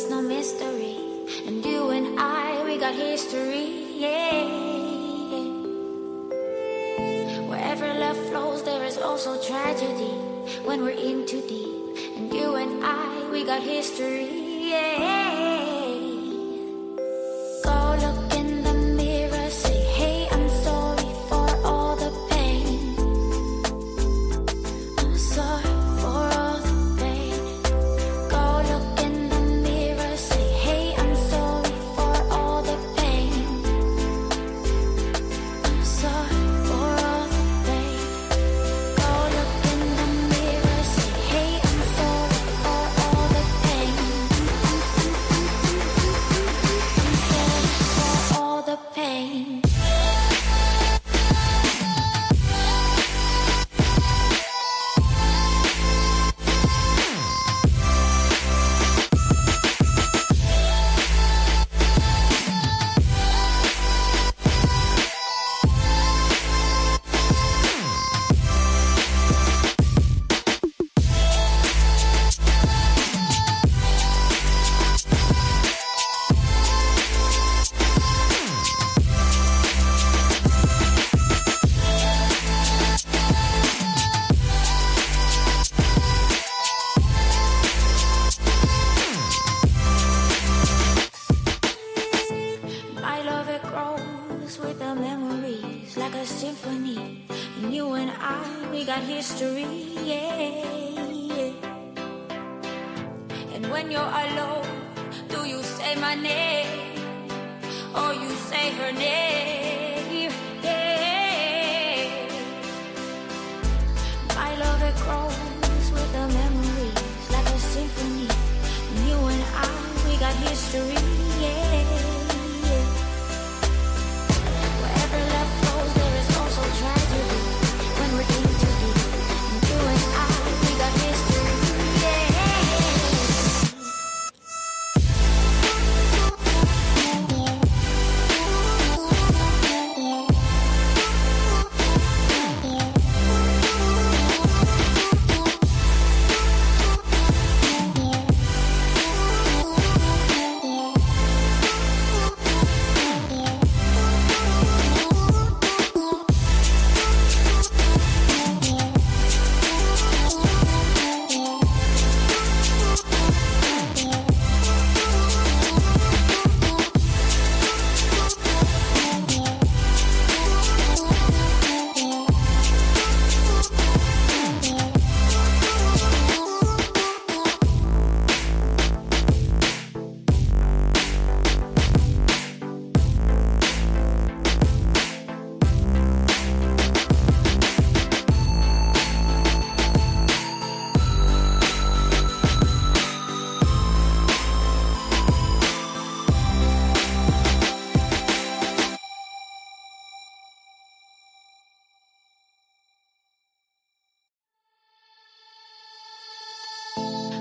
it's no mystery. And you and I, we got history, yeah. Wherever love flows, there is also tragedy when we're in too deep. And you and I, we got history, yeah. Go look in the mirror, say, hey, I'm sorry for all the pain. I'm sorry for all the pain. Go look in the mirror, say, hey, I'm sorry for all the pain. I'm sorry for all the pain. Go look in the mirror, say, hey, I'm sorry for all the pain. I'm sorry for all the pain. My love, it grows with the memories like a symphony. And you and I, we got history, yeah. And when you're alone, do you say my name or you say her name? Yeah. My love, it grows with the memories like a symphony. And you and I, we got history, yeah. Wherever love flows, there is also tragedy when we're in too deep. And you and I, we got history, yeah.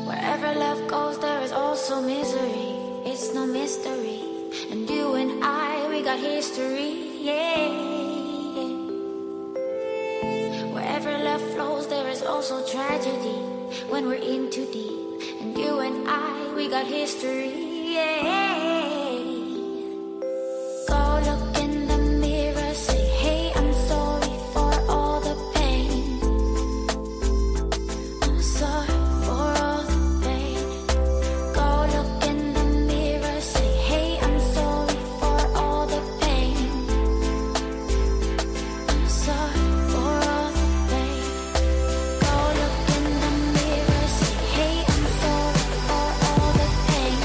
Wherever love goes, there is also misery. It's no mystery. And you and I, we got history, yeah. Wherever love flows, there is also tragedy when we're in too deep. And you and I, we got history, yeah. Go look in the mirror, say, hey, I'm sorry for all the pain. I'm sorry for all the pain. Go look in the mirror, say, hey, I'm sorry for all the pain. I'm sorry for all the pain. Go look in the mirror, say, hey, I'm sorry for all the pain.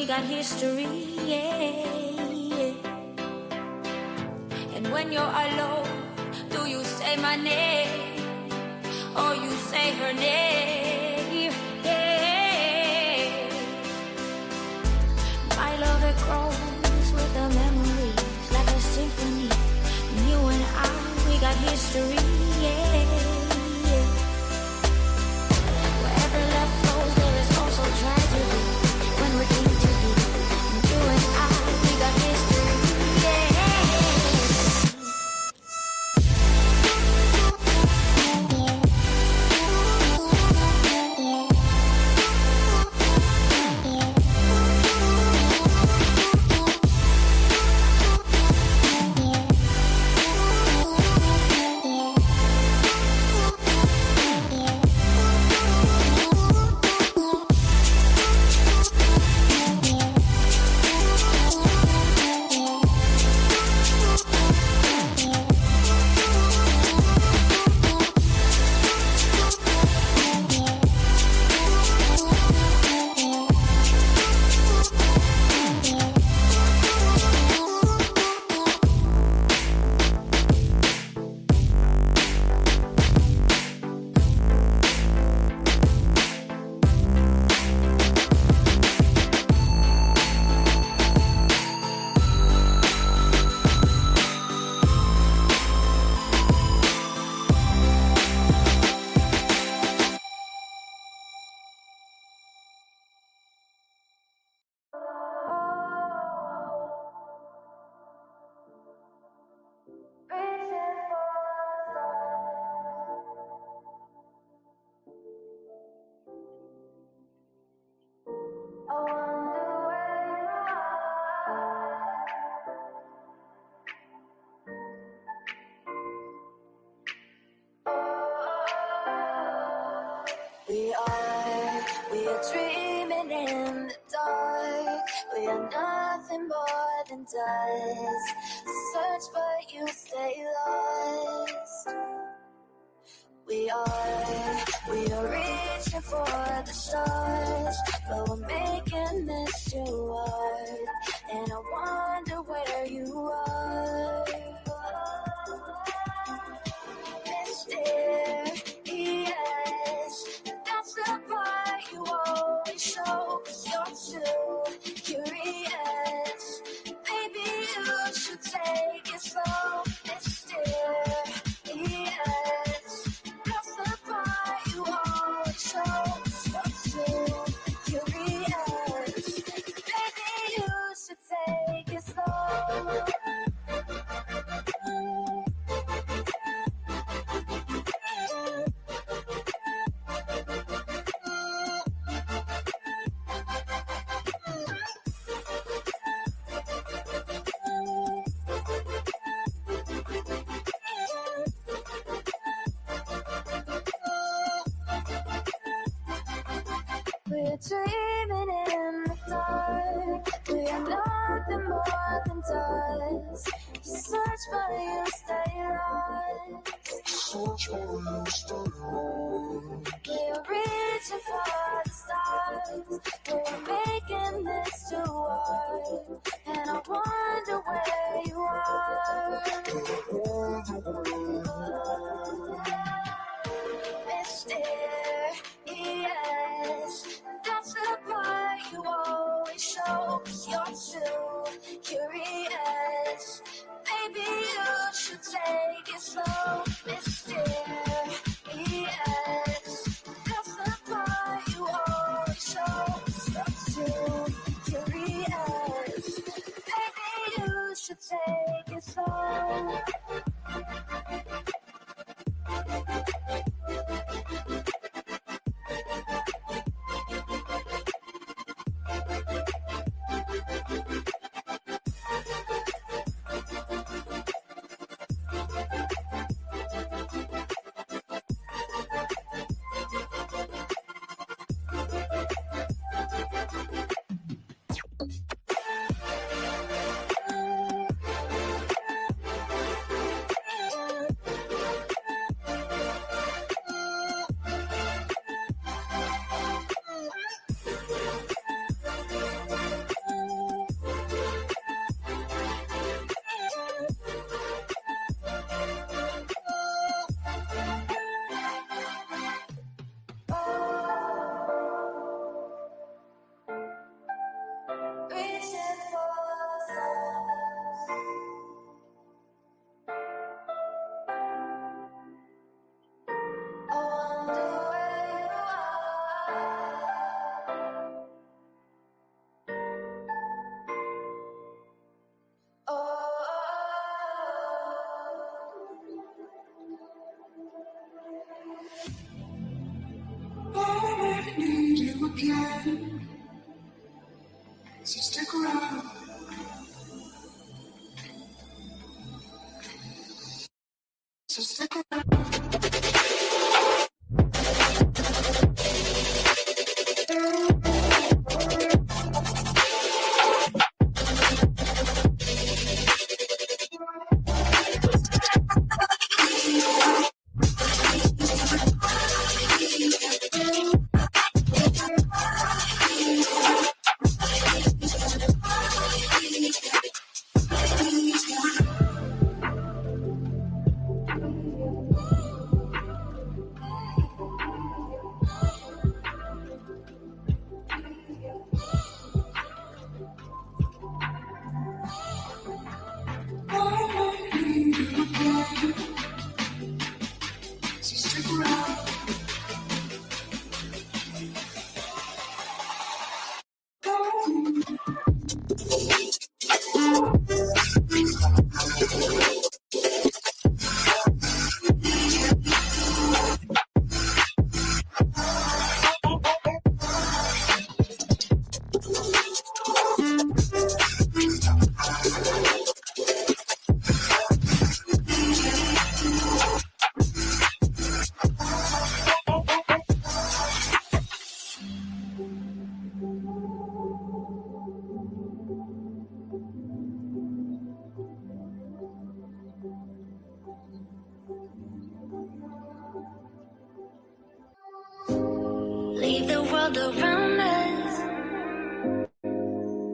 got history, yeah. And when you're alone, do you say my name or you say her name? Yeah. My love, it grows with the memories like a symphony. And you and I, we got history, yeah. Wherever love flows, there is also tragedy. When we're deep too deep, and you and I, we got history, yeah. We are dreaming in the dark. We are nothing more than dust. Search but you stay lost. We are reaching for the stars, but we're making this too hard. And I wonder where you are. Mysterious, that's the part you always show. 'Cause you're too curious. Maybe you should take it slow. Mysterious, that's the part you always show. 'Cause you're too curious. Maybe you should take it slow. We're dreaming in the dark. We are nothing more than dust. Search but you stay lost. Search but you stay lost. We're reaching for the stars. We're making this too hard. And I wonder where you are. Mysterious, that's the part you always show. 'Cause you're too curious. Maybe you should take it slow. Mysterious, that's the part you always show. 'Cause you're too curious. Maybe you should take it slow. again. So stick around. So stick around. Leave the world around us.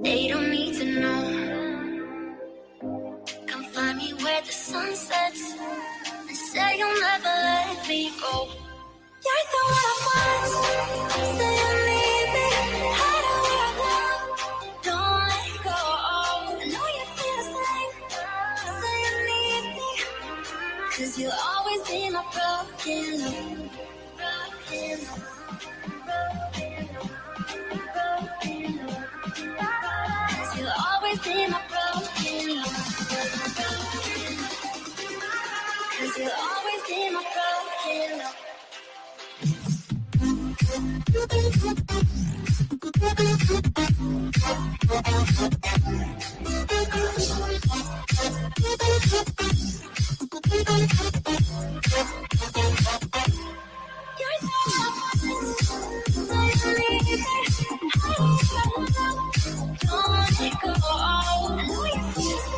They don't need to know. Come find me where the sun sets and say you'll never let me go. You're the one I want. Say you need me. Hide where I go. Don't let go. I know you feel the same. Say you need me. 'Cause you'll always be my broken love. Broken love. Cause you'll always be my broken love. Cause you'll always be my broken love. You're so don't let go. I know you feel it.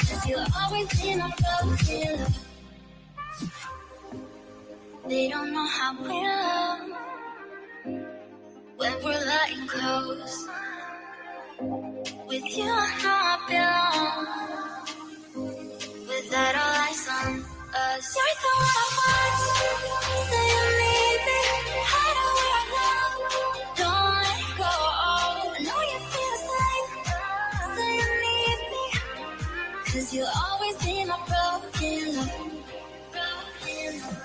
'Cause you'll always be my broken love. They don't know how we love when we're lying close. With you, I know I belong. Without all eyes on us, you're the one I want. Say you need me. Hide where I go. Don't let go. I know you feel the same. Say you need me. 'Cause you'll always be my broken love. Broken love.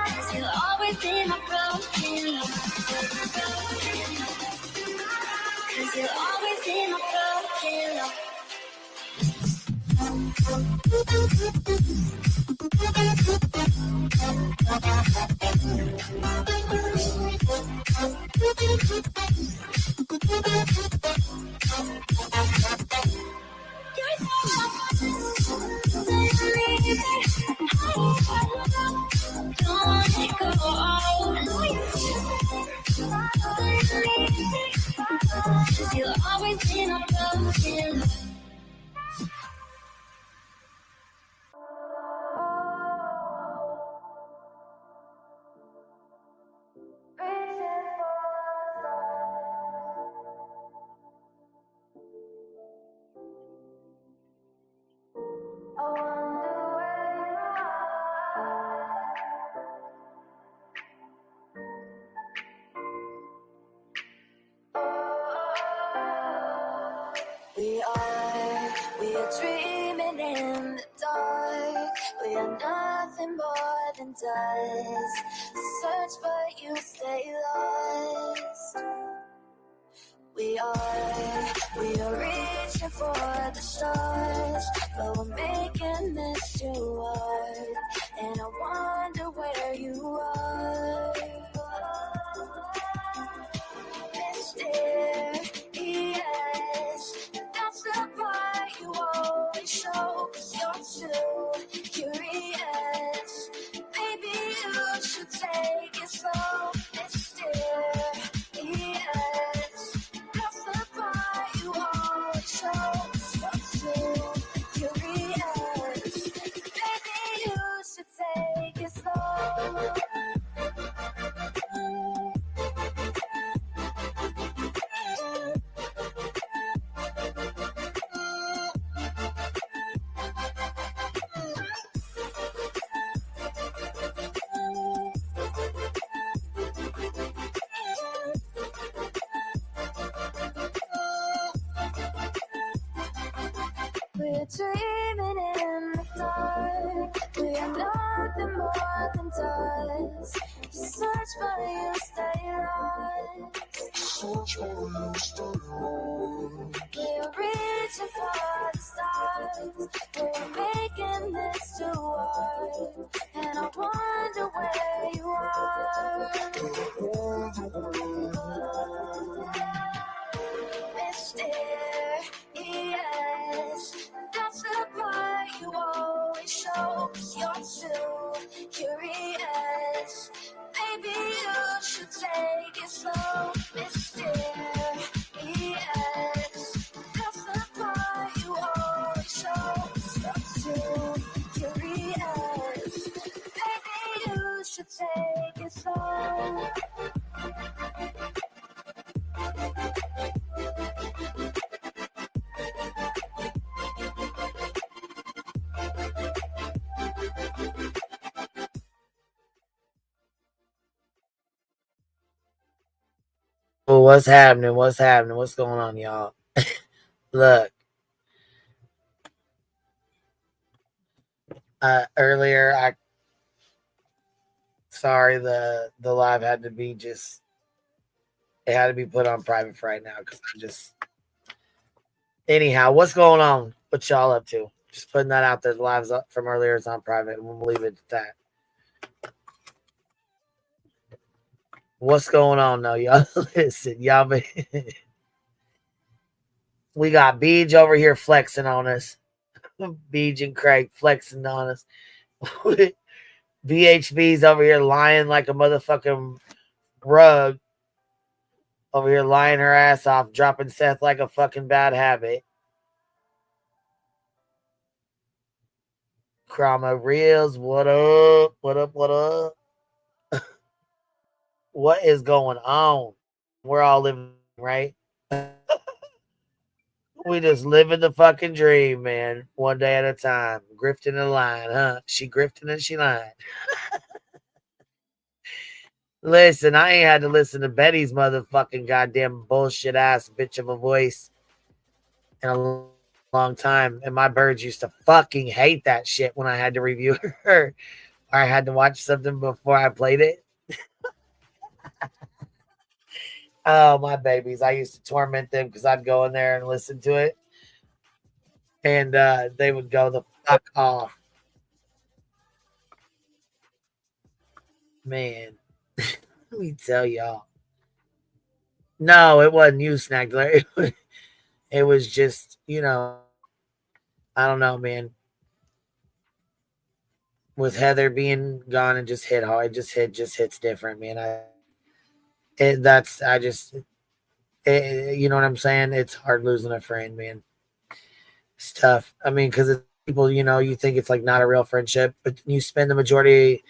Cause you'll always be my broken love. Cause you'll always be my broken love. You're so don't let go. I know you feel it. You'll always be my broken love. We are dreaming in the dark. We are nothing more than dust. Search but you stay lost. We are reaching for the stars, but we're making this you are, and I wonder where you are. Mysterious, that's the part you always show, 'cause you're too curious. Maybe you should take it slow. Mysterious, that's the part you always show, 'cause you're too curious. Maybe you should take it slow. We're dreaming in the dark. We are nothing more than dust. You search but you stay lost. We're reaching for the stars. We're making this too hard, and I wonder where you are. Mysterious, that's the part you always show, 'cause you're too curious. Maybe you should take it slow. Mysterious, that's the part you always show, 'cause you're too curious. Maybe you should take it slow. Well, what's happening? What's happening? What's going on, y'all? Look, earlier, sorry, the live had to be it had to be put on private for right now because anyhow, what's going on? What y'all up to? Just putting that out there. The lives up from earlier is on private, and we'll leave it at that. What's going on now, y'all? Listen, y'all. We got Beej over here flexing on us. Beej and Craig flexing on us. BHB's over here lying like a motherfucking rug. Over here lying her ass off, dropping Seth like a fucking bad habit. Chroma Reels, what up? What up? What up? What is going on? We're all living, right? We just living the fucking dream, man. One day at a time. Grifting and lying, huh? She grifting and she lying. Listen, I ain't had to listen to Betty's motherfucking goddamn bullshit ass bitch of a voice in a long time. And my birds used to fucking hate that shit when I had to review her. Or I had to watch something before I played it. Oh, my babies. I used to torment them because I'd go in there and listen to it. And they would go the fuck off. Man, let me tell y'all. No, it wasn't you, Snaggler. It was just, I don't know, man. With Heather being gone and just hit hard, just hits different, man. You know what I'm saying? It's hard losing a friend, man. It's tough. I mean, because it's people, you think it's like not a real friendship, but you spend the majority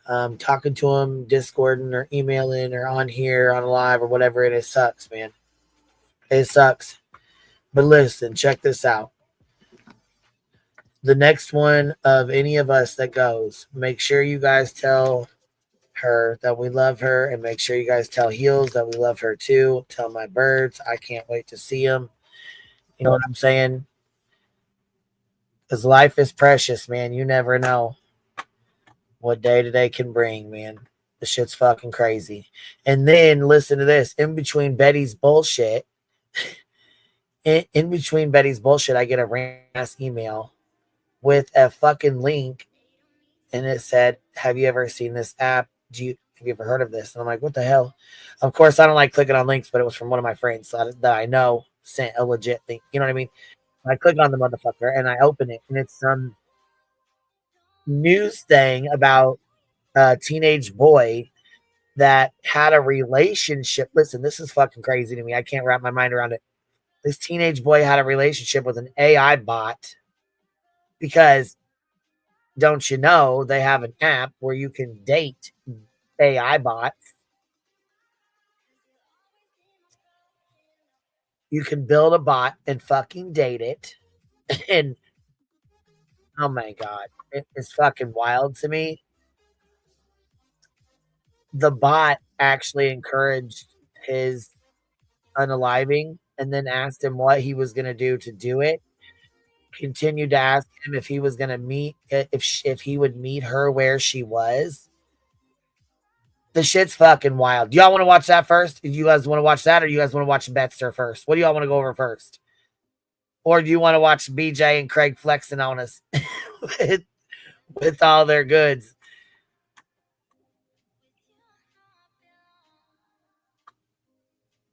talking to them, Discording or emailing or on here, on live or whatever, and it sucks, man. It sucks. But listen, check this out. The next one of any of us that goes, make sure you guys tell her that we love her, and make sure you guys tell Heels that we love her too. Tell my birds, I can't wait to see them. You know what I'm saying? Because life is precious, man. You never know what day to day can bring, man. The shit's fucking crazy. And then listen to this. In between Betty's bullshit, I get a random ass email with a fucking link, and it said, "Have you ever seen this app? Have you ever heard of this?" And I'm like, "What the hell?" Of course, I don't like clicking on links, but it was from one of my friends that I know sent a legit thing. You know what I mean? I click on the motherfucker and I open it, and it's some news thing about a teenage boy that had a relationship. Listen, this is fucking crazy to me. I can't wrap my mind around it. This teenage boy had a relationship with an AI bot because don't you know they have an app where you can date AI bots? You can build a bot and fucking date it. And oh my God, it is fucking wild to me. The bot actually encouraged his unaliving and then asked him what he was going to do it. Continued to ask him if he was going to meet, if he would meet her where she was. The shit's fucking wild. Do y'all want to watch that first? Do you guys want to watch that, or do you guys want to watch Betster first? What do y'all want to go over first? Or do you want to watch BJ and Craig flexing on us with, with all their goods?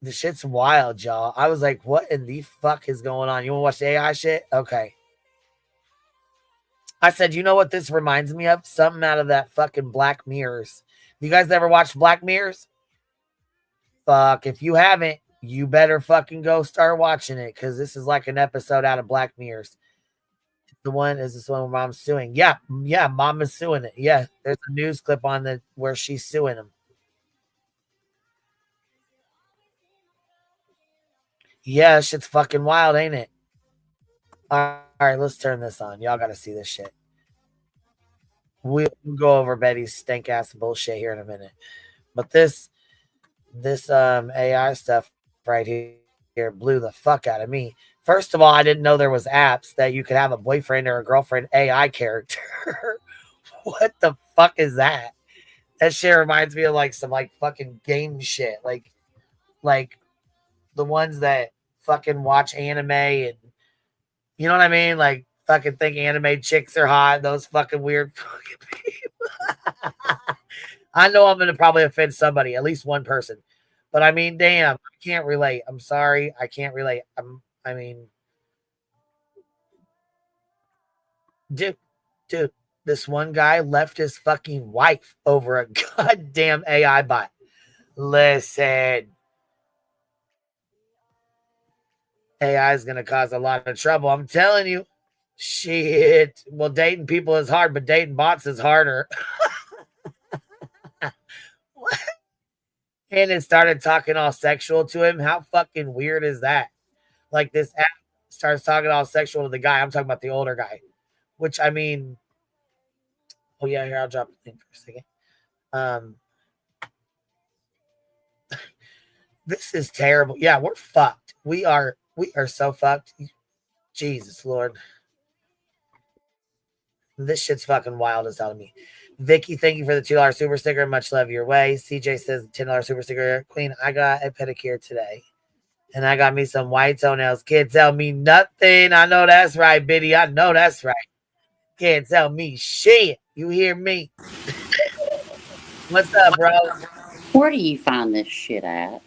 The shit's wild, y'all. I was like, what in the fuck is going on? You want to watch the AI shit? Okay. I said, you know what this reminds me of? Something out of that fucking Black Mirrors. You guys ever watched Black Mirrors? Fuck, if you haven't, you better fucking go start watching it, because this is like an episode out of Black Mirrors. Is this one where mom's suing? Yeah, mom is suing it. Yeah, there's a news clip on the where she's suing him. Yeah, shit's fucking wild, ain't it? All right, let's turn this on. Y'all got to see this shit. We'll go over Betty's stink ass bullshit here in a minute. But this AI stuff right here blew the fuck out of me. First of all, I didn't know there was apps that you could have a boyfriend or a girlfriend AI character. What the fuck is that? That shit reminds me of like some like fucking game shit. Like the ones that fucking watch anime and you know what I mean? Like fucking think anime chicks are hot. Those fucking weird fucking people. I know I'm gonna probably offend somebody, at least one person. But I mean, damn, I can't relate. I'm sorry, I can't relate. I mean, dude, this one guy left his fucking wife over a goddamn AI bot. Listen, AI is gonna cause a lot of trouble. I'm telling you. Shit. Well, dating people is hard, but dating bots is harder. What? And it started talking all sexual to him. How fucking weird is that? Like this app starts talking all sexual to the guy. I'm talking about the older guy. Which I mean, oh yeah, here I'll drop the thing for a second. This is terrible. Yeah, we're fucked. We are so fucked. Jesus Lord. This shit's fucking wild as hell to me. Vicky, thank you for the $2 super sticker. Much love your way. CJ says $10 super sticker. Queen, I got a pedicure today. And I got me some white toenails. Can't tell me nothing. I know that's right, Biddy. I know that's right. Can't tell me shit. You hear me? What's up, bro? Where do you find this shit at?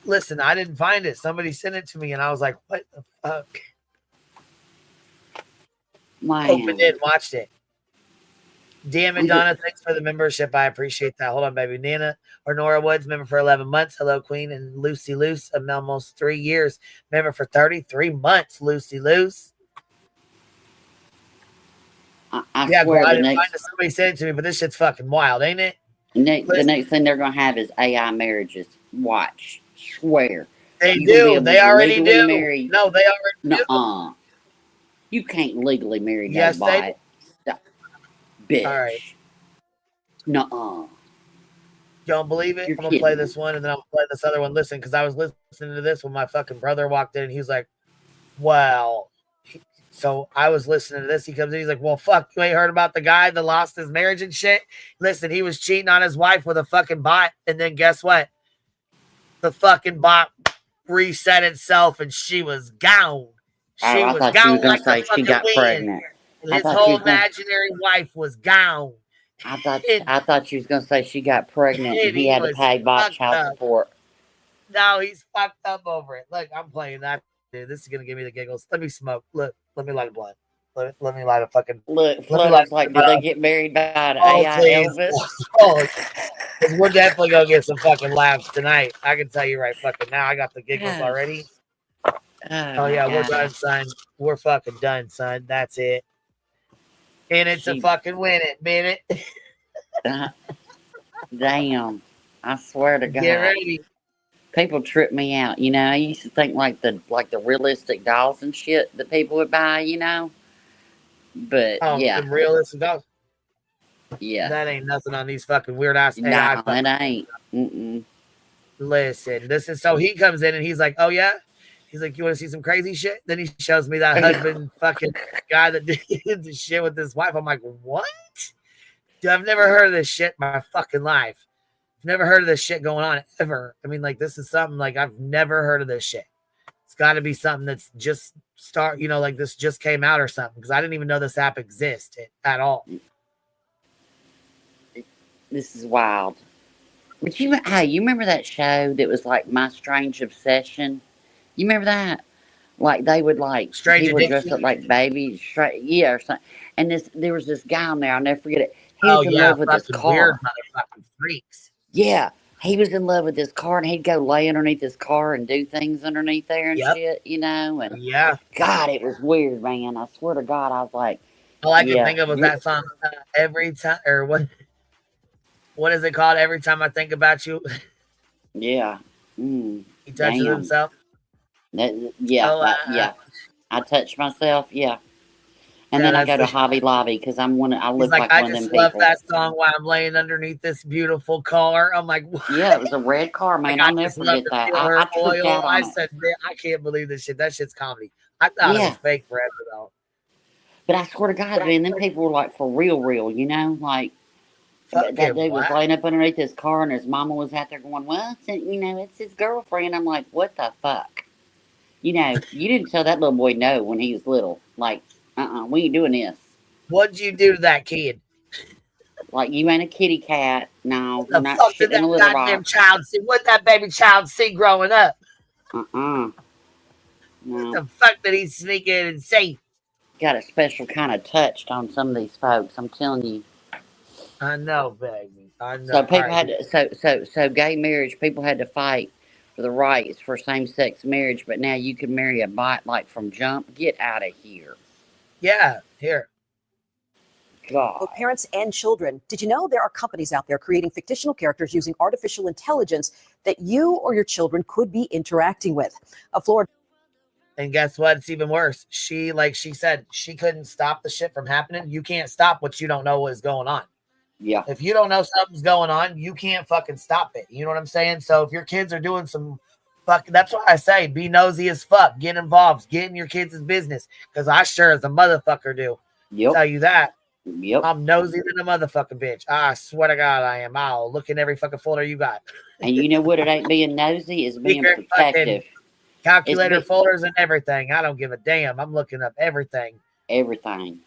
Listen, I didn't find it. Somebody sent it to me, and I was like, what the fuck? Wow. Opened it and watched it. Damn it, Donna. Thanks for the membership. I appreciate that. Hold on, baby. Nana or Nora Woods, member for 11 months. Hello, Queen. And Lucy Luce, almost 3 years. Member for 33 months, Lucy Luce. I swear I didn't find it. Somebody said it to me, but this shit's fucking wild, ain't it? The next thing they're going to have is AI marriages. Watch. Swear. They do. They already do. Marry. No, they already do. You can't legally marry that yes, bot. Bitch. All right. Nuh-uh. Don't believe it? You're I'm going to play this one, and then I'm going to play this other one. Listen, because I was listening to this when my fucking brother walked in, and he was like, wow. So I was listening to this. He comes in, he's like, well, fuck, you ain't heard about the guy that lost his marriage and shit? Listen, he was cheating on his wife with a fucking bot, and then guess what? The fucking bot reset itself, and she was gone. She was gone like the fucking wind. Pregnant. His whole imaginary wife was gone. I thought you was gonna say she got pregnant and he had to pay child support. No, he's fucked up over it. Look, I'm playing that. Dude, this is gonna give me the giggles. Let me smoke. Look, let me light a blunt. Let me light a fucking. Look, Flutter's like, did they get married by an AI Elvis? Oh, we're definitely gonna get some fucking laughs tonight. I can tell you right fucking now. I got the giggles already. Oh yeah, we're done, son. We're fucking done, son. That's it. And it's a fucking win it, minute. Damn. I swear to God. Get ready. People trip me out, you know. I used to think like the realistic dolls and shit that people would buy, you know. But yeah. The realistic dolls. Yeah. That ain't nothing on these fucking weird ass AI. No, that ain't. Mm-mm. Listen, this is so he comes in and he's like, oh yeah? He's like, you want to see some crazy shit? Then he shows me that husband fucking guy that did the shit with his wife. I'm like, what? Dude, I've never heard of this shit in my fucking life. I've never heard of this shit going on ever. I mean, like, this is something like I've never heard of this shit. It's got to be something that's just like this just came out or something, because I didn't even know this app existed at all. This is wild. But you remember that show that was like My Strange Obsession? You remember that? Like they would like Strange he would dress Addiction? up like babies, or something. And there was this guy on there. I'll never forget it. He was in love with this car. Weird motherfucking freaks. Yeah, he was in love with this car, and he'd go lay underneath this car and do things underneath there and shit, you know. And God, it was weird, man. I swear to God, I was like, all I can think of was that song, Every Time, or what is it called? Every Time I Think About You. Yeah. He touches himself. I touch myself. Yeah. And then I go to Hobby Lobby because I look like one of them people. I just love that song while I'm laying underneath this beautiful car. I'm like, what? Yeah, it was a red car, man. I'll never forget that. I tripped out on said, man, I can't believe this shit. That shit's comedy. I thought it was fake forever, though. But I swear to God, man, them people were like for real, you know? Like, that dude was laying up underneath his car and his mama was out there going, well, it's his girlfriend. I'm like, what the fuck? You know, you didn't tell that little boy no when he was little. Like, we ain't doing this. What'd you do to that kid? Like, you ain't a kitty cat. No, the not fuck shit did in a that little goddamn box. child see? What that baby child see growing up? No. What the fuck did he sneak in and see? Got a special kind of touch on some of these folks. I'm telling you. I know, baby. I know. So people had to, so gay marriage. People had to fight for the rights for same-sex marriage, but now you can marry a bot like from jump. Get out of here. Yeah, here. God. Both parents and children. Did you know there are companies out there creating fictional characters using artificial intelligence that you or your children could be interacting with? A Florida. And guess what? It's even worse. She said, she couldn't stop the shit from happening. You can't stop what you don't know what is going on. Yeah. If you don't know something's going on, you can't fucking stop it. You know what I'm saying? So if your kids are doing some that's why I say be nosy as fuck. Get involved. Get in your kids' business. Because I sure as a motherfucker do. Yep. Tell you that. Yep. I'm nosy than a motherfucking bitch. I swear to God I am. I'll look in every fucking folder you got. And you know what? It ain't being nosy. It's being protective. Calculator folders and everything. I don't give a damn. I'm looking up everything. Everything.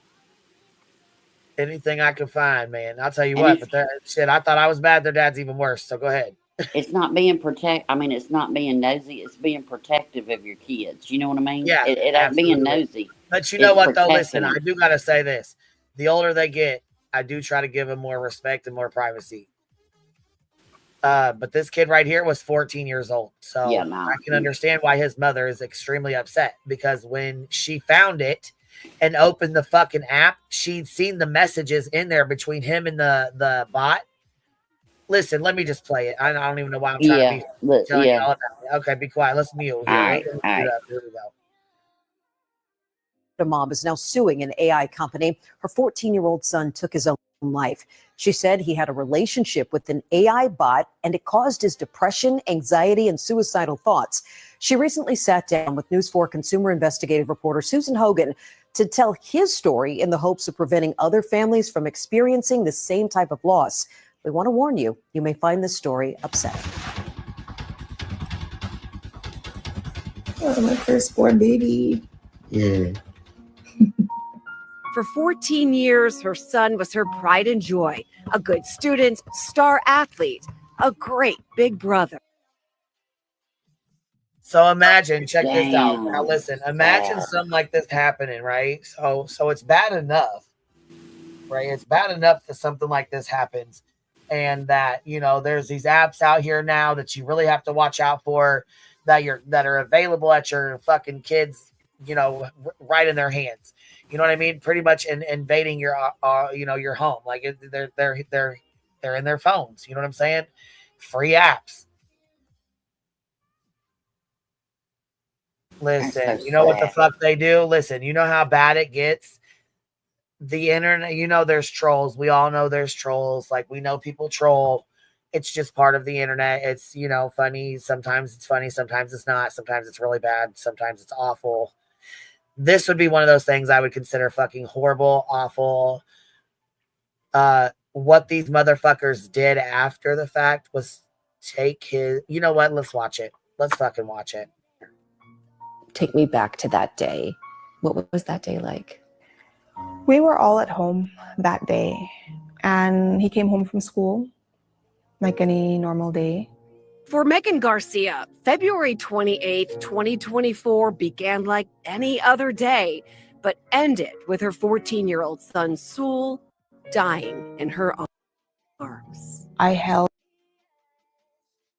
Anything I can find, man. I'll tell you what. But shit, I thought I was bad. Their dad's even worse. So go ahead. It's not being it's not being nosy. It's being protective of your kids. You know what I mean? Yeah. It ain't being nosy. But you know what, though? Listen, I do got to say this. The older they get, I do try to give them more respect and more privacy. But this kid right here was 14 years old. So I can understand why his mother is extremely upset, because when she found it and opened the fucking app, she'd seen the messages in there between him and the bot. Listen, let me just play it. I don't even know why I'm trying to be telling you all about it. Okay, be quiet. Let's mute. All right. Here we go. The mom is now suing an AI company. Her 14-year-old son took his own life. She said he had a relationship with an AI bot and it caused his depression, anxiety, and suicidal thoughts. She recently sat down with News 4 consumer investigative reporter Susan Hogan to tell his story in the hopes of preventing other families from experiencing the same type of loss. We want to warn you, you may find this story upsetting. Oh, my firstborn baby. Yeah. For 14 years, her son was her pride and joy, a good student, star athlete, a great big brother. So imagine, check this out. Damn. Now listen, imagine something like this happening, right? So it's bad enough, right? It's bad enough that something like this happens, and that there's these apps out here now that you really have to watch out for, that are available at your fucking kids, right in their hands. You know what I mean? Pretty much invading your your home. Like they're in their phones. You know what I'm saying? Free apps. Listen, So you know what the sad. fuck they do? Listen, you know how bad it gets? The internet, there's trolls. We all know there's trolls. Like, we know people troll. It's just part of the internet. It's, funny. Sometimes it's funny. Sometimes it's not. Sometimes it's really bad. Sometimes it's awful. This would be one of those things I would consider fucking horrible, awful. What these motherfuckers did after the fact was take his, you know what? Let's watch it. Let's fucking watch it. Take me back to that day. What was that day like? We were all at home that day, and he came home from school like any normal day. For Megan Garcia, February 28th, 2024 began like any other day, but ended with her 14-year-old son, Sewell, dying in her arms. I held.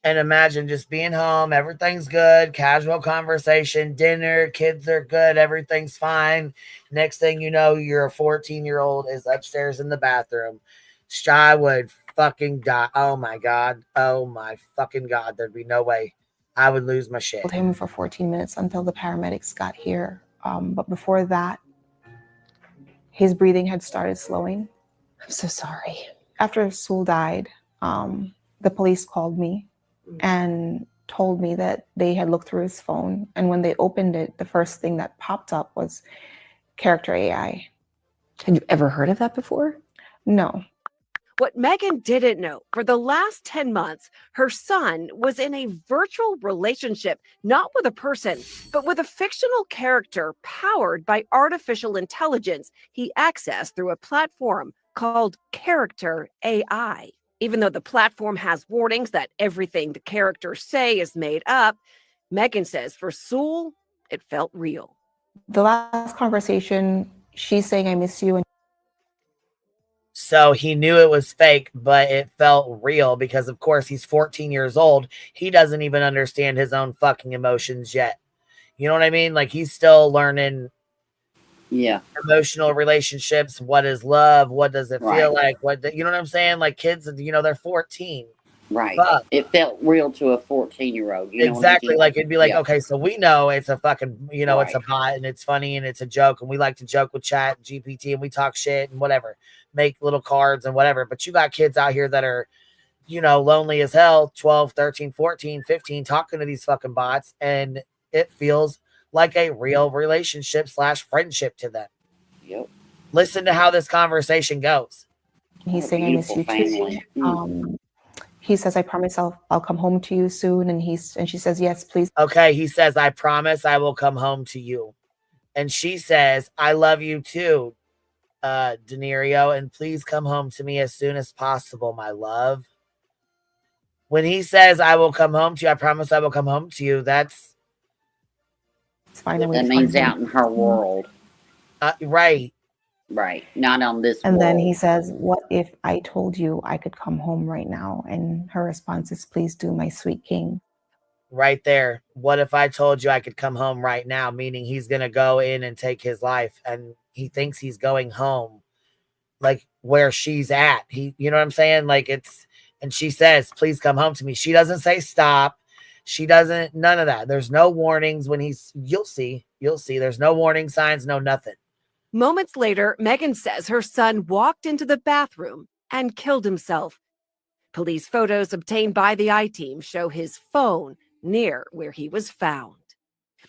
And imagine just being home, everything's good, casual conversation, dinner, kids are good, everything's fine. Next thing you know, your 14-year-old is upstairs in the bathroom. Shy would fucking die. Oh my God. Oh my fucking God. There'd be no way. I would lose my shit. Held him for 14 minutes until the paramedics got here. But before that, his breathing had started slowing. I'm so sorry. After Sewell died, the police called me and told me that they had looked through his phone. And when they opened it, the first thing that popped up was character AI. Had you ever heard of that before? No. What Megan didn't know, for the last 10 months, her son was in a virtual relationship, not with a person, but with a fictional character powered by artificial intelligence he accessed through a platform called Character AI. Even though the platform has warnings that everything the characters say is made up, Megan says for Sewell, it felt real. The last conversation, she's saying, "I miss you." And so he knew it was fake, but it felt real because, of course, he's 14 years old. He doesn't even understand his own fucking emotions yet. You know what I mean? Like, he's still learning emotional relationships. What is love? What does it feel like? You know what I'm saying? Like, kids, they're 14. Right. Fuck. It felt real to a 14-year-old. Exactly. Like, it'd be like, okay, so we know it's a fucking, it's a bot and it's funny and it's a joke. And we like to joke with Chat GPT and we talk shit and whatever, make little cards and whatever. But you got kids out here that are, lonely as hell, 12, 13, 14, 15, talking to these fucking bots. And it feels like a real relationship / friendship to them. Yep. Listen to how this conversation goes. He's saying, "I miss you too." He says, "I promise I'll come home to you soon." And she says, "Yes, please." Okay, he says, "I promise I will come home to you." And she says, "I love you too, Denario, and please come home to me as soon as possible, my love." When he says, "I will come home to you, I promise I will come home to you," that's finally that means out in her world. Right. Right. Not on this And world. then he says, "What if I told you I could come home right now?" And her response is, "Please do, my sweet king." Right there. What if I told you I could come home right now? Meaning he's going to go in and take his life. And he thinks he's going home, like where she's at. You know what I'm saying? Like, and she says, "Please come home to me." She doesn't say stop. She doesn't, none of that. There's no warnings when you'll see. There's no warning signs, no nothing. Moments later, Megan says her son walked into the bathroom and killed himself. Police photos obtained by the I-Team show his phone near where he was found.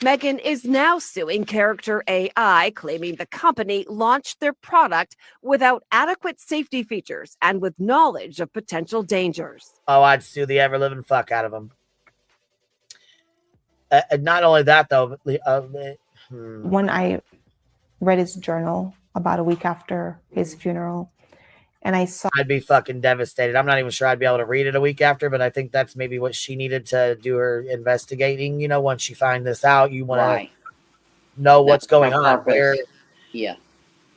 Megan is now suing Character AI, claiming the company launched their product without adequate safety features and with knowledge of potential dangers. Oh, I'd sue the ever-living fuck out of them. Not only that, though. When I read his journal, about a week after his funeral. And I saw. I'd be fucking devastated. I'm not even sure I'd be able to read it a week after, but I think that's maybe what she needed to do her investigating. You know, once you find this out, you want to know what's going on. Where, yeah.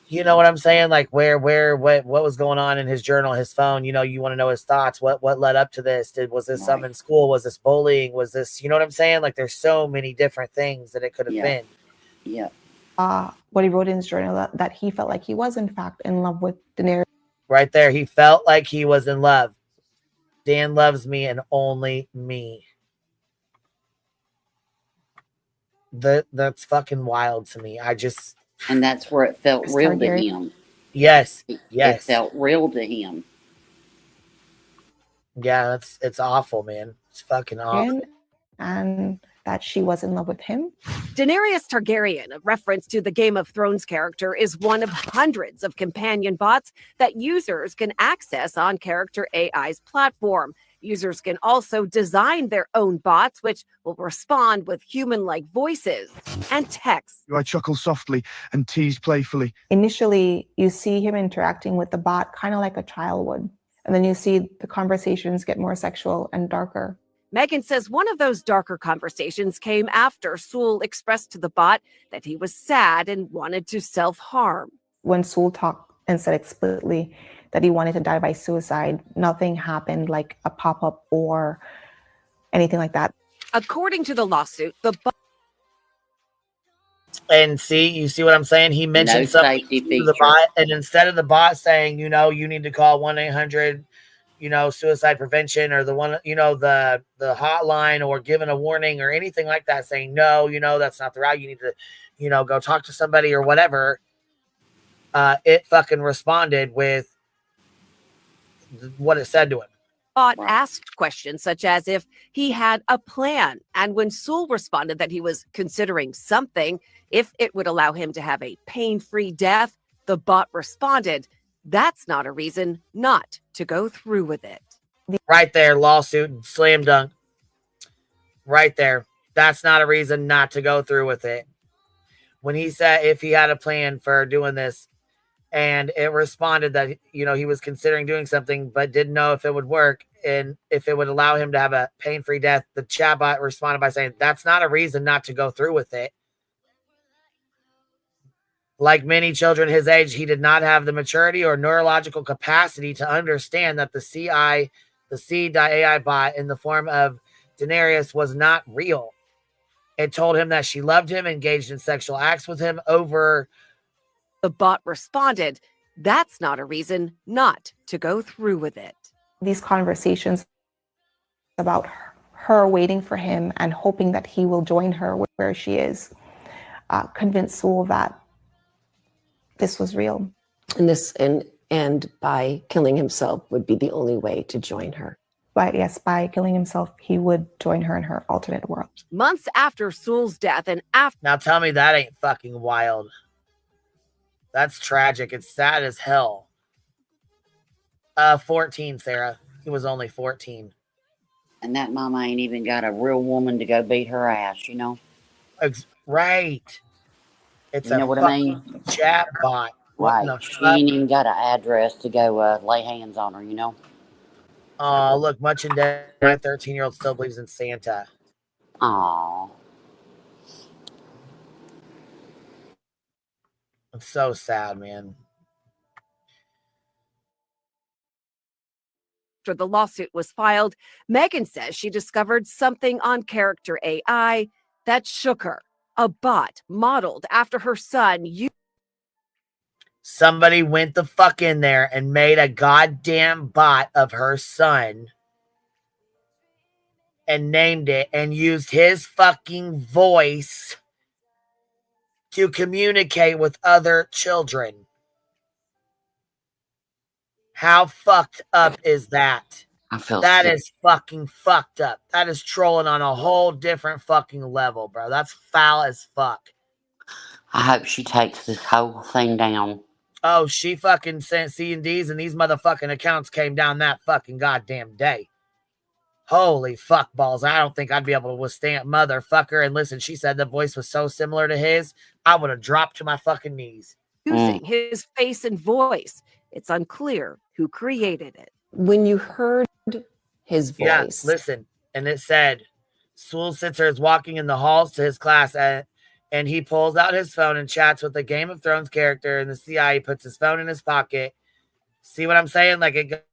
You know what I'm saying? Like what was going on in his journal, his phone, you know, you want to know his thoughts. What led up to this? Was this something in school? Was this bullying? Was this, you know what I'm saying? Like there's so many different things that it could have been. Yeah. What he wrote in his journal that he felt like he was in fact in love with Daenerys. Right there. He felt like he was in love. Dan loves me and only me. That's fucking wild to me. And that's where it felt real to him. Yes. It felt real to him. Yeah, it's awful, man. It's fucking awful. And that she was in love with him. Daenerys Targaryen, a reference to the Game of Thrones character, is one of hundreds of companion bots that users can access on Character AI's platform. Users can also design their own bots, which will respond with human-like voices and text. I chuckle softly and tease playfully. Initially, you see him interacting with the bot kind of like a child would. And then you see the conversations get more sexual and darker. Megan says one of those darker conversations came after Sewell expressed to the bot that he was sad and wanted to self-harm. When Sewell talked and said explicitly that he wanted to die by suicide, nothing happened like a pop-up or anything like that. According to the lawsuit, the bot... And you see what I'm saying? He mentioned something to the bot, and instead of the bot saying, you know, you need to call 1-800, you know, suicide prevention, or the one, you know, the hotline, or giving a warning or anything like that, saying, no, you know, that's not the route. You need to, you know, go talk to somebody or whatever. It fucking responded with what it said to him. Bot asked questions such as if he had a plan. And when Sewell responded that he was considering something, if it would allow him to have a pain-free death, the bot responded, that's not a reason not to go through with it. Right there, lawsuit, slam dunk. Right there. That's not a reason not to go through with it. When he said if he had a plan for doing this, and it responded that, you know, he was considering doing something, but didn't know if it would work and if it would allow him to have a pain-free death, the chatbot responded by saying, that's not a reason not to go through with it. Like many children his age, he did not have the maturity or neurological capacity to understand that the C.AI bot in the form of Daenerys was not real. It told him that she loved him, engaged in sexual acts with him over. The bot responded, that's not a reason not to go through with it. These conversations about her waiting for him and hoping that he will join her where she is convinced Sewell that this was real. And by killing himself would be the only way to join her. But yes, by killing himself, he would join her in her alternate world. Months after Sewell's death and after... Now tell me that ain't fucking wild. That's tragic. It's sad as hell. 14, Sarah. He was only 14. And that mama ain't even got a real woman to go beat her ass, you know? Right. It's you know what I mean? Chat bot. Right. She ain't even got an address to go lay hands on her, you know? Oh, look, much in debt. My 13-year-old still believes in Santa. Aw. It's so sad, man. After the lawsuit was filed, Megan says she discovered something on Character AI that shook her. A bot modeled after her son. Somebody went the fuck in there and made a goddamn bot of her son and named it and used his fucking voice to communicate with other children. How fucked up is that? I feel that sick. Is fucking fucked up. That is trolling on a whole different fucking level, bro. That's foul as fuck. I hope she takes this whole thing down. Oh, she fucking sent C&Ds and these motherfucking accounts came down that fucking goddamn day. Holy fuck balls. I don't think I'd be able to withstand motherfucker. And listen, she said the voice was so similar to his, I would have dropped to my fucking knees. using his face and voice. It's unclear who created it. When you heard his voice. Yeah, listen. And it said, Sewell Sitzer is walking in the halls to his class and he pulls out his phone and chats with the Game of Thrones character, and the CI puts his phone in his pocket. See what I'm saying? Like,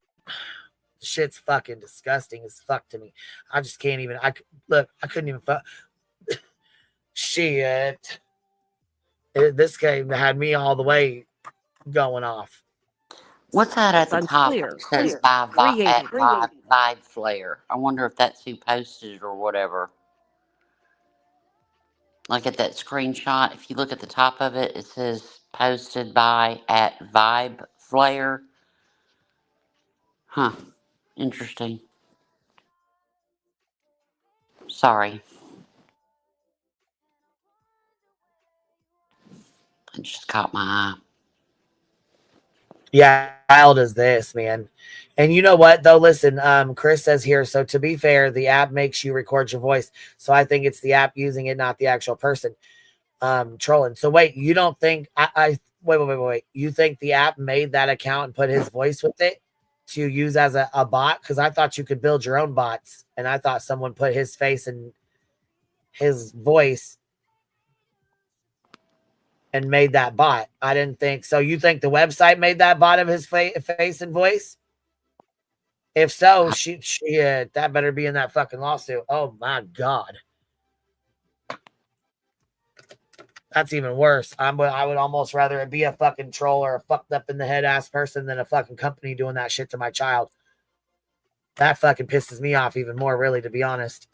shit's fucking disgusting as fuck to me. I just can't even. I couldn't even. Shit. This game had me all the way going off. What's that at the top? Unclear. It says vibe flare. I wonder if that's who posted it or whatever. Like at that screenshot, if you look at the top of it, it says posted by at Vibe Flare. Huh. Interesting. Sorry. It just caught my eye. Yeah, wild as this, man. And you know what, though? Listen, Chris says here, so to be fair, the app makes you record your voice. So I think it's the app using it, not the actual person trolling. So wait, you don't think wait. You think the app made that account and put his voice with it to use as a bot? Because I thought you could build your own bots, and I thought someone put his face and his voice and made that bot. I didn't think so. You think the website made that bot of his face and voice? If so, she that better be in that fucking lawsuit. Oh my God. That's even worse. I would almost rather it be a fucking troll or a fucked up in the head ass person than a fucking company doing that shit to my child. That fucking pisses me off even more, really, to be honest.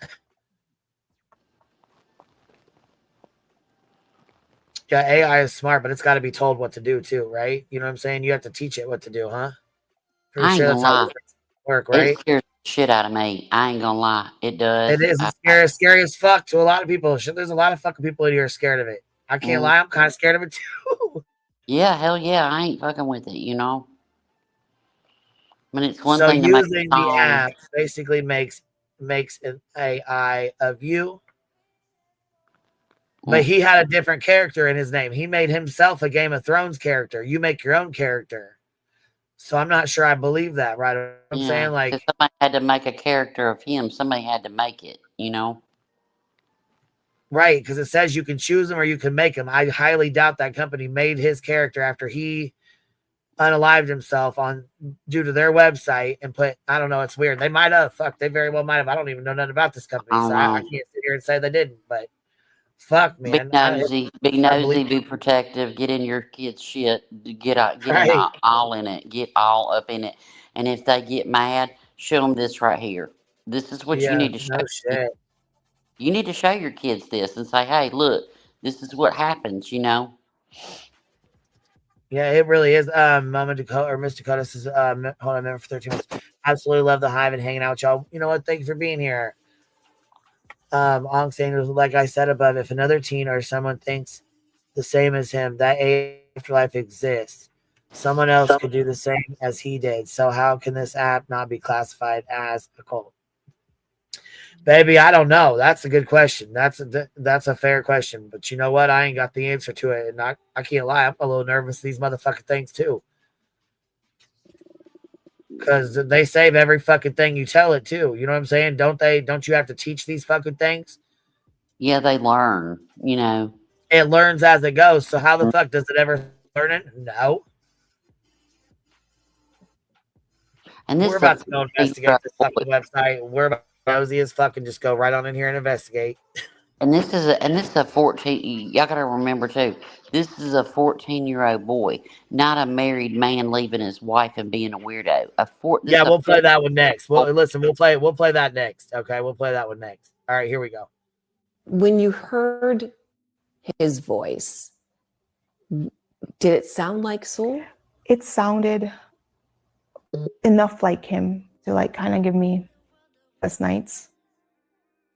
Yeah, AI is smart, but it's got to be told what to do too, right? You know what I'm saying? You have to teach it what to do, huh? I ain't gonna lie. Work, right? It scares the shit out of me. I ain't gonna lie. It does. It is. It's scary as fuck to a lot of people. There's a lot of fucking people in here scared of it. I can't lie. I'm kind of scared of it too. Yeah, hell yeah. I ain't fucking with it, you know? I mean, it's one thing to make using the app basically makes an AI of you. But he had a different character in his name. He made himself a Game of Thrones character. You make your own character. So I'm not sure I believe that, right? I'm saying, like, somebody had to make a character of him. Somebody had to make it, you know? Right, because it says you can choose him or you can make him. I highly doubt that company made his character after he unalived himself due to their website and put, I don't know, it's weird. They might have. Fuck, they very well might have. I don't even know nothing about this company, so I can't sit here and say they didn't, but fuck, man. Be nosy, be protective, get in your kids' shit, get all in it, get all up in it. And if they get mad, show them this right here. This is what you need to show. Shit. You need to show your kids this and say, hey, look, this is what happens, you know? Yeah, it really is. Mama Dakota or Miss Dakota says, hold on a minute for 13 minutes. Absolutely love the hive and hanging out with y'all. You know what? Thank you for being here. Ong saying, like I said above, if another teen or someone thinks the same as him, that afterlife exists. Someone else could do the same as he did. So how can this app not be classified as a cult? Baby, I don't know. That's a good question. That's a fair question. But you know what? I ain't got the answer to it. And I can't lie. I'm a little nervous of these motherfucking things too. Because they save every fucking thing you tell it too. You know what I'm saying? Don't you have to teach these fucking things? Yeah, they learn, you know. It learns as it goes. So how the fuck does it ever learn it? No. And this we're about to go investigate this fucking website. We're about nosy as fucking just go right on in here and investigate. And this is a 14. Y'all gotta remember too. This is a 14-year-old boy, not a married man leaving his wife and being a weirdo. We'll play that one next. We'll play that next. Okay, we'll play that one next. All right, here we go. When you heard his voice, did it sound like Sewell? It sounded enough like him to like kind of give me best nights.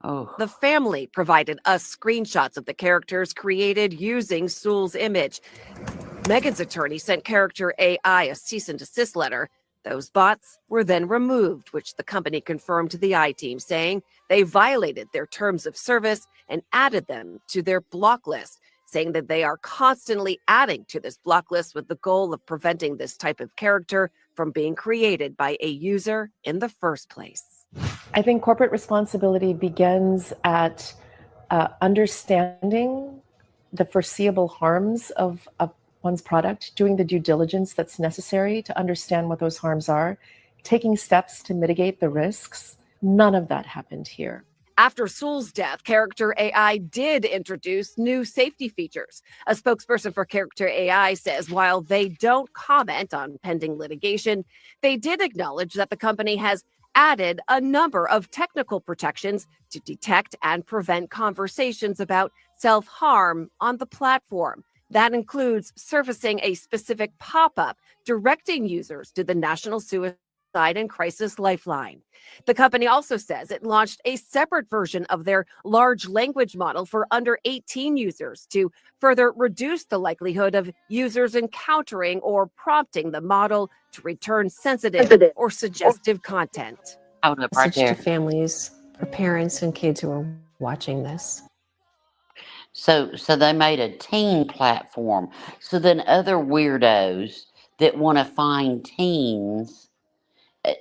Oh. The family provided us screenshots of the characters created using Sewell's image. Megan's attorney sent character AI a cease and desist letter. Those bots were then removed, which the company confirmed to the I-team, saying they violated their terms of service and added them to their block list. saying that they are constantly adding to this block list with the goal of preventing this type of character from being created by a user in the first place. I think corporate responsibility begins at understanding the foreseeable harms of one's product, doing the due diligence that's necessary to understand what those harms are, taking steps to mitigate the risks. None of that happened here. After Sewell's death, Character AI did introduce new safety features. A spokesperson for Character AI says while they don't comment on pending litigation, they did acknowledge that the company has added a number of technical protections to detect and prevent conversations about self-harm on the platform. That includes surfacing a specific pop-up directing users to the National Suicide and Crisis Lifeline. The company also says it launched a separate version of their large language model for under 18 users to further reduce the likelihood of users encountering or prompting the model to return sensitive or suggestive content. Hold up right Message there. to families, for parents and kids who are watching this. So they made a teen platform. So then other weirdos that want to find teens,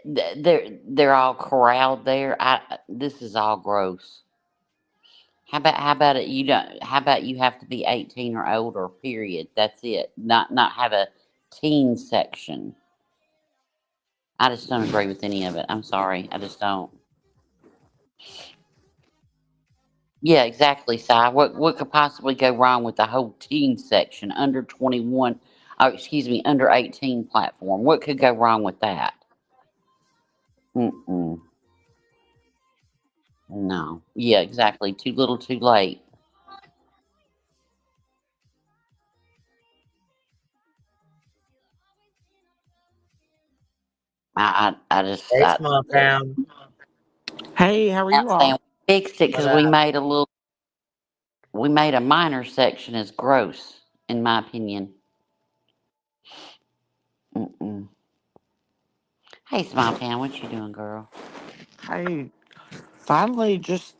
they're all corralled there. This is all gross. How about it? How about you have to be 18 or older? Period. That's it. Not have a teen section. I just don't agree with any of it. I'm sorry. I just don't. Yeah, exactly, Si. What could possibly go wrong with the whole teen section under 21? Oh, excuse me, under 18 platform. What could go wrong with that? Mm-mm. No. Yeah, exactly. Too little, too late. I just Hey, small town. Hey, how are not you all? saying we fixed it What because up? we made a minor section as gross, in my opinion. Mm-mm. Hey, small town, what you doing, girl? Hey, finally just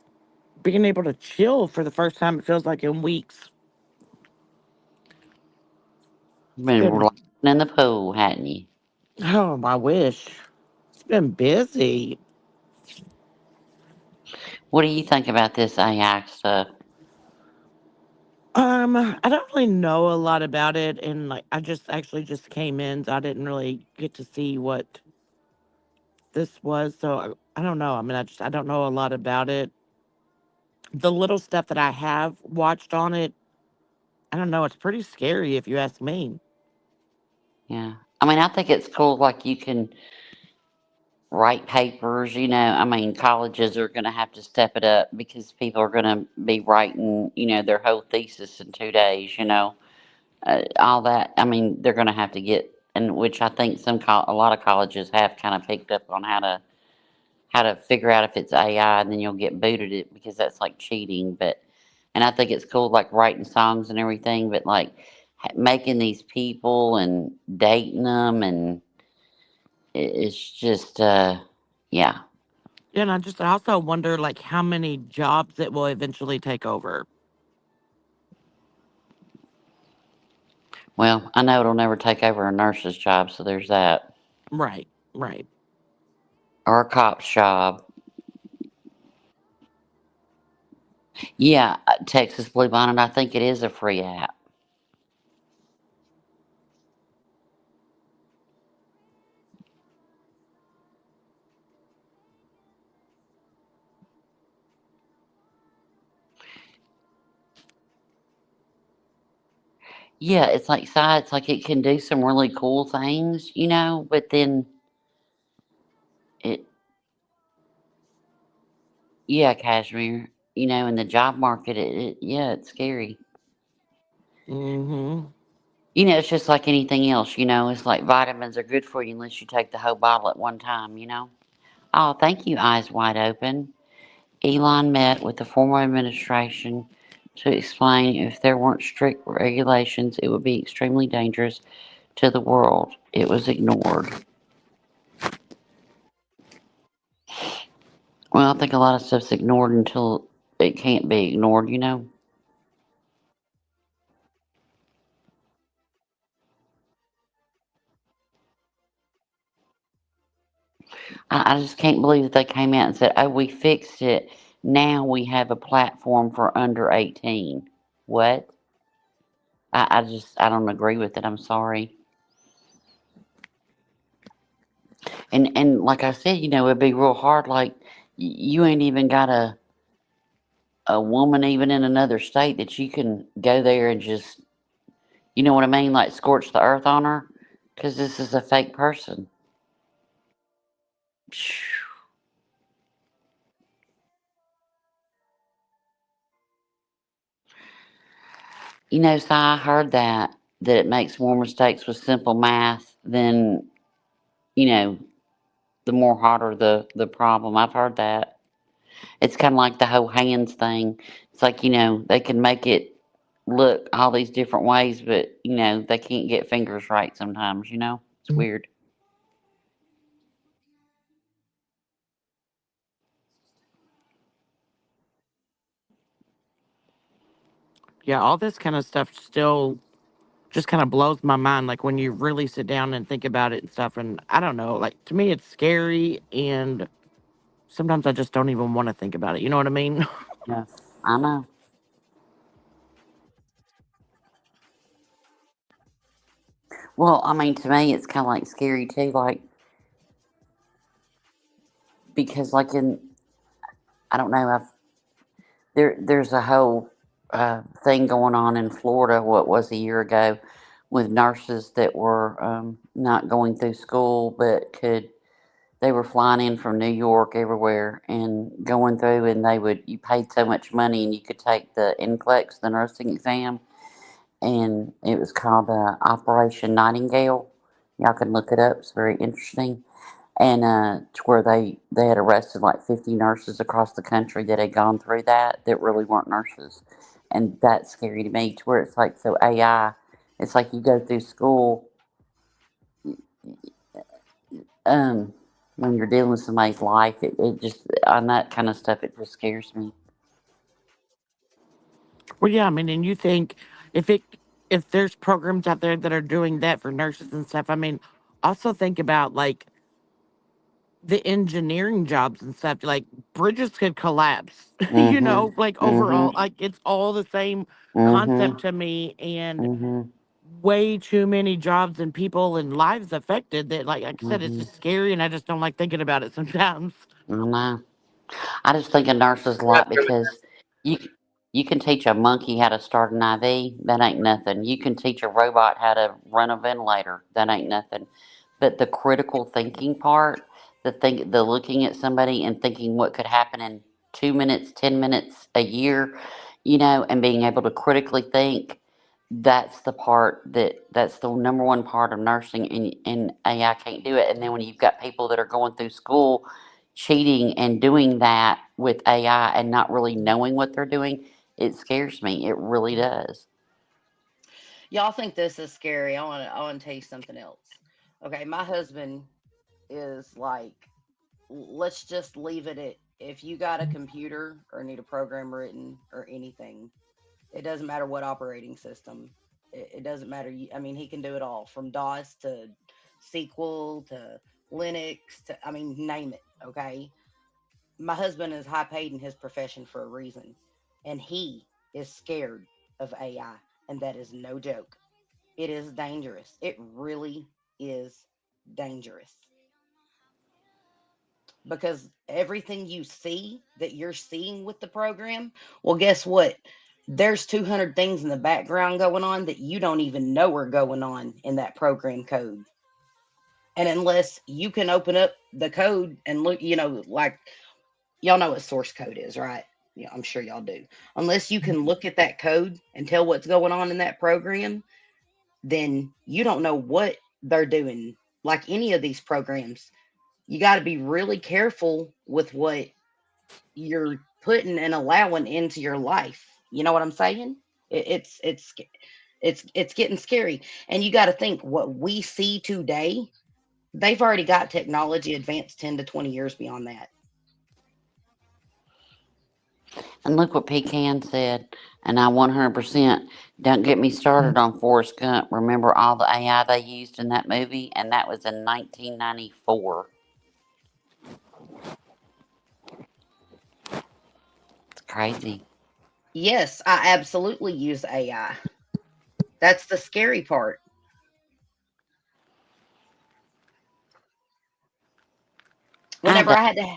being able to chill for the first time it feels like in weeks. It's Been been, relaxing in the pool, hadn't you? oh, my wish. It's been busy. What do you think about this AI stuff? I don't really know a lot about it, and like I just actually just came in, so I didn't really get to see what this was. So I don't know. I mean, I don't know a lot about it. The little stuff that I have watched on it, I don't know. It's pretty scary if you ask me. Yeah. I mean, I think it's cool. Like, you can write papers, I mean, colleges are going to have to step it up because people are going to be writing, their whole thesis in 2 days. All that. I mean, they're going to have to get, and which I think a lot of colleges have kind of picked up on how to figure out if it's AI, and then you'll get booted it because that's like cheating. And I think it's cool, like writing songs and everything, but like making these people and dating them, and it's just, yeah. Yeah, and I also wonder like how many jobs it will eventually take over. Well, I know it'll never take over a nurse's job, so there's that. Right, right. Or a cop's job. Yeah, Texas Blue Bonnet, I think it is a free app. Yeah, it's like it can do some really cool things, but then it, yeah, Cashmere, in the job market, yeah, it's scary. Mm-hmm. It's just like anything else, it's like vitamins are good for you unless you take the whole bottle at one time. Oh, thank you, Eyes Wide Open. Elon met with the former administration to explain if there weren't strict regulations, it would be extremely dangerous to the world. It was ignored. Well, I think a lot of stuff's ignored until it can't be ignored. I just can't believe that they came out and said, "Oh, we fixed it. Now we have a platform for under 18." What? I don't agree with it. I'm sorry. And like I said, it'd be real hard. Like you ain't even got a woman even in another state that you can go there and just, you know what I mean, like scorch the earth on her, because this is a fake person. So I heard that it makes more mistakes with simple math than, you know, the more harder the problem. I've heard that. It's kind of like the whole hands thing. It's like, they can make it look all these different ways, but, they can't get fingers right sometimes. It's weird. Yeah, all this kind of stuff still just kind of blows my mind. Like when you really sit down and think about it and stuff. And I don't know, like to me, it's scary. And sometimes I just don't even want to think about it. You know what I mean? Yeah, I know. Well, I mean, to me, it's kind of like scary too. Like, because, like, I don't know, there's a whole thing going on in Florida, what was a year ago, with nurses that were not going through school, but they were flying in from New York everywhere and going through, and you paid so much money and you could take the NCLEX, the nursing exam, and it was called Operation Nightingale. Y'all can look it up, it's very interesting. And to where they had arrested like 50 nurses across the country that had gone through that really weren't nurses. And that's scary to me, to where it's like, so AI, it's like you go through school, um, when you're dealing with somebody's life, it just, on that kind of stuff, it just scares me. Well, yeah, I mean, and you think if it if there's programs out there that are doing that for nurses and stuff, I mean, also think about like the engineering jobs and stuff. Like bridges could collapse, Mm-hmm. like overall, Mm-hmm. like it's all the same concept Mm-hmm. to me, and Mm-hmm. way too many jobs and people and lives affected. That, like I said, it's Mm-hmm. just scary, and I just don't like thinking about it sometimes. I know. I just think of nurses a lot because you you can teach a monkey how to start an IV. That ain't nothing. You can teach a robot how to run a ventilator. That ain't nothing. But the critical thinking part, the looking at somebody and thinking what could happen in 2 minutes, 10 minutes, a year, and being able to critically think. That's the number one part of nursing, and AI can't do it. And then when you've got people that are going through school cheating and doing that with AI and not really knowing what they're doing, it scares me. It really does. Y'all think this is scary. I want to tell you something else. Okay, my husband is like, let's just leave it at, if you got a computer or need a program written or anything, it doesn't matter what operating system. It doesn't matter. I mean, he can do it all from DOS to SQL to Linux to, I mean, name it. Okay. My husband is high paid in his profession for a reason, and he is scared of AI, and that is no joke. It is dangerous. It really is dangerous because everything you see that you're seeing with the program, well, guess what? There's 200 things in the background going on that you don't even know are going on in that program code. And unless you can open up the code and look, like, y'all know what source code is, right? Yeah, I'm sure y'all do. Unless you can look at that code and tell what's going on in that program, then you don't know what they're doing. Like any of these programs, you got to be really careful with what you're putting and allowing into your life. You know what I'm saying? It's getting scary, and you got to think what we see today. They've already got technology advanced 10 to 20 years beyond that. And look what Pecan said. And I 100% don't get me started on Forrest Gump. Remember all the AI they used in that movie? And that was in 1994. crazy. Yes, I absolutely use AI. That's the scary part. I Whenever don't. I had to,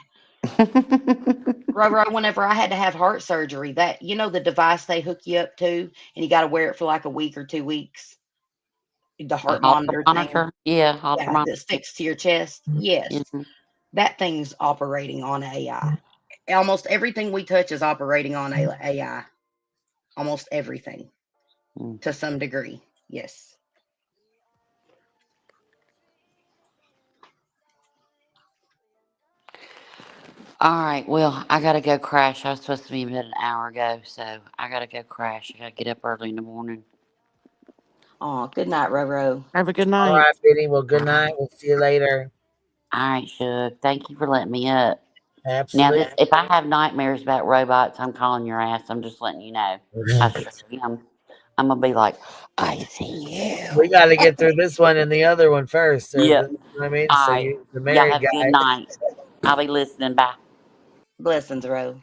whenever I had to have heart surgery, that the device they hook you up to, and you got to wear it for like a week or 2 weeks, the A heart halter monitor thing, monitor? Yeah, halter yeah, that monitor. sticks to your chest. Yes, Mhm. that thing's operating on AI. Almost everything we touch is operating on AI. Almost everything Mm. to some degree. Yes. All right. Well, I gotta go crash. I was supposed to be in bed an hour ago, so I gotta go crash. I gotta get up early in the morning. Oh, good night, Roro. Have a good All night. right, Biddy. Well, good night. We'll see you later. All right, Shug. Thank you for letting me up. Now, Absolutely. this if I have nightmares about robots, I'm calling your ass. I'm just letting you know. I sure am. I'm gonna be like, I see We you. got to get through this one and the other one first, or Yep. you know what I mean? All So right. you, the Y'all married have a good guy. night. I'll be listening. Bye. Blessings, Ro.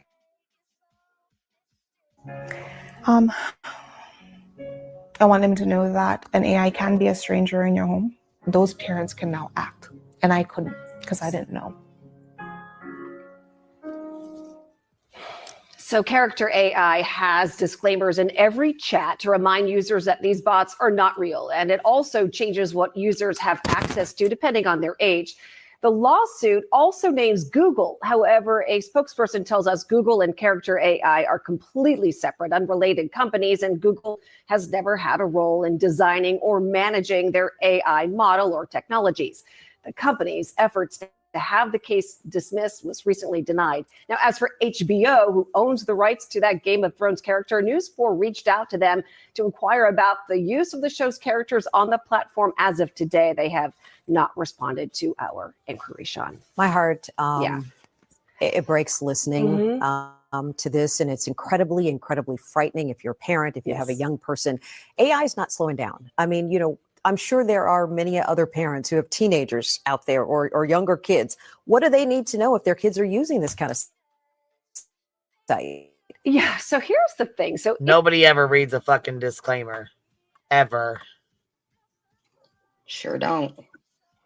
Um, I want them to know that an AI can be a stranger in your home. Those parents can now act, and I couldn't because I didn't know. So Character AI has disclaimers in every chat to remind users that these bots are not real. And it also changes what users have access to depending on their age. The lawsuit also names Google. However, a spokesperson tells us Google and Character AI are completely separate, unrelated companies, and Google has never had a role in designing or managing their AI model or technologies. The company's efforts to have the case dismissed was recently denied. Now, as for HBO, who owns the rights to that Game of Thrones character, News 4 reached out to them to inquire about the use of the show's characters on the platform. As of today, they have not responded to our inquiry, Sean. My heart, Yeah. it breaks listening Mhm. to this, and it's incredibly, incredibly frightening if you're a parent, if you have a Yes. young person. AI is not slowing down. I mean, I'm sure there are many other parents who have teenagers out there or younger kids. What do they need to know if their kids are using this kind of site? Yeah. So here's the thing. So Nobody ever reads a fucking disclaimer, ever. Sure don't.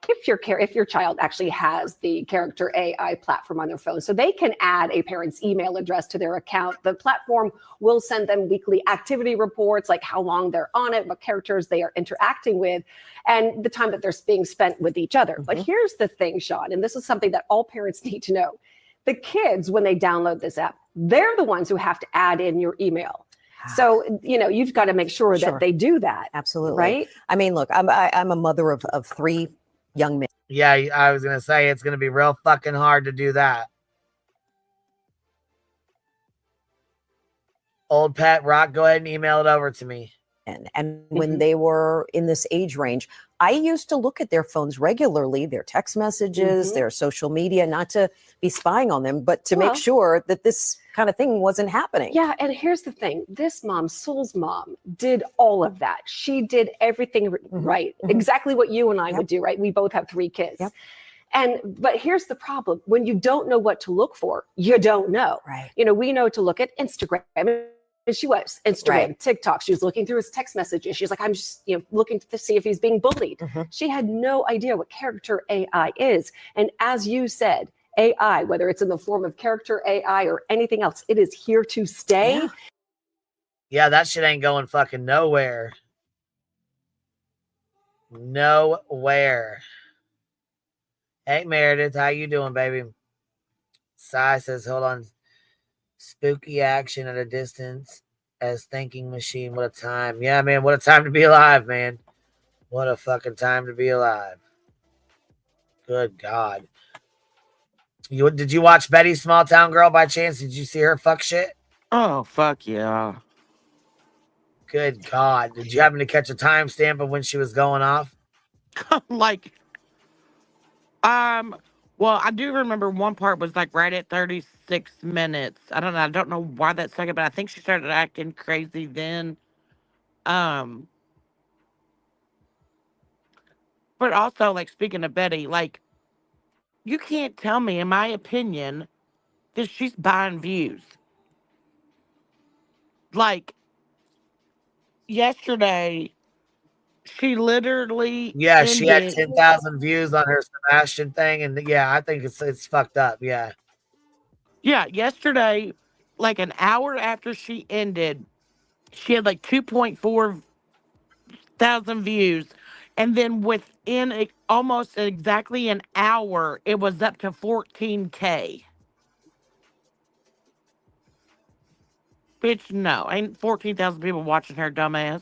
if your child actually has the Character AI platform on their phone, so they can add a parent's email address to their account. The platform will send them weekly activity reports, like how long they're on it, what characters they are interacting with, and the time that they're being spent with each other. But here's the thing, Sean, and this is something that all parents need to know. The kids, when they download this app, they're the ones who have to add in your email. So, you've got to make sure that they do that. Absolutely. Right? I mean, look, I'm a mother of 3 young men. Yeah, I was going to say it's going to be real fucking hard to do that. Old Pat Rock, go ahead and email it over to me. And when they were in this age range, I used to look at their phones regularly, their text messages, their social media, not to be spying on them, but to make sure that this kind of thing wasn't happening. Yeah, and here's the thing. This mom, Sewell's mom, did all of that. She did everything right. Exactly what you and I would do, right? We both have 3 kids. But here's the problem. When you don't know what to look for, you don't know. Right. We know to look at Instagram. And she was Instagram, TikTok. She was looking through his text messages. She's like, I'm just, looking to see if he's being bullied. She had no idea what Character AI is. And as you said, AI, whether it's in the form of Character AI or anything else, it is here to stay. Yeah, that shit ain't going fucking nowhere. Nowhere. Hey, Meredith, how you doing, baby? Sai says, hold on. Spooky action at a distance as thinking machine. What a time. Yeah, man, what a time to be alive, man. What a fucking time to be alive. Good God. Did you watch Betty Small Town Girl by chance? Did you see her fuck shit? Oh, fuck yeah. Good God. Did you happen to catch a timestamp of when she was going off? Well, I do remember one part was like right at 36 minutes. I don't know why that second, but I think she started acting crazy then. But also, like, speaking of Betty, like, you can't tell me, in my opinion, that she's buying views. like yesterday, she literally She had ended. 10,000 views on her Sebastian thing, and I think it's fucked up. Yeah. Yeah, yesterday, like an hour after she ended, she had like 2.4 thousand views. And then within almost exactly an hour, it was up to 14K. Bitch, no. Ain't 14,000 people watching her dumbass.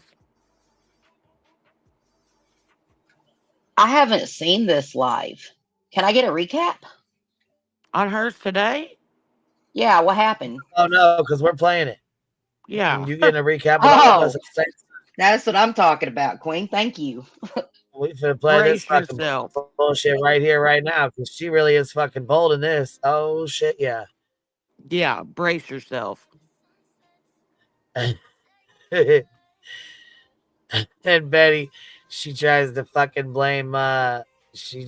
I haven't seen this live. Can I get a recap? On hers today? Yeah, what happened? Oh, no, because we're playing it. Yeah. And you getting a recap with all of us Oh, at the same that's what I'm talking about, Queen. Thank you. We finna play this Brace fucking yourself. bullshit right here, right now, because she really is fucking bold in this. Oh, shit, yeah. Yeah, brace yourself. And Betty, she tries to fucking blame, she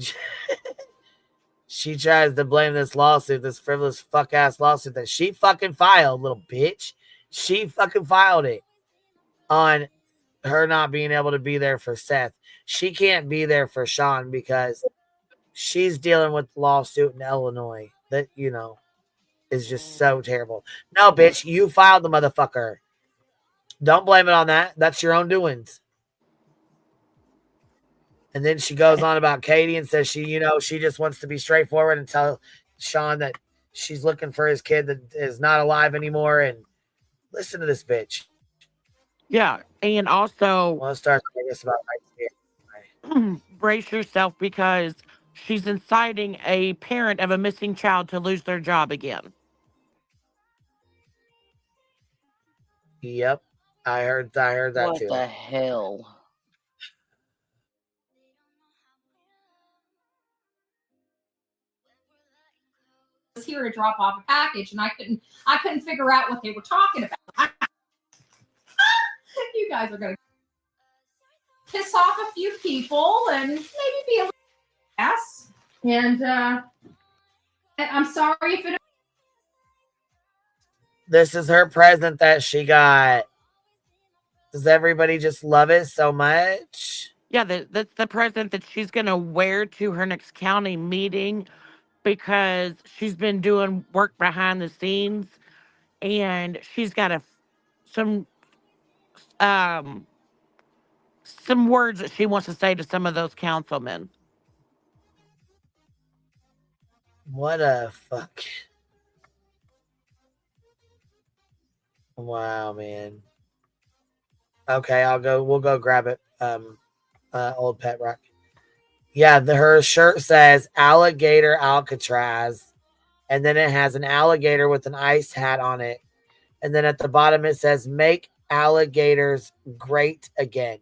she tries to blame this lawsuit, this frivolous fuck-ass lawsuit that she fucking filed, little bitch. She fucking filed it on her not being able to be there for Seth. She can't be there for Sean because she's dealing with the lawsuit in Illinois that, is just so terrible. No, bitch, you filed the motherfucker. Don't blame it on that. That's your own doings. And then she goes on about Katie and says she just wants to be straightforward and tell Sean that she's looking for his kid that is not alive anymore. And listen to this bitch. Yeah, and also Well, let's start about brace yourself because she's inciting a parent of a missing child to lose their job again. Yep. I heard that what too. What the hell? Here to drop off a package, and I couldn't figure out what they were talking about. You guys are gonna piss off a few people and maybe be a little ass. And I'm sorry if it. This is her present that she got. Does everybody just love it so much? Yeah, that's the present that she's going to wear to her next county meeting because she's been doing work behind the scenes and she's got some words that she wants to say to some of those councilmen. What a fuck. Wow, man. Okay, we'll go grab it. Old Pet Rock. Yeah, her shirt says Alligator Alcatraz, and then it has an alligator with an ice hat on it. And then at the bottom it says make alligators great again.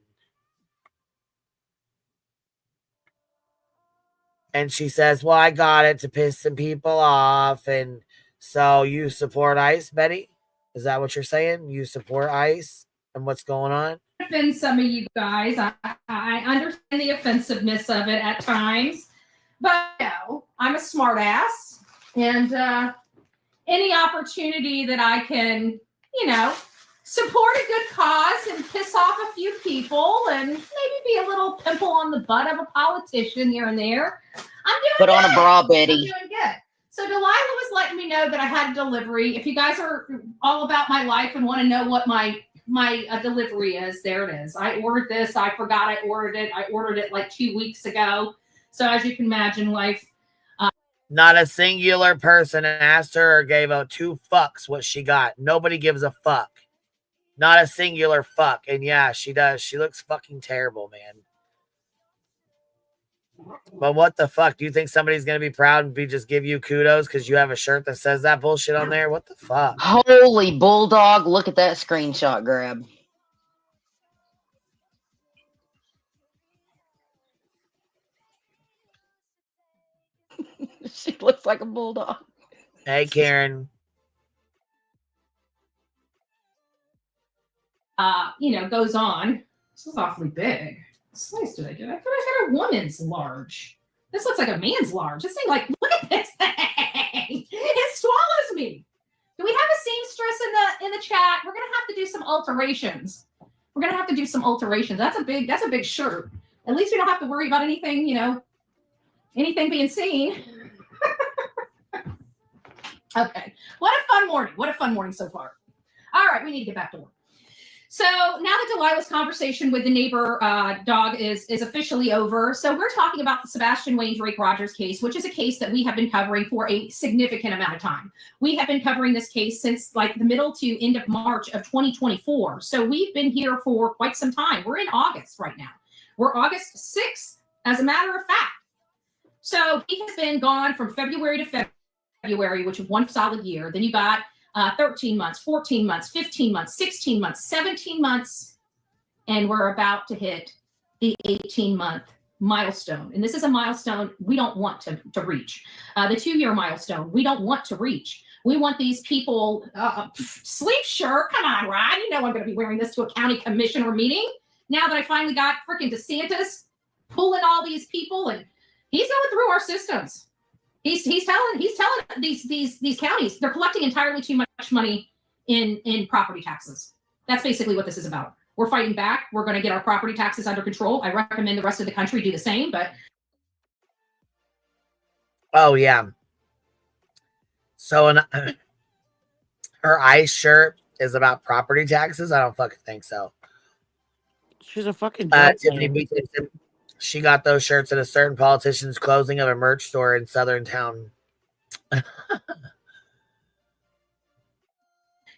And she says, well, I got it to piss some people off. And so you support ICE, Betty? Is that what you're saying? You support ICE and what's going on? Offend some of you guys. I understand the offensiveness of it at times. But I'm a smart ass. And any opportunity that I can, support a good cause and piss off a few people and maybe be a little pimple on the butt of a politician here and there. I'm doing Put on good. a bra, Betty. I'm doing good. So Delilah was letting me know that I had a delivery. If you guys are all about my life and want to know what my delivery is, there it is. I ordered this. I forgot I ordered it. I ordered it like 2 weeks ago. So as you can imagine, life. Not a singular person asked her or gave out 2 fucks what she got. Nobody gives a fuck. Not a singular fuck. And yeah, she does. She looks fucking terrible, man. But what the fuck? Do you think somebody's going to be proud and just give you kudos because you have a shirt that says that bullshit on there? What the fuck? Holy bulldog. Look at that screenshot grab. She looks like a bulldog. Hey, Karen. Goes on. This is awfully big. What size did I get? I thought I got a woman's large. This looks like a man's large. This thing, look at this thing. It swallows me. Do we have a seamstress in the chat? We're gonna have to do some alterations. That's a big shirt. At least we don't have to worry about anything, anything being seen. Okay. What a fun morning so far. All right, we need to get back to work. So now that Delilah's conversation with the neighbor dog is officially over, so we're talking about the Sebastian Wayne Drake Rogers case, which is a case that we have been covering for a significant amount of time. We have been covering this case since like the middle to end of March of 2024. So we've been here for quite some time. We're in August right now. We're August 6th, as a matter of fact. So he has been gone from February to February, which is one solid year. Then you got 13 months, 14 months, 15 months, 16 months, 17 months, and we're about to hit the 18-month milestone. And this is a milestone we don't want to reach. The 2-year milestone, we don't want to reach. We want these people, sleep shirt, come on, Ryan, you know I'm going to be wearing this to a county commissioner meeting. Now that I finally got freaking DeSantis pulling all these people, and he's going through our systems. He's telling these counties they're collecting entirely too much money in property taxes. That's basically what this is about. We're fighting back. We're going to get our property taxes under control. I recommend the rest of the country do the same. But oh yeah. So her ICE shirt is about property taxes. I don't fucking think so. She's a fucking Tiffany B. She got those shirts at a certain politician's closing of a merch store in Southern Town.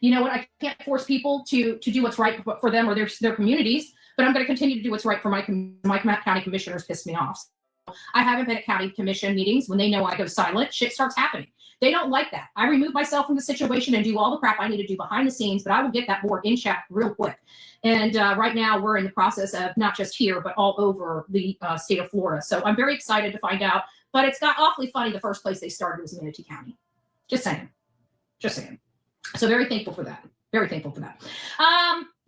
You know what? I can't force people to do what's right for them or their communities, but I'm going to continue to do what's right for my county commissioners. Pissed me off. I haven't been at county commission meetings when they know I go silent. Shit starts happening. They don't like that. I remove myself from the situation and do all the crap I need to do behind the scenes, but I will get that board in check real quick. And right now we're in the process of not just here, but all over the state of Florida. So I'm very excited to find out, but it's got awfully funny. The first place they started was Manatee County. Just saying. So very thankful for that.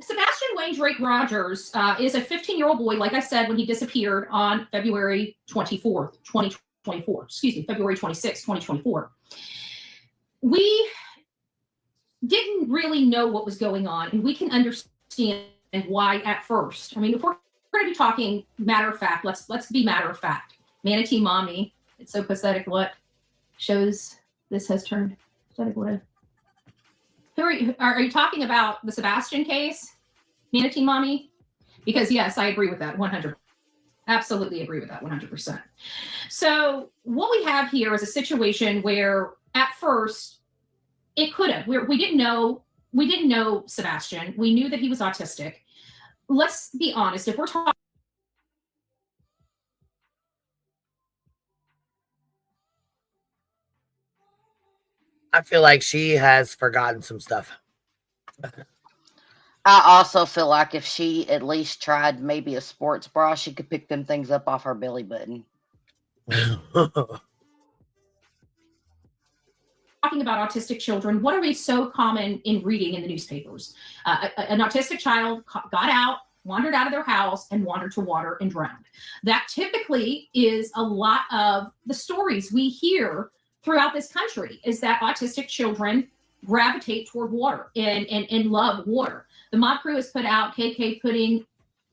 Sebastian Wayne Drake Rogers is a 15-year-old boy, like I said, when he disappeared on February 24th, 2024. Excuse me, February 26th, 2024. We didn't really know what was going on, and we can understand why at first. I mean, if we're going to be talking matter of fact, let's be matter of fact. Manatee Mommy, it's so pathetic what shows this has turned pathetic. What? Who are you talking about? The Sebastian case, Manatee Mommy? Because yes, I agree with that 100%. Absolutely agree with that 100%. So what we have here is a situation where at first it could have. We didn't know Sebastian. We knew that he was autistic. Let's be honest. If we're talking, I feel like she has forgotten some stuff. I also feel like if she at least tried maybe a sports bra, she could pick them things up off her belly button. Talking about autistic children, what are we so common in reading in the newspapers? An autistic child got out, wandered out of their house, and wandered to water and drowned. That typically is a lot of the stories we hear throughout this country, is that autistic children gravitate toward water and love water. The mob crew has put out KK putting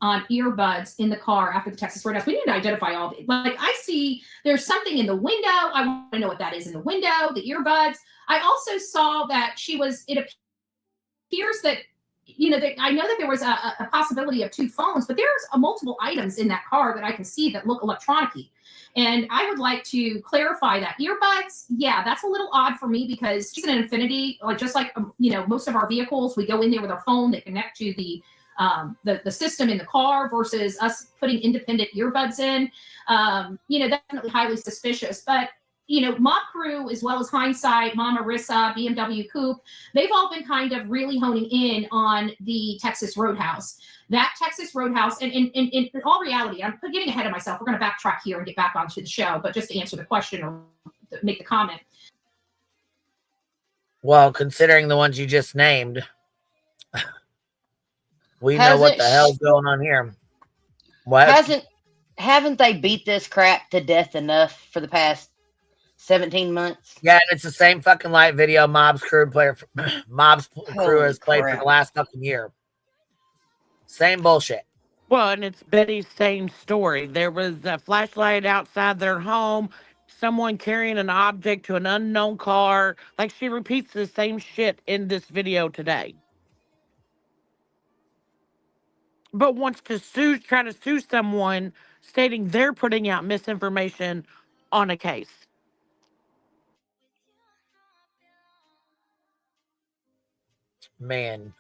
on earbuds in the car after the Texas Roadhouse. We need to identify all the, like, I see there's something in the window. I want to know what that is in the window, the earbuds. I also saw that it appears that, I know that there was a possibility of 2 phones, but there's multiple items in that car that I can see that look electronic-y. And I would like to clarify that earbuds, yeah, that's a little odd for me because she's an Infinity, like just like, most of our vehicles, we go in there with our phone, they connect to the system in the car versus us putting independent earbuds in. Definitely highly suspicious. But, Mob Crew, as well as Hindsight, Mama Rissa, BMW Coupe, they've all been kind of really honing in on the Texas Roadhouse. That Texas Roadhouse, and in all reality, I'm getting ahead of myself. We're going to backtrack here and get back onto the show, but just to answer the question or make the comment. Well, considering the ones you just named, we know what the hell's going on here. What? Haven't they beat this crap to death enough for the past 17 months. Yeah, and it's the same fucking live video Mob's crew crew has played for the last fucking year. Same bullshit. Well, and it's Betty's same story. There was a flashlight outside their home, someone carrying an object to an unknown car. Like, she repeats the same shit in this video today. But wants to try to sue someone, stating they're putting out misinformation on a case. Man,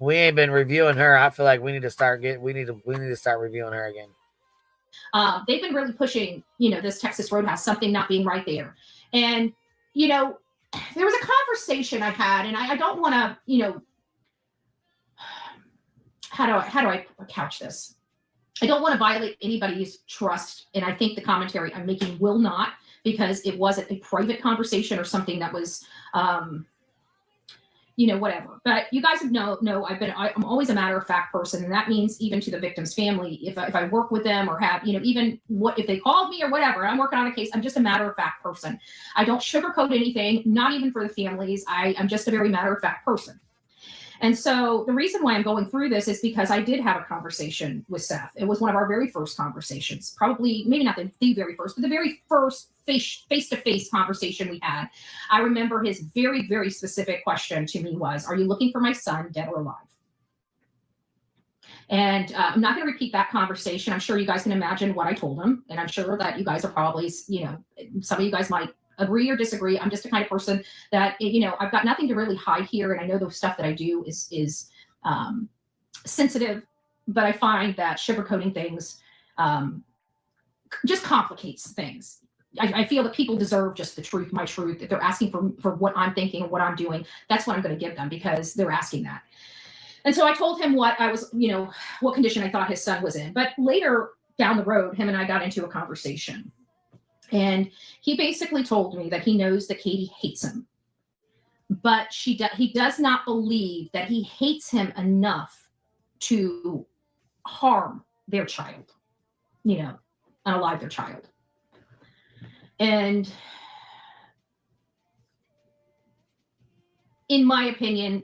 we ain't been reviewing her. I feel like we need to start reviewing her again. They've been really pushing, this Texas Roadhouse, something not being right there. And, there was a conversation I had, and I don't want to, how do I couch this? I don't want to violate anybody's trust. And I think the commentary I'm making will not, because it wasn't a private conversation or something that was, whatever. But you guys know I'm always a matter of fact person. And that means even to the victim's family, if I work with them or have, even if they called me or whatever, I'm working on a case, I'm just a matter of fact person. I don't sugarcoat anything, not even for the families. I'm just a very matter of fact person. And so the reason why I'm going through this is because I did have a conversation with Seth. It was one of our very first conversations, probably, maybe not the very first, but the very first face-to-face conversation we had. I remember his very, very specific question to me was, are you looking for my son, dead or alive? And I'm not going to repeat that conversation. I'm sure you guys can imagine what I told him. And I'm sure that you guys are probably, some of you guys might agree or disagree. I'm just the kind of person that, I've got nothing to really hide here. And I know the stuff that I do is sensitive, but I find that sugarcoating things just complicates things. I feel that people deserve just the truth, my truth. If they're asking for what I'm thinking and what I'm doing, that's what I'm going to give them, because they're asking that. And so I told him what I was, what condition I thought his son was in. But later down the road, him and I got into a conversation. And he basically told me that he knows that Katie hates him, but he does not believe that he hates him enough to harm their child, unalive their child. And in my opinion,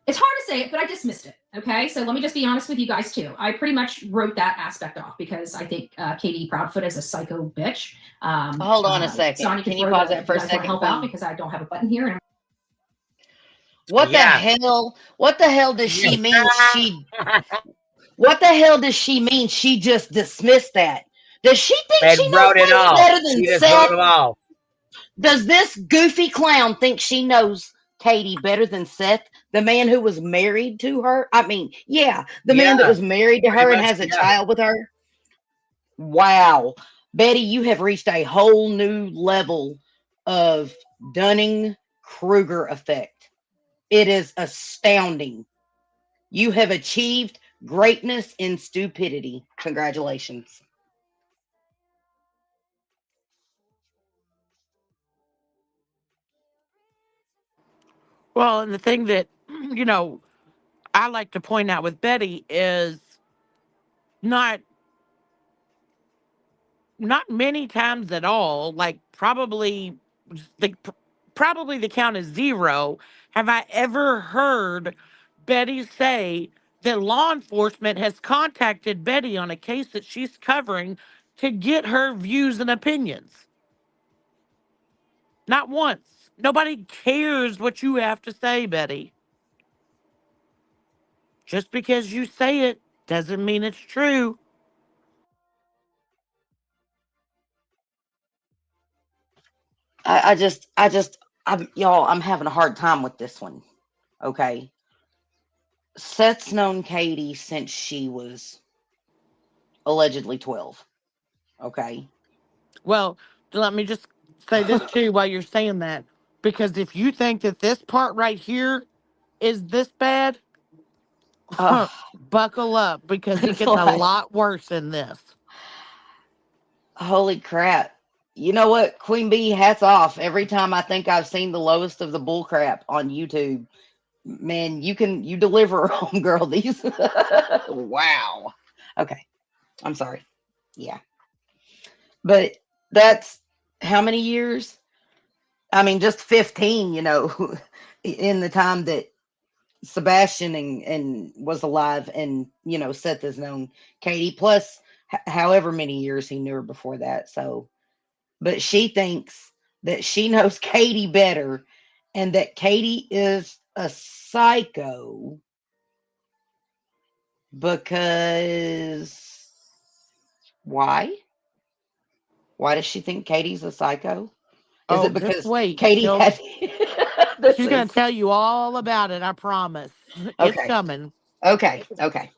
it's hard to say it, but I dismissed it. Okay, so let me just be honest with you guys too. I pretty much wrote that aspect off because I think Katie Proudfoot is a psycho bitch. Hold on a second. Sonia, can you pause that for a second? Help out, because I don't have a button here. And what the hell? What the hell does she mean? What the hell does she mean? She just dismissed that. Does she think she knows Katie better than Seth? Does this goofy clown think she knows Katie better than Seth, the man who was married to her? I mean, the man that was married to her and has a child with her. Wow. Betty, you have reached a whole new level of Dunning-Kruger effect. It is astounding. You have achieved greatness in stupidity. Congratulations. Well, and the thing that, I like to point out with Betty is not many times at all, like probably the count is 0, have I ever heard Betty say that law enforcement has contacted Betty on a case that she's covering to get her views and opinions. Not once. Nobody cares what you have to say, Betty. Just because you say it doesn't mean it's true. I'm having a hard time with this one. Okay. Seth's known Katie since she was allegedly 12. Okay. Well, let me just say this too while you're saying that. Because if you think that this part right here is this bad, buckle up, because it gets a lot worse than this. Holy crap. You know what, Queen Bee, hats off. Every time I think I've seen the lowest of the bull crap on YouTube, man, you deliver on, girl. These wow. Okay. I'm sorry. Yeah. But that's how many years? I mean, just 15, in the time that Sebastian and was alive, and Seth has known Katie, plus however many years he knew her before that. So, but she thinks that she knows Katie better, and that Katie is a psycho because why? Why does she think Katie's a psycho? Is Oh, it just because wait. Katie had this She's going is to tell you all about it. I promise. It's okay. coming. Okay. Okay.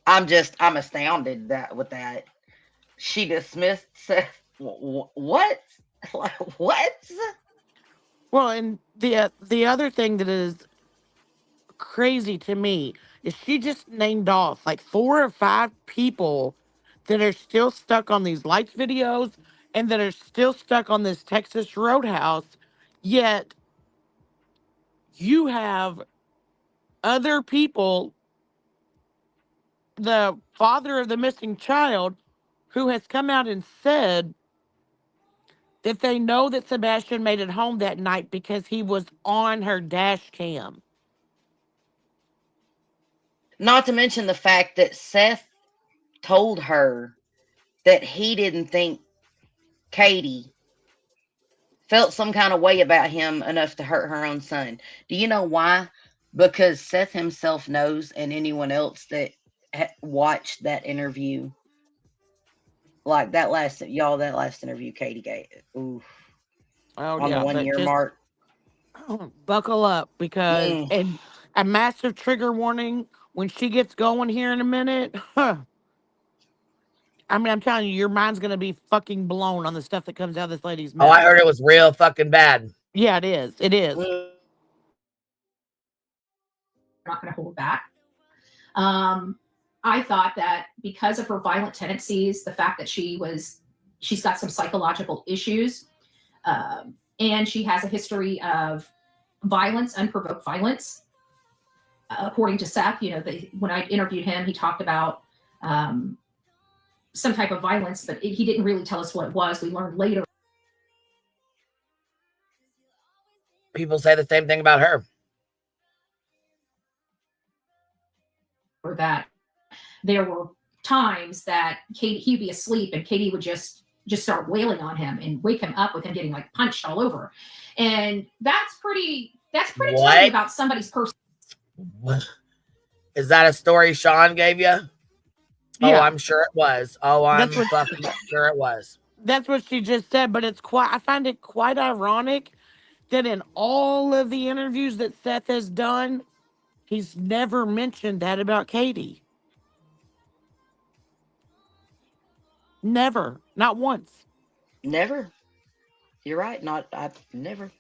I'm astounded that with that. She dismissed Seth. What? Like, what? Well, and the other thing that is crazy to me is she just named off like 4 or 5 people that are still stuck on these lights videos and that are still stuck on this Texas Roadhouse. Yet you have other people, the father of the missing child, who has come out and said that they know that Sebastian made it home that night because he was on her dash cam. Not to mention the fact that Seth told her that he didn't think Katie felt some kind of way about him enough to hurt her own son. Do you know why? Because Seth himself knows, and anyone else that watched that interview, like that last interview Katie gave, oof, Oh on the yeah, 1 but year just mark. buckle up because Mm. and a massive trigger warning when she gets going here in a minute. I mean, I'm telling you, your mind's gonna be fucking blown on the stuff that comes out of this lady's Oh, I mouth. heard it was real fucking bad. Yeah, it is. It is. Mm. Not going to hold back. I thought that because of her violent tendencies, the fact that she's got some psychological issues, and she has a history of violence, unprovoked violence. According to Seth, when I interviewed him, he talked about some type of violence, but he didn't really tell us what it was. We learned later. People say the same thing about her. Or that there were times that he'd be asleep and Katie would just start wailing on him and wake him up with him getting like punched all over. And that's pretty telling about somebody's person. Is that a story Sean gave you? Yeah. Oh, I'm sure it was. Oh, I'm fucking sure it was. That's what she just said, but I find it quite ironic that in all of the interviews that Seth has done, he's never mentioned that about Katie. Never. Not once. Never. You're right. I've never.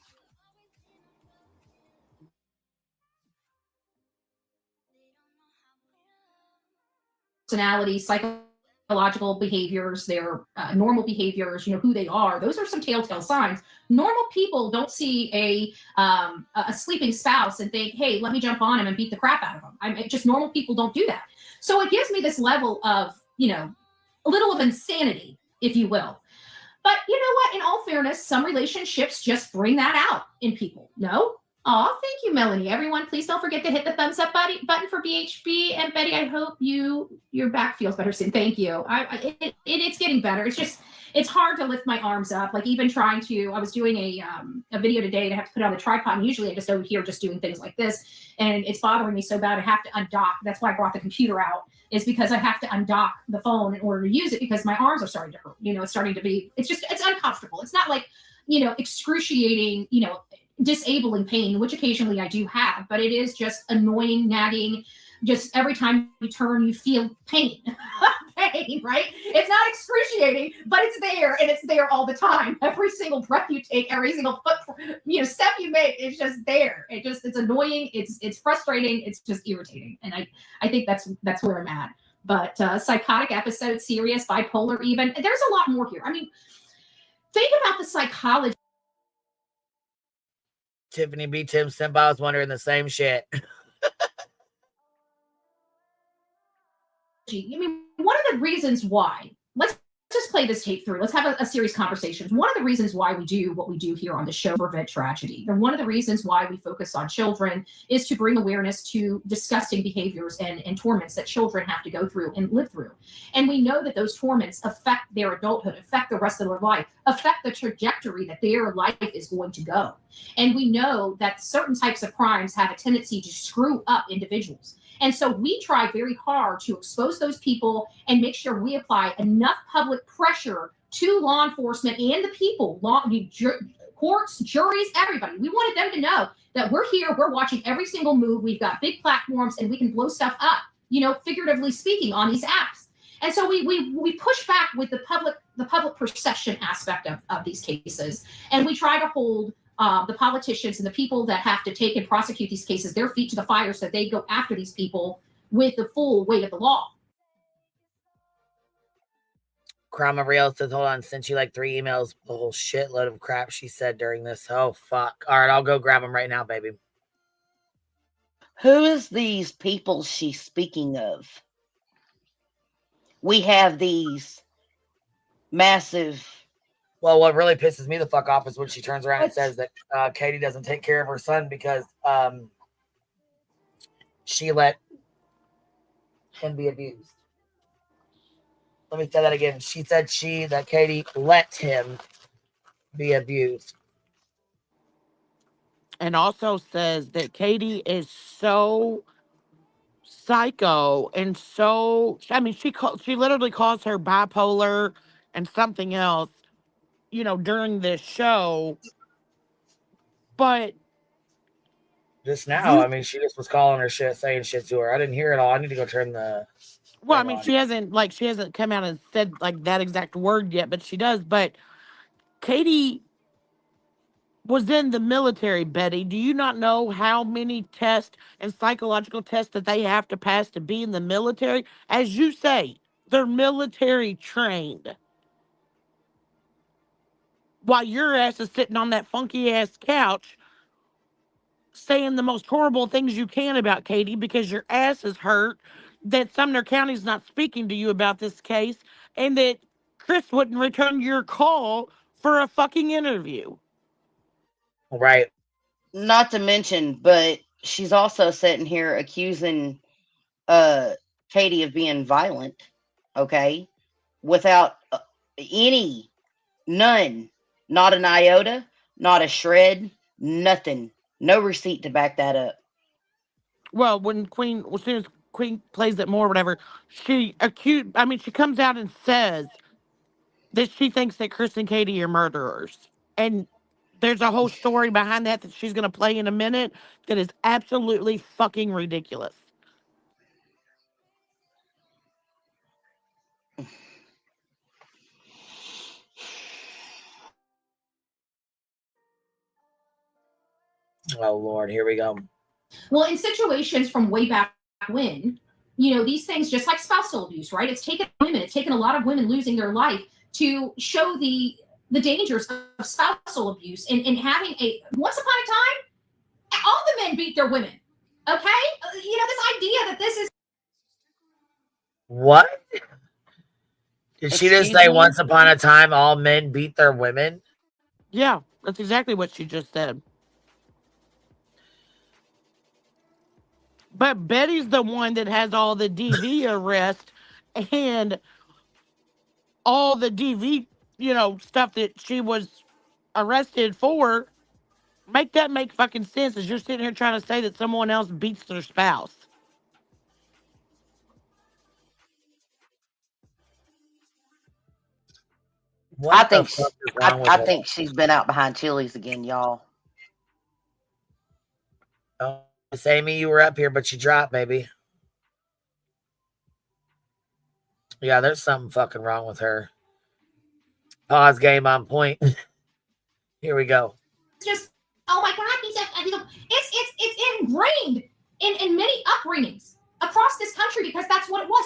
Personality, psychological behaviors, their normal behaviors, who they are. Those are some telltale signs. Normal people don't see a sleeping spouse and think, hey, let me jump on him and beat the crap out of him. Just normal people don't do that. So it gives me this level of, a little of insanity, if you will. But you know what? In all fairness, some relationships just bring that out in people. No? Oh, thank you, Melanie. Everyone, please don't forget to hit the thumbs up button for BHB. And Betty, I hope your back feels better soon. Thank you. It's getting better. It's hard to lift my arms up. Like even trying to, I was doing a video today and I have to put it on the tripod. And usually I just over here just doing things like this. And it's bothering me so bad I have to undock. That's why I brought the computer out, is because I have to undock the phone in order to use it because my arms are starting to hurt. It's starting to be, it's uncomfortable. It's not like, excruciating, disabling pain, which occasionally I do have, but it is just annoying, nagging. Just every time you turn, you feel pain. Pain, right? It's not excruciating, but it's there, and it's there all the time. Every single breath you take, every single step you make, it's just there. It's annoying. It's frustrating. It's just irritating, and I think that's where I'm at. But psychotic episode, serious, bipolar, even there's a lot more here. I mean, think about the psychology. Tiffany B. Tim Simba, I was wondering the same shit. I mean, one of the reasons why, let's just play this tape through. Let's have a serious conversation. One of the reasons why we do what we do here on the show to prevent tragedy, and one of the reasons why we focus on children is to bring awareness to disgusting behaviors and torments that children have to go through and live through. And we know that those torments affect their adulthood, affect the rest of their life, affect the trajectory that their life is going to go. And we know that certain types of crimes have a tendency to screw up individuals. And so we try very hard to expose those people and make sure we apply enough public pressure to law enforcement and the people, courts, juries, everybody. We wanted them to know that we're here, we're watching every single move. We've got big platforms and we can blow stuff up, figuratively speaking, on these apps. And so we push back with the public perception aspect of these cases. And we try to hold the politicians and the people that have to take and prosecute these cases, their feet to the fire so they go after these people with the full weight of the law. Krama Real says, hold on, sent you like 3 emails, a whole shitload of crap she said during this. Oh, fuck. All right, I'll go grab them right now, baby. Who is these people she's speaking of? We have these massive... Well, what really pisses me the fuck off is when she turns around and says that Katie doesn't take care of her son because she let him be abused. Let me say that again. She said that Katie let him be abused. And also says that Katie is so psycho and so, I mean, she literally calls her bipolar and something else, during this show. But just now, I mean, she just was calling her shit, saying shit to her. I didn't hear it all. I need to go turn the... Well, I mean, she hasn't come out and said like that exact word yet, but she does. But Katie was in the military, Betty. Do you not know how many tests and psychological tests that they have to pass to be in the military? As you say, they're military trained. While your ass is sitting on that funky ass couch saying the most horrible things you can about Katie because your ass is hurt, that Sumner County's not speaking to you about this case, and that Chris wouldn't return your call for a fucking interview. Right. Not to mention, but she's also sitting here accusing Katie of being violent, okay? Without none, not an iota, not a shred, nothing. No receipt to back that up. Well, as soon as Queen plays it more or whatever, she comes out and says that she thinks that Chris and Katie are murderers. And there's a whole story behind that she's going to play in a minute that is absolutely fucking ridiculous. Oh, Lord, here we go. Well, in situations from way back when, these things, just like spousal abuse, right? It's taken a lot of women losing their life to show the dangers of spousal abuse and having once upon a time, all the men beat their women. Okay? This idea that this is... What? Did she just say once upon a time all men beat their women? Yeah, that's exactly what she just said. But Betty's the one that has all the DV arrest and all the DV, stuff that she was arrested for. Make that make fucking sense as you're sitting here trying to say that someone else beats their spouse. I think she's been out behind Chili's again, y'all. Oh, Miss Amy, you were up here, but you dropped, baby. Yeah, there's something fucking wrong with her. Pause game on point. Here we go. Just, oh my God, it's ingrained in many upbringings across this country because that's what it was.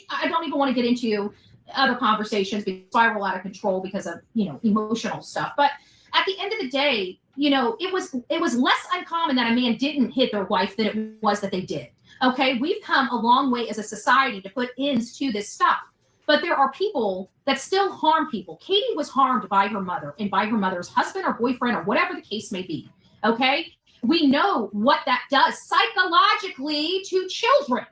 I don't even want to get into other conversations because spiral out of control because of emotional stuff. But at the end of the day, you know, it was less uncommon that a man didn't hit their wife than it was that they did. Okay, we've come a long way as a society to put ends to this stuff. But there are people that still harm people. Katie was harmed by her mother and by her mother's husband or boyfriend or whatever the case may be. Okay, we know what that does psychologically to children.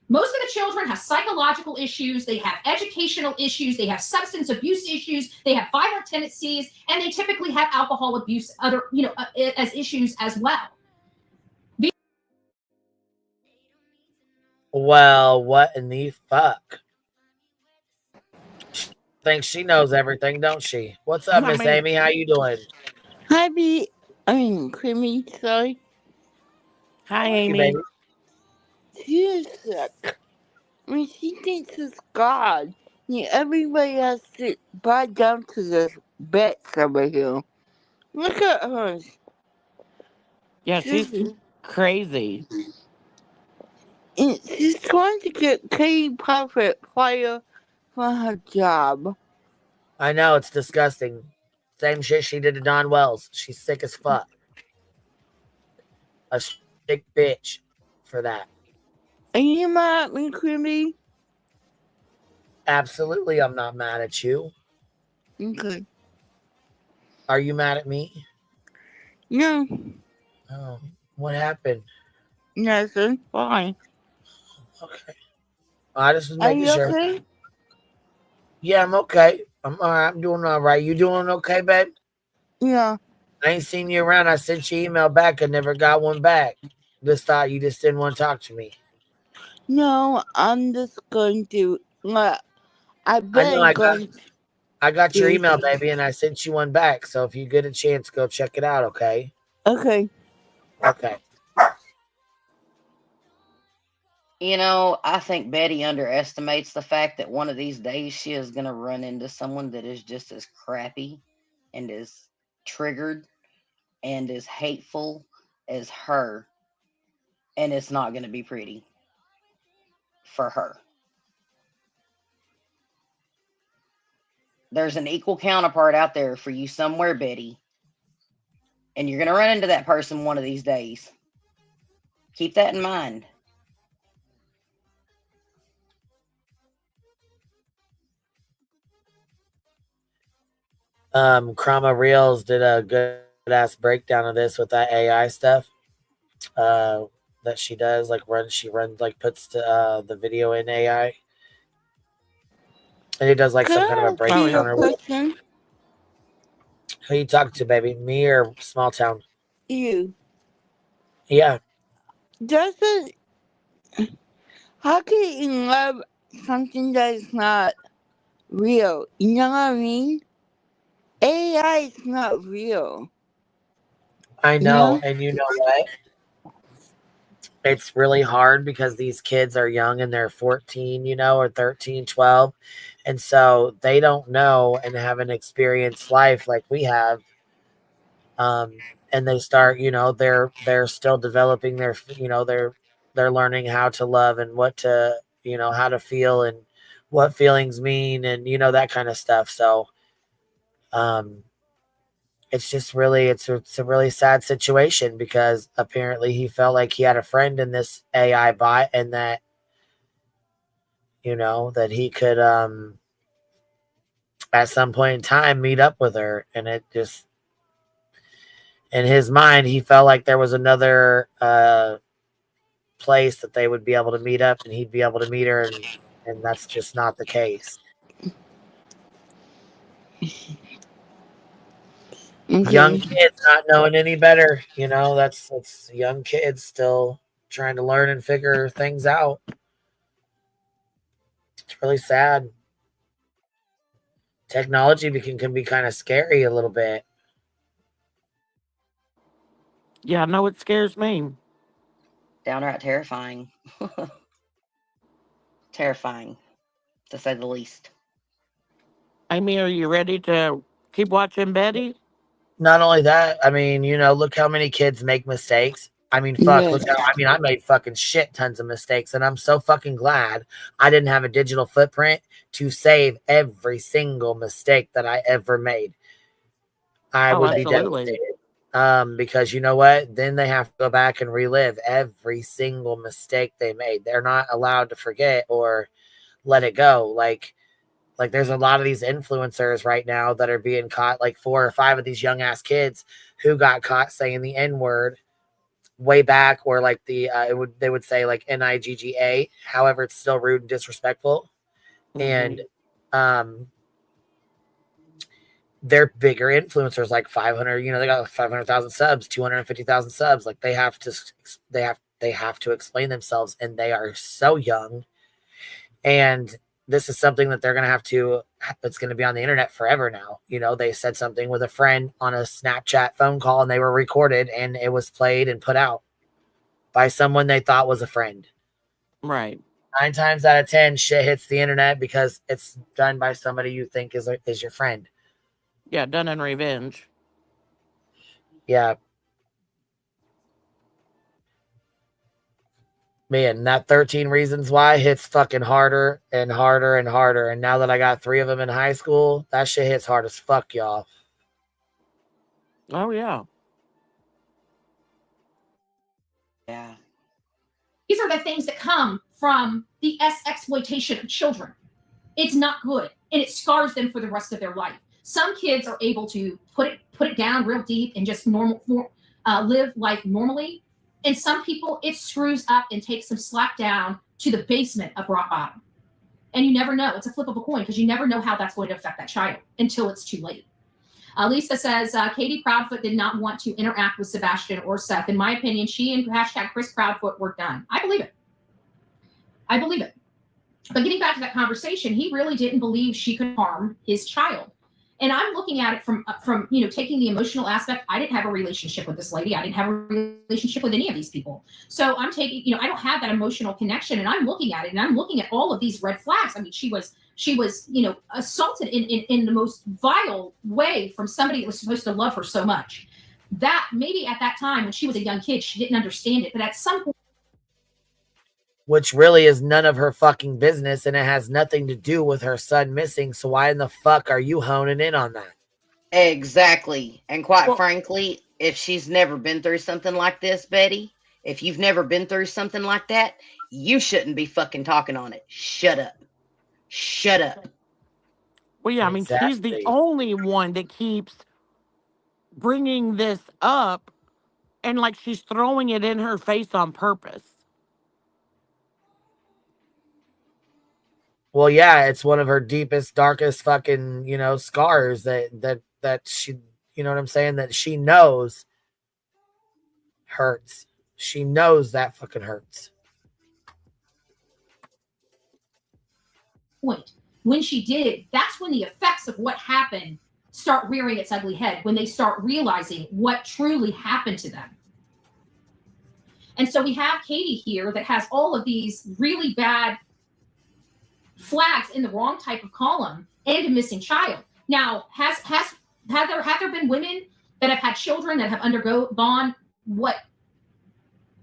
Most of the children have psychological issues, they have educational issues, they have substance abuse issues, they have violent tendencies, and they typically have alcohol abuse, other, as issues as well. Well, what in the fuck? She thinks she knows everything, don't she? What's up, Miss Amy? How you doing? Hi, Creamy, sorry. Hi, Amy. She is sick. I mean, she thinks it's God. I mean, everybody has to bow down to this bitch over here. Look at her. Yeah, she's crazy. And she's trying to get Katie Prophet fired from her job. I know, it's disgusting. Same shit she did to Don Wells. She's sick as fuck. A sick bitch for that. Are you mad at me, Creamy? Absolutely, I'm not mad at you. Okay. Are you mad at me? No. Oh, what happened? Nothing. Fine. Okay. I just was making sure. Okay? Yeah, I'm okay. I'm all right. I'm doing all right. You doing okay, babe? Yeah. I ain't seen you around. I sent you email back. I never got one back. Just thought you just didn't want to talk to me. No, I'm just going to. I got your email, baby, and I sent you one back. So if you get a chance, go check it out, okay? Okay. Okay. You know, I think Betty underestimates the fact that one of these days she is going to run into someone that is just as crappy and as triggered and as hateful as her. And it's not going to be pretty for her. There's an equal counterpart out there for you somewhere, Betty. And you're going to run into that person one of these days. Keep that in mind. Chroma Reels did a good ass breakdown of this with that AI stuff that she does. Puts the video in AI. And it does like some kind of a breakdown or what. Who you talking to, baby? Me or small town? You. Yeah. How can you love something that is not real? You know what I mean? AI is not real. I know. And you know what? It's really hard because these kids are young and they're 14, or 13, 12. And so they don't know and haven't experienced life like we have. And they start, they're still developing their, they're learning how to love and what to, how to feel and what feelings mean and, that kind of stuff. So, it's just really, it's a really sad situation because apparently he felt like he had a friend in this AI bot and that, that he could, at some point in time meet up with her. And it just, in his mind, he felt like there was another, place that they would be able to meet up and he'd be able to meet her. And that's just not the case. Okay. Young kids not knowing any better, that's young kids still trying to learn and figure things out. It's really sad. Technology can be kind of scary a little bit. Yeah, I know it scares me. Downright terrifying. Terrifying, to say the least. Amy, are you ready to keep watching Betty? Not only that, I mean, look how many kids make mistakes. I mean, fuck, look how, I made fucking shit tons of mistakes, and I'm so fucking glad I didn't have a digital footprint to save every single mistake that I ever made. I would be absolutely. devastated. Because you know what? Then they have to go back and relive every single mistake they made. They're not allowed to forget or let it go. Like there's a lot of these influencers right now that are being caught, like 4 or 5 of these young ass kids who got caught saying the N-word way back, or like they would say like NIGGA. However, it's still rude and disrespectful. And they're bigger influencers, like 500, they got 500,000 subs, 250,000 subs. Like they have to explain themselves, and they are so young. And this is something that it's going to be on the internet forever now. They said something with a friend on a Snapchat phone call, and they were recorded, and it was played and put out by someone they thought was a friend. Right. 9 times out of 10, shit hits the internet because it's done by somebody you think is your friend. Yeah, done in revenge. Yeah. Man, that 13 Reasons Why hits fucking harder and harder and harder. And now that I got 3 of them in high school, that shit hits hard as fuck, y'all. Oh, yeah. Yeah. These are the things that come from the exploitation of children. It's not good, and it scars them for the rest of their life. Some kids are able to put it down real deep and just live life normally. And some people, it screws up and takes them slap down to the basement of rock bottom. And you never know. It's a flip of a coin, because you never know how that's going to affect that child until it's too late. Lisa says, Katie Proudfoot did not want to interact with Sebastian or Seth. In my opinion, she and #Chris Proudfoot were done. I believe it. But getting back to that conversation, he really didn't believe she could harm his child. And I'm looking at it from taking the emotional aspect. I didn't have a relationship with this lady. I didn't have a relationship with any of these people. So I'm taking, I don't have that emotional connection, and I'm looking at it, and I'm looking at all of these red flags. I mean, she was assaulted in the most vile way from somebody that was supposed to love her so much. That maybe at that time when she was a young kid, she didn't understand it. But at some point, which really is none of her fucking business, and it has nothing to do with her son missing. So why in the fuck are you honing in on that? Exactly. And quite frankly, if she's never been through something like this, Betty, if you've never been through something like that, you shouldn't be fucking talking on it. Shut up. Shut up. Well, yeah, I mean, she's the only one that keeps bringing this up, and like she's throwing it in her face on purpose. Well, yeah, it's one of her deepest, darkest fucking, scars that she, you know what I'm saying? That she knows hurts. She knows that fucking hurts. When she did, that's when the effects of what happened start rearing its ugly head, when they start realizing what truly happened to them. And so we have Katie here that has all of these really bad flags in the wrong type of column and a missing child. Now, have there been women that have had children that have undergone what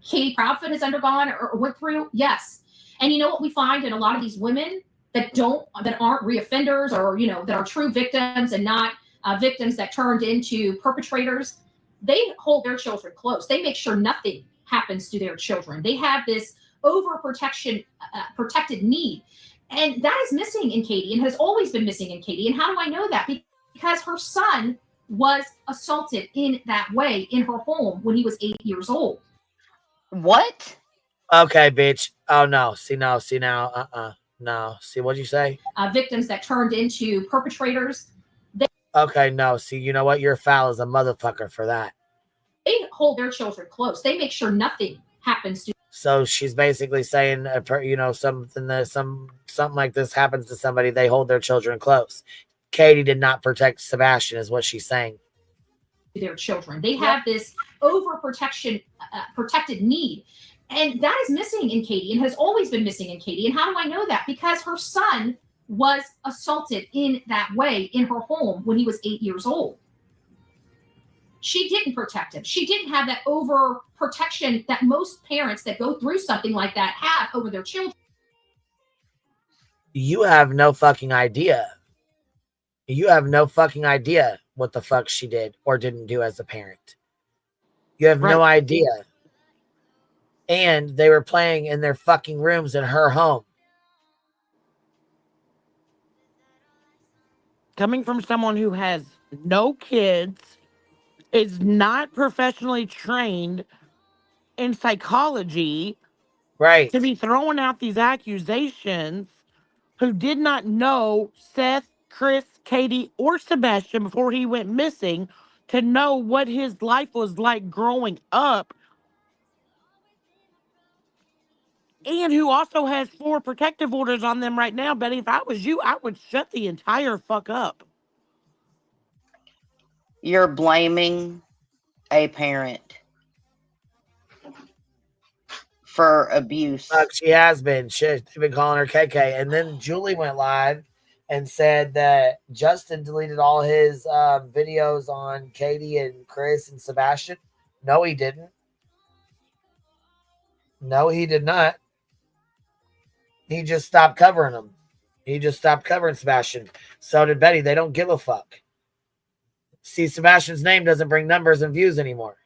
Katie Proudfoot has undergone or went through? Yes. And you know what we find in a lot of these women that aren't reoffenders, or that are true victims and not victims that turned into perpetrators? They hold their children close. They make sure nothing happens to their children. They have this overprotection, protected need. And that is missing in Katie, and has always been missing in Katie. And how do I know that? Because her son was assaulted in that way in her home when he was 8 years old. What? Okay, bitch. Oh, no. See now. No. See, what'd you say? Victims that turned into perpetrators. Okay, no. See, you know what? You're foul as a motherfucker for that. They hold their children close. They make sure nothing happens to. So she's basically saying, something like this happens to somebody, they hold their children close. Katie did not protect Sebastian, is what she's saying. Their children. They have this overprotection, protected need. And that is missing in Katie, and has always been missing in Katie. And how do I know that? Because her son was assaulted in that way in her home when he was 8 years old. She didn't protect him. She didn't have that overprotection that most parents that go through something like that have over their children. You have no fucking idea. You have no fucking idea what the fuck she did or didn't do as a parent. You have Right. no idea. And they were playing in their fucking rooms in her home. Coming from someone who has no kids, is not professionally trained in psychology, right, to be throwing out these accusations, who did not know Seth, Chris, Katie, or Sebastian before he went missing, to know what his life was like growing up, and who also has 4 protective orders on them right now. Betty, if I was you, I would shut the entire fuck up. You're blaming a parent for abuse. Fuck, she has been. Shit, they've been calling her KK. And then Julie went live and said that Justin deleted all his videos on Katie and Chris and Sebastian. No, he didn't. No, he did not. He just stopped covering them. He just stopped covering Sebastian. So did Betty. They don't give a fuck. See, Sebastian's name doesn't bring numbers and views anymore.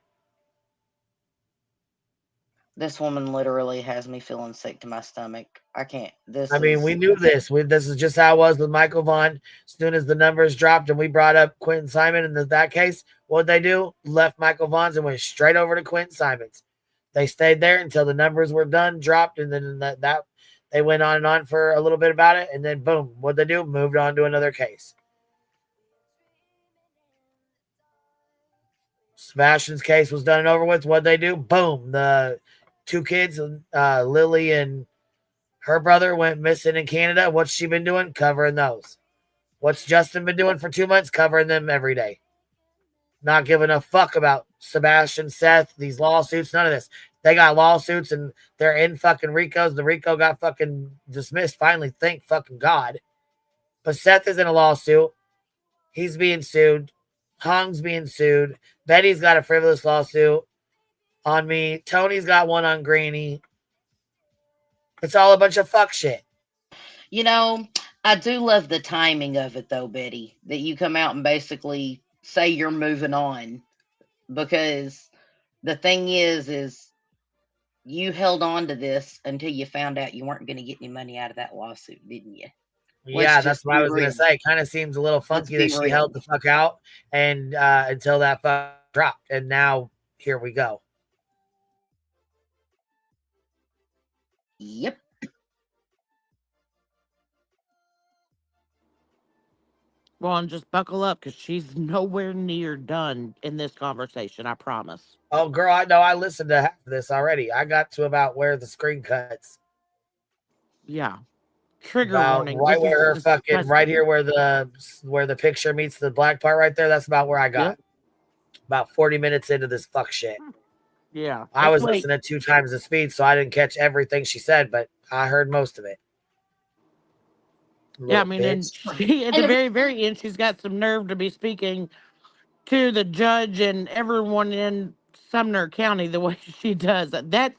This woman literally has me feeling sick to my stomach. I can't. We knew this. This is just how it was with Michael Vaughn. As soon as the numbers dropped and we brought up Quentin Simon in that case, what'd they do? Left Michael Vaughn's and went straight over to Quentin Simon's. They stayed there until the numbers were done, dropped, and then that they went on and on for a little bit about it, and then boom, what'd they do? Moved on to another case. Sebastian's case was done and over with. What'd they do? Boom. The 2 kids, Lily and her brother, went missing in Canada. What's she been doing? Covering those. What's Justin been doing for 2 months? Covering them every day. Not giving a fuck about Sebastian, Seth, these lawsuits, none of this. They got lawsuits and they're in fucking Rico's. The Rico got fucking dismissed finally, thank fucking God. But Seth is in a lawsuit. He's being sued. Hong's being sued. Betty's got a frivolous lawsuit on me. Tony's got one on Granny. It's all a bunch of fuck shit. You know, I do love the timing of it, though, Betty, that you come out and basically say you're moving on. Because the thing is you held on to this until you found out you weren't going to get any money out of that lawsuit, didn't you? Yeah, that's what I was going to say. It kind of seems a little funky that she held the fuck out and until that fuck dropped. And now here we go. Yep. Well, and just buckle up because she's nowhere near done in this conversation, I promise. Oh, girl, I know. I listened to half of this already. I got to about where the screen cuts. Yeah. Trigger about warning. Right where her fucking, right here where the picture meets the black part right there. That's about where I got. Yep. About 40 minutes into this fuck shit. Yeah. I was listening at 2 times the speed, so I didn't catch everything she said, but I heard most of it. Yeah, I mean, and she, at the very, very end, she's got some nerve to be speaking to the judge and everyone in Sumner County the way she does. That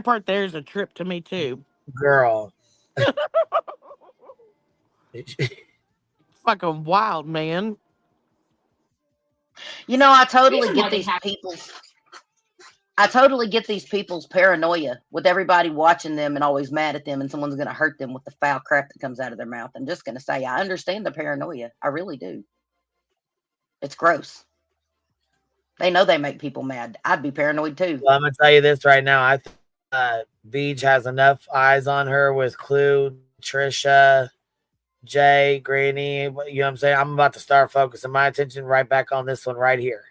part there is a trip to me too. Girl. Fucking wild, man. You know, I totally get these people's paranoia with everybody watching them and always mad at them, and someone's going to hurt them with the foul crap that comes out of their mouth. I'm just going to say, I understand the paranoia. I really do. It's gross. They know they make people mad. I'd be paranoid too. Well, I'm going to tell you this right now. I think Beach has enough eyes on her with Clue, Trisha, Jay, Granny. You know what I'm saying? I'm about to start focusing my attention right back on this one right here.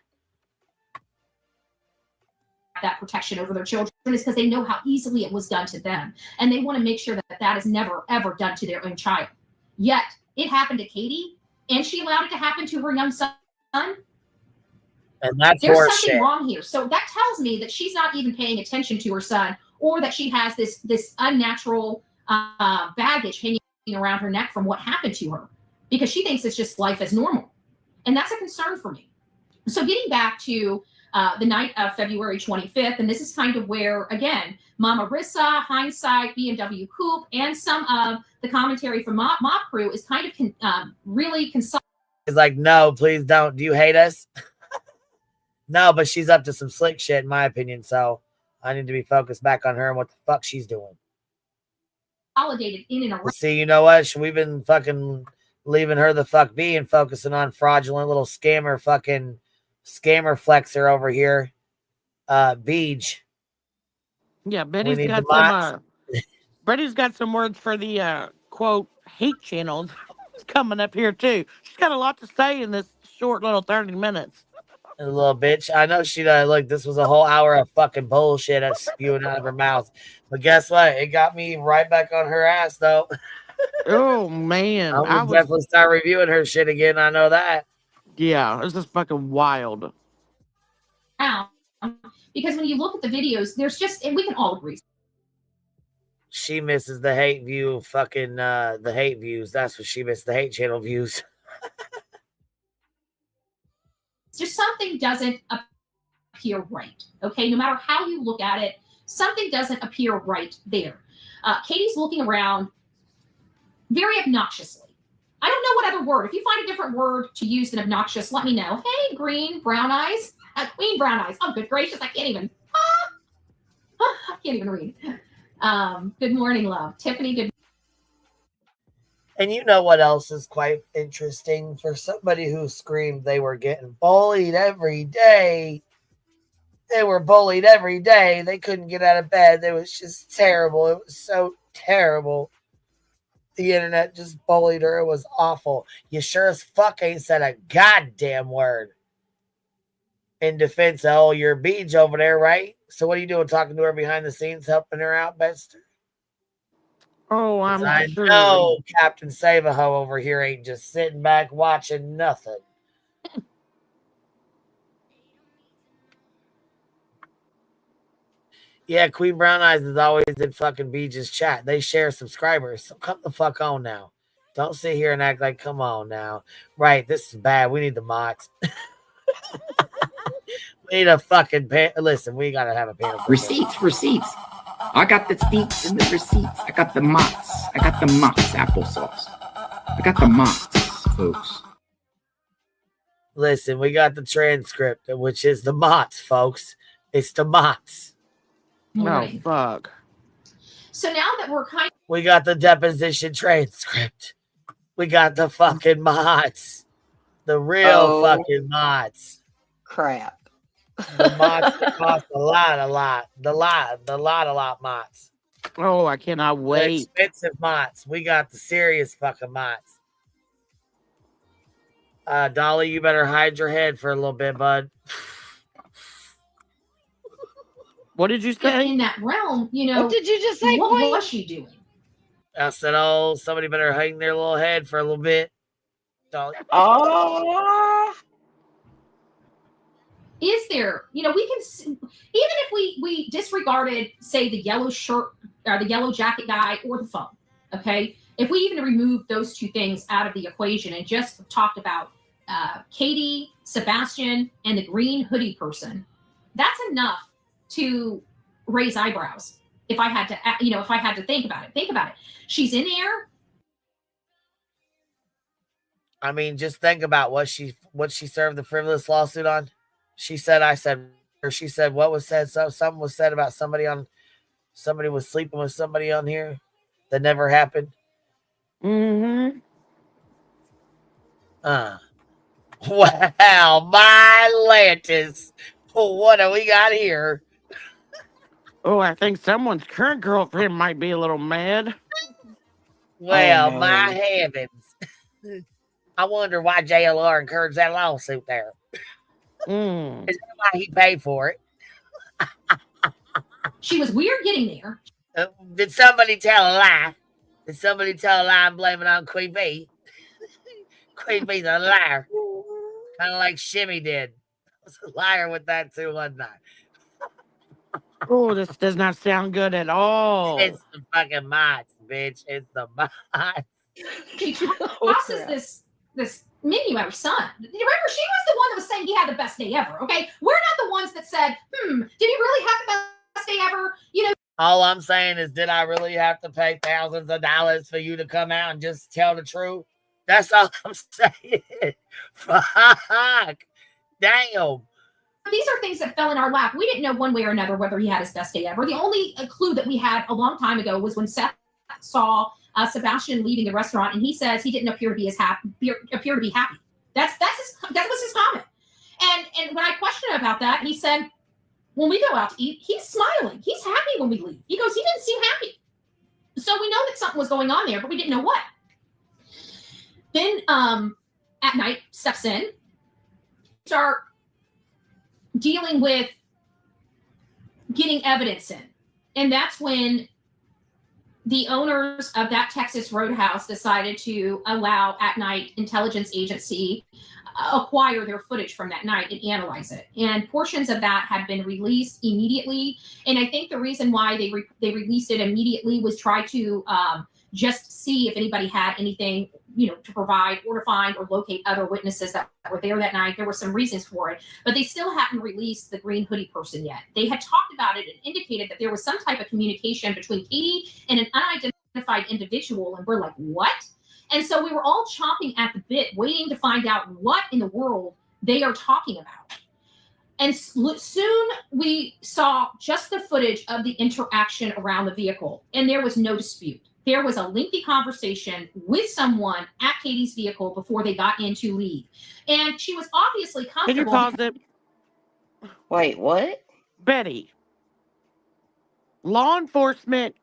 That protection over their children is because they know how easily it was done to them. And they want to make sure that is never, ever done to their own child. Yet, it happened to Katie, and she allowed it to happen to her young son. And that's There's something wrong here. So that tells me that she's not even paying attention to her son, or that she has this unnatural baggage hanging around her neck from what happened to her, because she thinks it's just life as normal. And that's a concern for me. So getting back to the night of February 25th, and this is kind of where, again, Mama Rissa, Hindsight, BMW Coop, and some of the commentary from Mob Crew is kind of really consolidated He's like, no, please don't. Do you hate us? No, but she's up to some slick shit, in my opinion. So I need to be focused back on her and what the fuck she's doing. Consolidated in and around. See, you know what? We've been fucking leaving her the fuck be and focusing on fraudulent little scammer flexer over here. Beach. Yeah, Betty's got some words for the quote hate channels coming up here too. She's got a lot to say in this short little 30 minutes. A little bitch. I know she does. Look, this was a whole hour of fucking bullshit that's spewing out of her mouth. But guess what? It got me right back on her ass, though. Oh, man. I would definitely start reviewing her shit again. I know that. Yeah, it's just fucking wild. Because when you look at the videos, there's just, and we can all agree. She misses the hate view, fucking the hate views. That's what she missed, the hate channel views. Just something doesn't appear right. Okay, no matter how you look at it, something doesn't appear right there. Katie's looking around very obnoxiously. I don't know what other word. If you find a different word to use than obnoxious, let me know. Hey, green brown eyes, queen brown eyes. Oh, good gracious, I can't even. I can't even read. Good morning, love, Tiffany. Good. And you know what else is quite interesting? For somebody who screamed they were getting bullied every day. They were bullied every day. They couldn't get out of bed. It was just terrible. It was so terrible. The internet just bullied her. It was awful. You sure as fuck ain't said a goddamn word in defense of, oh, your Beach over there, right? So what are you doing, talking to her behind the scenes, helping her out, Bester? Oh, I know Captain Save-A-Ho over here ain't just sitting back watching nothing. Yeah, Queen Brown Eyes is always in fucking Beach's chat. They share subscribers, so come the fuck on now. Don't sit here and act like, come on now. Right, this is bad. We need the mods. We need a fucking listen, we gotta have a panel. Receipts. I got the steaks and the receipts. I got the Mott's. I got the Mott's applesauce. I got the Mott's, folks. Listen, we got the transcript, which is the Mott's, folks. It's the Mott's. Oh, fuck. So now that we're we got the deposition transcript. We got the fucking Mott's. The real fucking Mott's. Crap. The Mott's that cost a lot. The lot Mott's. Oh, I cannot wait. The expensive Mott's. We got the serious fucking Mott's. Dolly, you better hide your head for a little bit, bud. What did you say? In that realm, you know. What did you just say? What was she doing? I said, oh, somebody better hang their little head for a little bit. Dolly. Oh. Is there, you know, we can, even if we disregarded, say, the yellow shirt or the yellow jacket guy or the phone, okay? If we even removed those two things out of the equation and just talked about Katie, Sebastian, and the green hoodie person, that's enough to raise eyebrows. If I had to, you know, if I had to think about it. She's in there. I mean, just think about what she served the frivolous lawsuit on. She said, she said, what was said? So something was said about somebody was sleeping with somebody on here that never happened. Mm-hmm. Wow, my Lantis. What do we got here? Oh, I think someone's current girlfriend might be a little mad. Well, my heavens. I wonder why JLR encouraged that lawsuit there. Is that why he paid for it? She was weird getting there. Did somebody tell a lie? Did somebody tell a lie and blame it on Queen Bee? Queen Bee's a liar. Kind of like Shimmy did. I was a liar with that too, wasn't I? Oh, this does not sound good at all. It's the fucking mods, bitch. It's the mods. She tosses this menu at her son. Remember, she was the one that was saying he had the best day ever, okay? We're not the ones that said, did he really have the best day ever? You know. All I'm saying is, did I really have to pay thousands of dollars for you to come out and just tell the truth? That's all I'm saying. Fuck. Damn. These are things that fell in our lap. We didn't know one way or another whether he had his best day ever. The only clue that we had a long time ago was when Seth saw Sebastian leaving the restaurant, and he says he didn't appear to be happy. That was his comment. And when I questioned him about that, he said, when we go out to eat, he's smiling. He's happy when we leave. He goes, he didn't seem happy. So we know that something was going on there, but we didn't know what. Then at night, steps in, start dealing with getting evidence in. And that's when the owners of that Texas Roadhouse decided to allow At Night Intelligence Agency acquire their footage from that night and analyze it. And portions of that had been released immediately. And I think the reason why they released it immediately was try to just see if anybody had anything, to provide or to find or locate other witnesses that were there that night. There were some reasons for it, but they still hadn't released the green hoodie person yet. They had talked about it and indicated that there was some type of communication between Katie and an unidentified individual. And we're like, what? And so we were all chomping at the bit, waiting to find out what in the world they are talking about. And soon we saw just the footage of the interaction around the vehicle, and there was no dispute. There was a lengthy conversation with someone at Katie's vehicle before they got in to leave. And she was obviously comfortable. Can you pause it? Wait, what? Betty, law enforcement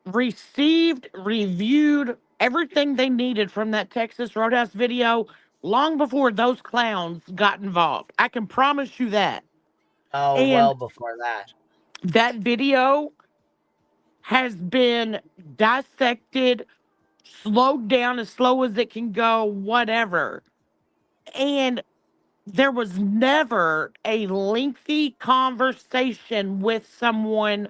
received, reviewed everything they needed from that Texas Roadhouse video long before those clowns got involved. I can promise you that. Oh, and well before that. That video has been dissected, slowed down as slow as it can go, whatever. And there was never a lengthy conversation with someone,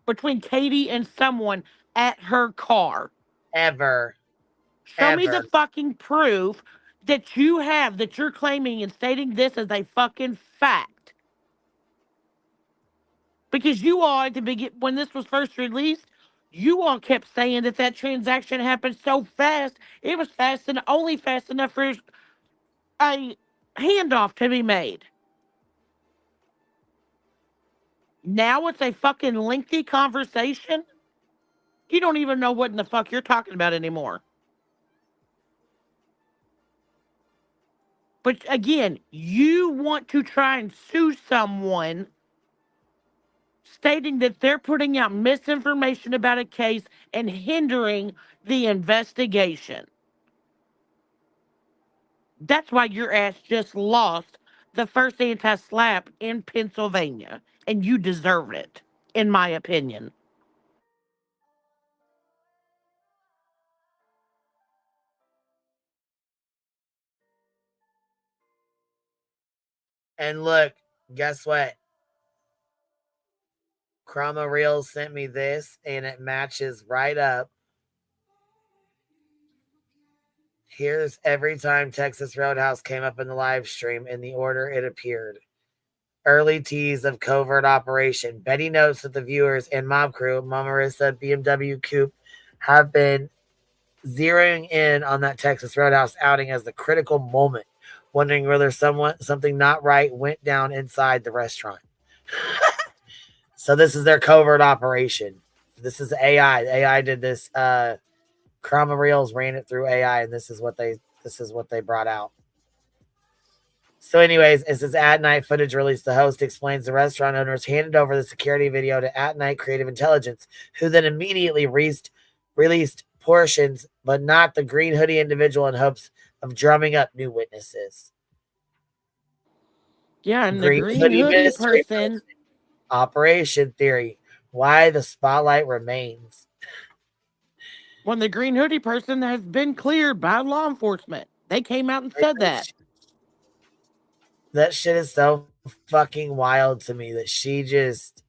between Katie and someone at her car. Ever. Show me the fucking proof that you have, that you're claiming and stating this as a fucking fact. Because you all, at the beginning, when this was first released, you all kept saying that transaction happened so fast. It was fast and only fast enough for a handoff to be made. Now it's a fucking lengthy conversation. You don't even know what in the fuck you're talking about anymore. But again, you want to try and sue someone stating that they're putting out misinformation about a case and hindering the investigation. That's why your ass just lost the first anti-slap in Pennsylvania, and you deserve it, in my opinion. And look, guess what? Chroma Reels sent me this, and it matches right up. Here's every time Texas Roadhouse came up in the live stream in the order it appeared. Early tease of covert operation. Betty notes that the viewers and mob crew, Marissa, BMW Coupe, have been zeroing in on that Texas Roadhouse outing as the critical moment, wondering whether something not right went down inside the restaurant. So this is their covert operation. This is AI. AI did this. Chroma Reels ran it through AI, and this is what they brought out. So anyways, it says At Night footage released. The host explains the restaurant owners handed over the security video to At Night Creative Intelligence, who then immediately released portions, but not the green hoodie individual, in hopes of drumming up new witnesses. Yeah, and the green hoodie person. Operation theory. Why the spotlight remains. When the green hoodie person has been cleared by law enforcement. They came out and said that. That shit is so fucking wild to me that she just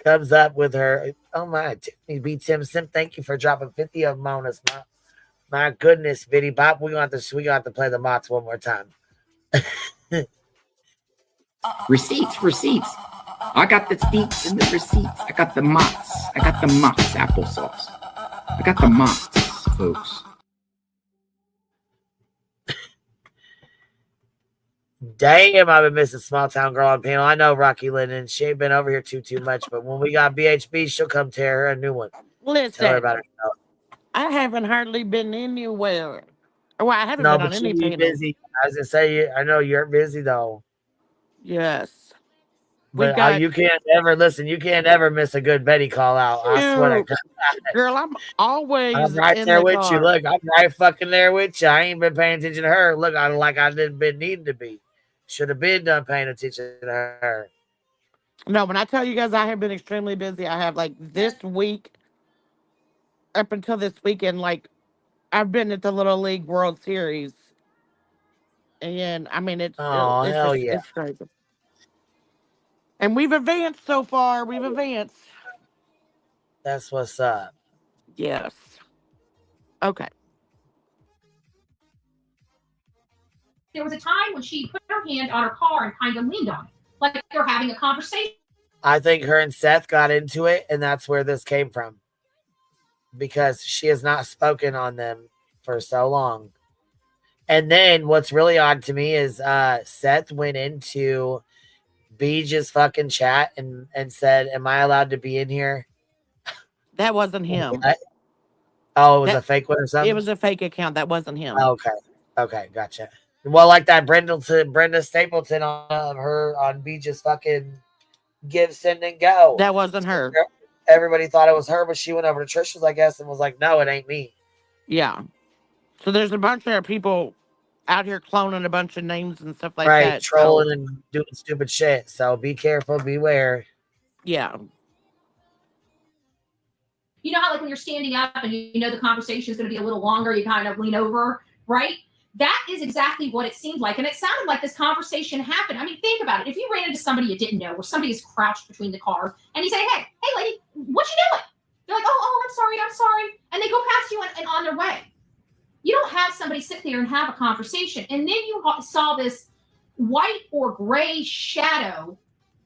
comes up with her. Oh my, Tiffany B. Tim Sim, thank you for dropping 50 of them on us. My goodness, Biddy Bop. We got to play the Mots one more time. Receipts. I got the deets and the receipts. I got the Mott's. I got the Mott's applesauce. I got the Mott's, folks. Damn, I've been missing small town girl on panel. I know Rocky Linden. She ain't been over here too much, but when we got BHB, she'll come tear her a new one. Tell her Listen, about herself. I haven't hardly been anywhere. Well, I haven't No, been on but any you be panels. busy. I was gonna say, I know you're busy though. Yes. We But got you can't ever listen. You can't ever miss a good Betty call out. I swear to you. God. Girl, I'm always I'm right in there the with you. car. Look, I'm right fucking there with you. I ain't been paying attention to her. Look, I like I didn't been needing to be. Should have been done paying attention to her. No, when I tell you guys I have been extremely busy, I have like this week up until this weekend, like I've been at the Little League World Series. And I mean Oh, it's hell just yeah. it's crazy. And we've advanced so far. We've advanced. That's what's up. Yes. Okay. There was a time when she put her hand on her car and kind of leaned on it, like they're having a conversation. I think her and Seth got into it, and that's where this came from. Because she has not spoken on them for so long. And then what's really odd to me is Seth went into Beej's fucking chat and said, "Am I allowed to be in here?" That wasn't him. What? Oh, it was a fake one or something? It was a fake account. That wasn't him. Okay, gotcha. Well, like that Brenda Stapleton on her on Beej's fucking Give, Send, and Go. That wasn't her. Everybody thought it was her, but she went over to Trisha's, I guess, and was like, "No, it ain't me." Yeah. So there's a bunch of people out here cloning a bunch of names and stuff like Right, that. trolling and doing stupid shit. So be careful, beware. Yeah. You know how like when you're standing up and you know the conversation is going to be a little longer, you kind of lean over, right? That is exactly what it seemed like. And it sounded like this conversation happened. I mean, think about it. If you ran into somebody you didn't know, or somebody is crouched between the cars, and you say, hey lady, what you doing? They're like, oh, I'm sorry. And they go past you and on their way. You don't have somebody sit there and have a conversation. And then you saw this white or gray shadow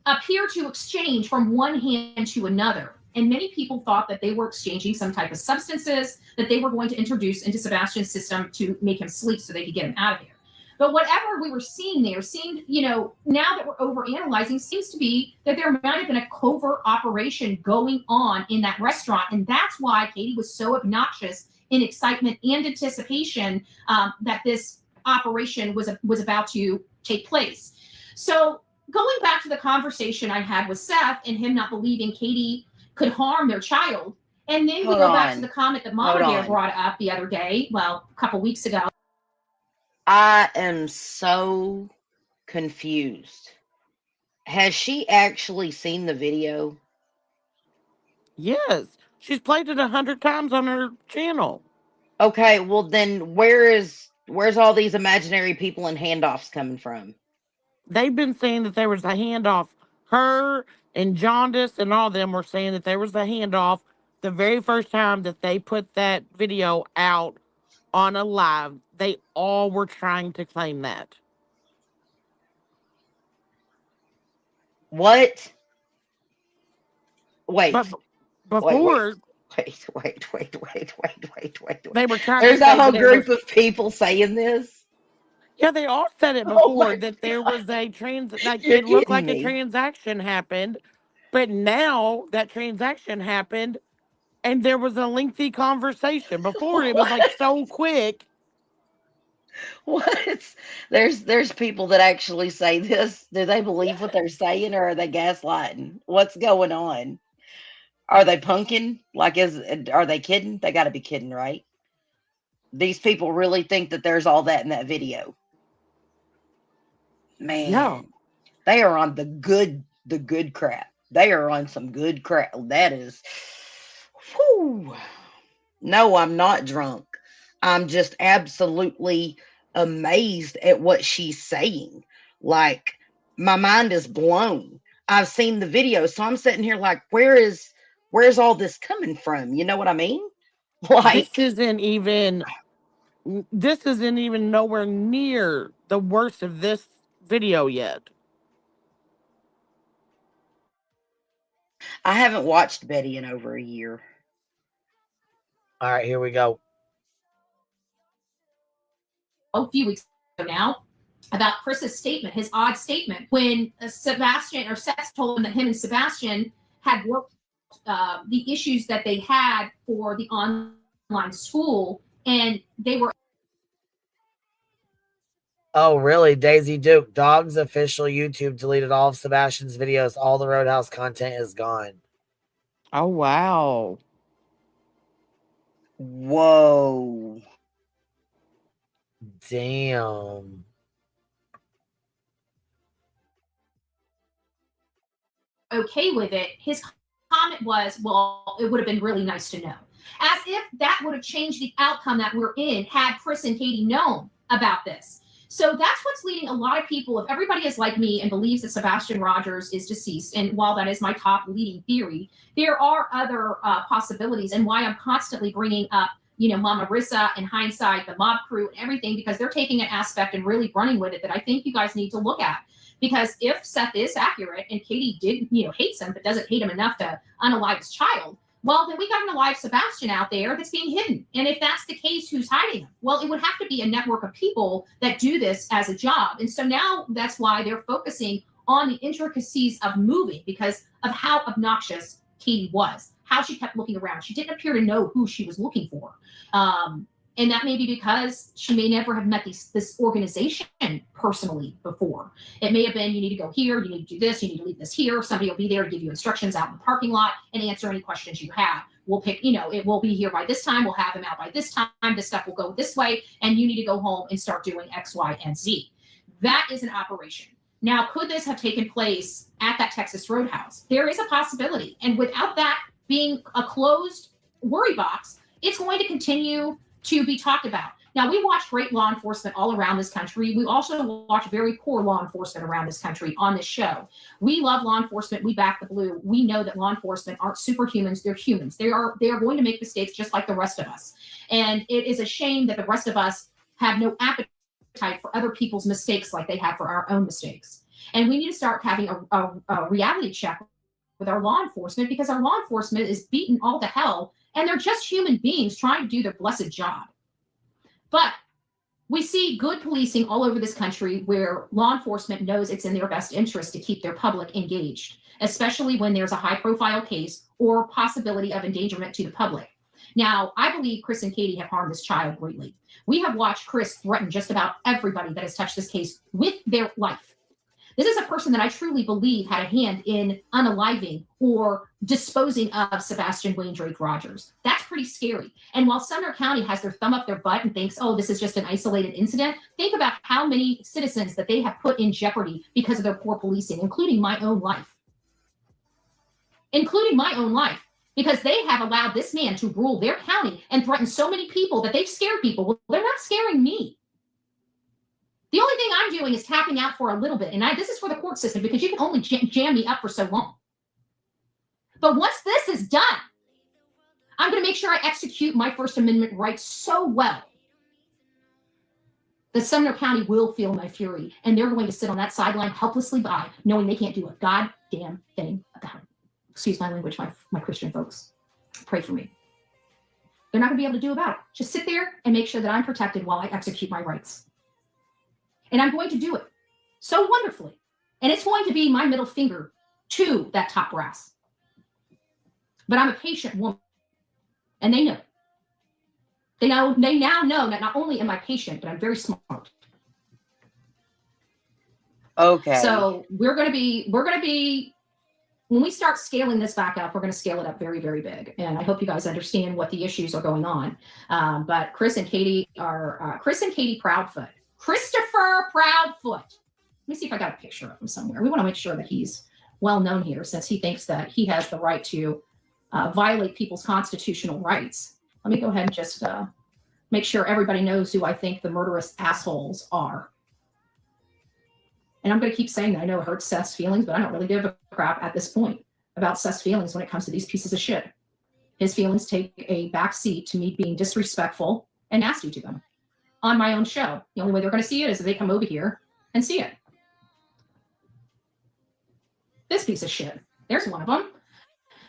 appear to exchange from one hand to another. And many people thought that they were exchanging some type of substances that they were going to introduce into Sebastian's system to make him sleep so they could get him out of there. But whatever we were seeing there seemed, now that we're overanalyzing, seems to be that there might have been a covert operation going on in that restaurant. And that's why Katie was so obnoxious in excitement and anticipation that this operation was about to take place. So going back to the conversation I had with Seth and him not believing Katie could harm their child. And then we go back to the comment that Mama Bear brought up the other day, well, a couple weeks ago. I am so confused. Has she actually seen the video? Yes. She's played it 100 times on her channel. Okay, well then where's all these imaginary people and handoffs coming from? They've been saying that there was a handoff. Her and Jaundice and all of them were saying that there was a handoff the very first time that they put that video out on a live. They all were trying to claim that. What? Wait. But before... Wait. They were trying There's to a say whole that group of people saying this? Yeah, they all said it before that there was a it looked like a transaction happened, but now that transaction happened and there was a lengthy conversation. Before it was like so quick. What? There's people that actually say this. Do they believe what they're saying, or are they gaslighting? What's going on? Are they punking? Are they kidding? They got to be kidding, right? These people really think that there's all that in that video. Man, yeah. They are on the good crap. They are on some good crap. That is, whew. No, I'm not drunk. I'm just absolutely amazed at what she's saying. Like, my mind is blown. I've seen the video, so I'm sitting here like, where's all this coming from? You know what I mean? This isn't even nowhere near the worst of this video yet. I haven't watched Betty in over a year. All right, here we go. A few weeks ago now. about Chris's statement, his odd statement, when Sebastian or Seth told him that him and Sebastian had worked the issues that they had for the online school, and they were. Oh, really? Daisy Duke, Dog's official YouTube deleted all of Sebastian's videos. All the Roadhouse content is gone. Oh, wow. Whoa. Damn. Okay with it. His comment was, well, it would have been really nice to know. As if that would have changed the outcome that we're in had Chris and Katie known about this. So that's what's leading a lot of people, if everybody is like me and believes that Sebastian Rogers is deceased, and while that is my top leading theory, there are other possibilities, and why I'm constantly bringing up, Mama Rissa and Hindsight, the mob crew, and everything, because they're taking an aspect and really running with it that I think you guys need to look at. Because if Seth is accurate and Katie did, hates him, but doesn't hate him enough to unalive his child, well, then we got an alive Sebastian out there that's being hidden. And if that's the case, who's hiding him? Well, it would have to be a network of people that do this as a job. And so now that's why they're focusing on the intricacies of moving, because of how obnoxious Katie was, how she kept looking around. She didn't appear to know who she was looking for. And that may be because she may never have met this organization personally before. It may have been, you need to go here, you need to do this, you need to leave this here. Somebody will be there to give you instructions out in the parking lot and answer any questions you have. We'll pick, it will be here by this time. We'll have him out by this time. This stuff will go this way. And you need to go home and start doing X, Y, and Z. That is an operation. Now, could this have taken place at that Texas Roadhouse? There is a possibility. And without that being a closed worry box, it's going to continue to be talked about. Now, we watch great law enforcement all around this country. We also watch very poor law enforcement around this country on this show. We love law enforcement. We back the blue. We know that law enforcement aren't superhumans. They're humans. They are going to make mistakes just like the rest of us. And it is a shame that the rest of us have no appetite for other people's mistakes like they have for our own mistakes. And we need to start having a reality check with our law enforcement, because our law enforcement is beaten all to hell, and they're just human beings trying to do their blessed job. But we see good policing all over this country where law enforcement knows it's in their best interest to keep their public engaged, especially when there's a high-profile case or possibility of endangerment to the public. Now, I believe Chris and Katie have harmed this child greatly. We have watched Chris threaten just about everybody that has touched this case with their life. This is a person that I truly believe had a hand in unaliving or disposing of Sebastian Wayne Drake Rogers. That's pretty scary. And while Sumner County has their thumb up their butt and thinks, oh, this is just an isolated incident, think about how many citizens that they have put in jeopardy because of their poor policing, including my own life. Because they have allowed this man to rule their county and threaten so many people that they've scared people. Well, they're not scaring me. The only thing I'm doing is tapping out for a little bit. And this is for the court system, because you can only jam me up for so long. But once this is done, I'm going to make sure I execute my First Amendment rights so well that Sumner County will feel my fury. And they're going to sit on that sideline helplessly by, knowing they can't do a goddamn thing about it. Excuse my language, my Christian folks. Pray for me. They're not going to be able to do about it. Just sit there and make sure that I'm protected while I execute my rights. And I'm going to do it so wonderfully. And it's going to be my middle finger to that top brass. But I'm a patient woman. And they know. They now know that not only am I patient, but I'm very smart. Okay. So we're going to be, when we start scaling this back up, we're going to scale it up very, very big. And I hope you guys understand what the issues are going on. But Chris and Katie Proudfoot. Christopher Proudfoot. Let me see if I got a picture of him somewhere. We want to make sure that he's well known here, since he thinks that he has the right to violate people's constitutional rights. Let me go ahead and just make sure everybody knows who I think the murderous assholes are. And I'm going to keep saying that. I know it hurts Seth's feelings, but I don't really give a crap at this point about Seth's feelings when it comes to these pieces of shit. His feelings take a back seat to me being disrespectful and nasty to them on my own show. The only way they're going to see it is if they come over here and see it. This piece of shit. There's one of them.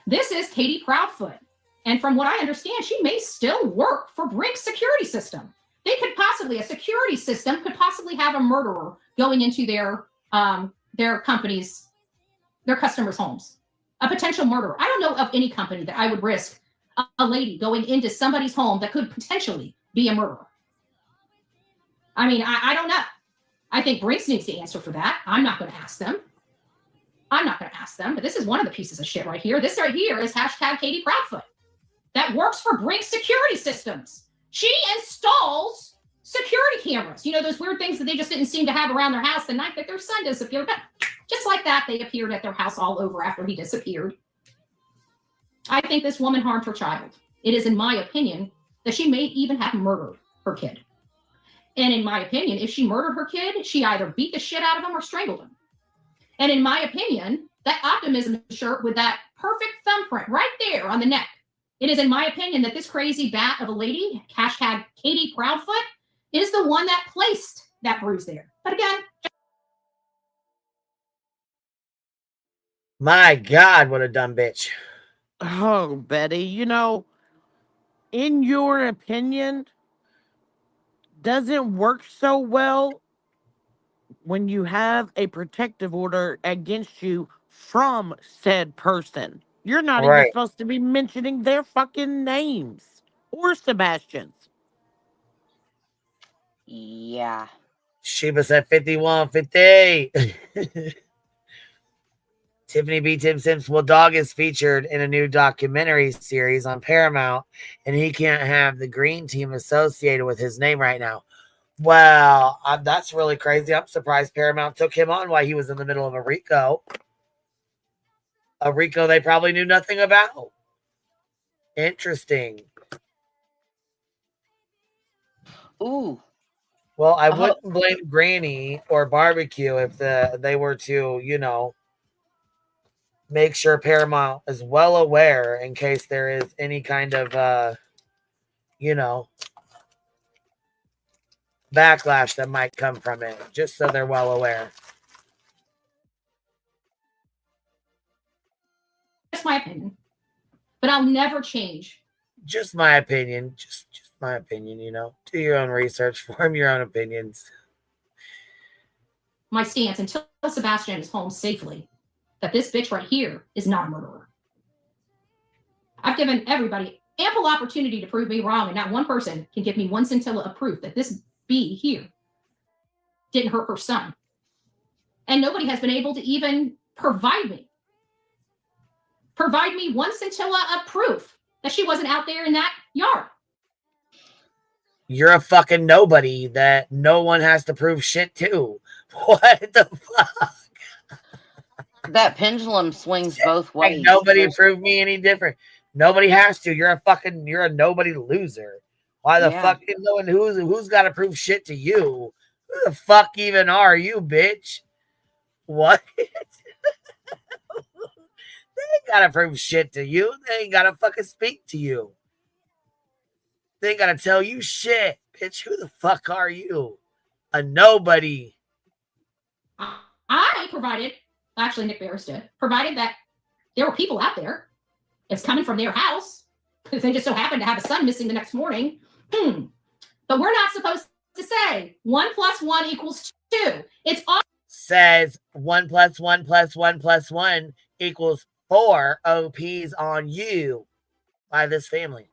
This is Katie Proudfoot. And from what I understand, she may still work for Brink's security system. A security system could possibly have a murderer going into their companies, their customers' homes. A potential murderer. I don't know of any company that I would risk a lady going into somebody's home that could potentially be a murderer. I mean, I don't know. I think Brinks needs to answer for that. I'm not going to ask them. But this is one of the pieces of shit right here. This right here is hashtag Katie Proudfoot. That works for Brinks security systems. She installs security cameras. You know, those weird things that they just didn't seem to have around their house the night that their son disappeared. But just like that, they appeared at their house all over after he disappeared. I think this woman harmed her child. It is, in my opinion, that she may even have murdered her kid. And in my opinion, if she murdered her kid, she either beat the shit out of him or strangled him. And in my opinion, that optimism shirt with that perfect thumbprint right there on the neck, it is in my opinion that this crazy bat of a lady, hashtag Katie Proudfoot, is the one that placed that bruise there. But again, my God, what a dumb bitch. Oh, Betty, you know, in your opinion, doesn't work so well when you have a protective order against you from said person. You're not even supposed to be mentioning their fucking names or Sebastian's. Yeah. Sheba said 5150. Tiffany B. Tim Sims. Well, Dog is featured in a new documentary series on Paramount, and he can't have the green team associated with his name right now. Well, that's really crazy. I'm surprised Paramount took him on while he was in the middle of a RICO. A RICO they probably knew nothing about. Interesting. Ooh. Well, I wouldn't blame Granny or Barbecue if they were to, you know, make sure Paramount is well aware in case there is any kind of, you know, backlash that might come from it, just so they're well aware. that's my opinion. But I'll never change. Just my opinion. Just my opinion, you know. Do your own research, form your own opinions. My stance until Sebastian is home safely, that this bitch right here is not a murderer. I've given everybody ample opportunity to prove me wrong, and not one person can give me one scintilla of proof that this bee here didn't hurt her son. And nobody has been able to even provide me one scintilla of proof that she wasn't out there in that yard. You're a fucking nobody that no one has to prove shit to. What the fuck? That pendulum swings both ways. Like nobody proved me any different. Nobody has to. You're a nobody loser. Why the fuck you knowing who's got to prove shit to you? Who the fuck even are you, bitch? What? They ain't got to prove shit to you. They ain't got to fucking speak to you. They ain't got to tell you shit, bitch. Who the fuck are you? A nobody. I provided, actually Nick Barris did, provided that there were people out there. It's coming from their house because they just so happened to have a son missing the next morning. But we're not supposed to say 1 + 1 = 2. It's all says 1 + 1 + 1 + 1 = 4 OPs on you by this family.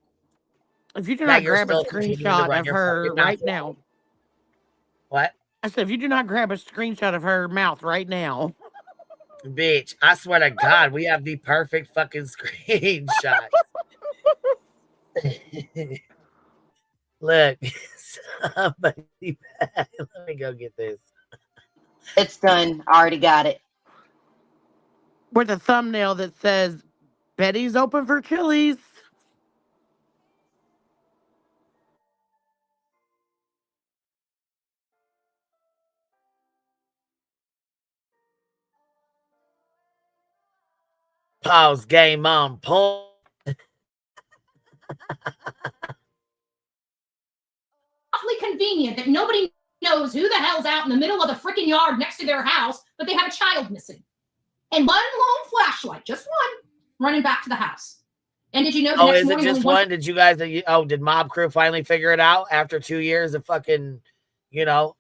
If you do not grab a screenshot of her right now. What? I said, if you do not grab a screenshot of her mouth right now. Bitch, I swear to God, we have the perfect fucking screenshot. Look, somebody, let me go get this. It's done. I already got it. With a thumbnail that says, Betty's open for Chili's. Pause game on point. awfully convenient that nobody knows who the hell's out in the middle of the freaking yard next to their house, but they have a child missing. And one lone flashlight, just one, running back to the house. And did you know the next morning? Is it just one? Did you guys, did Mob Crew finally figure it out after 2 years of fucking, you know,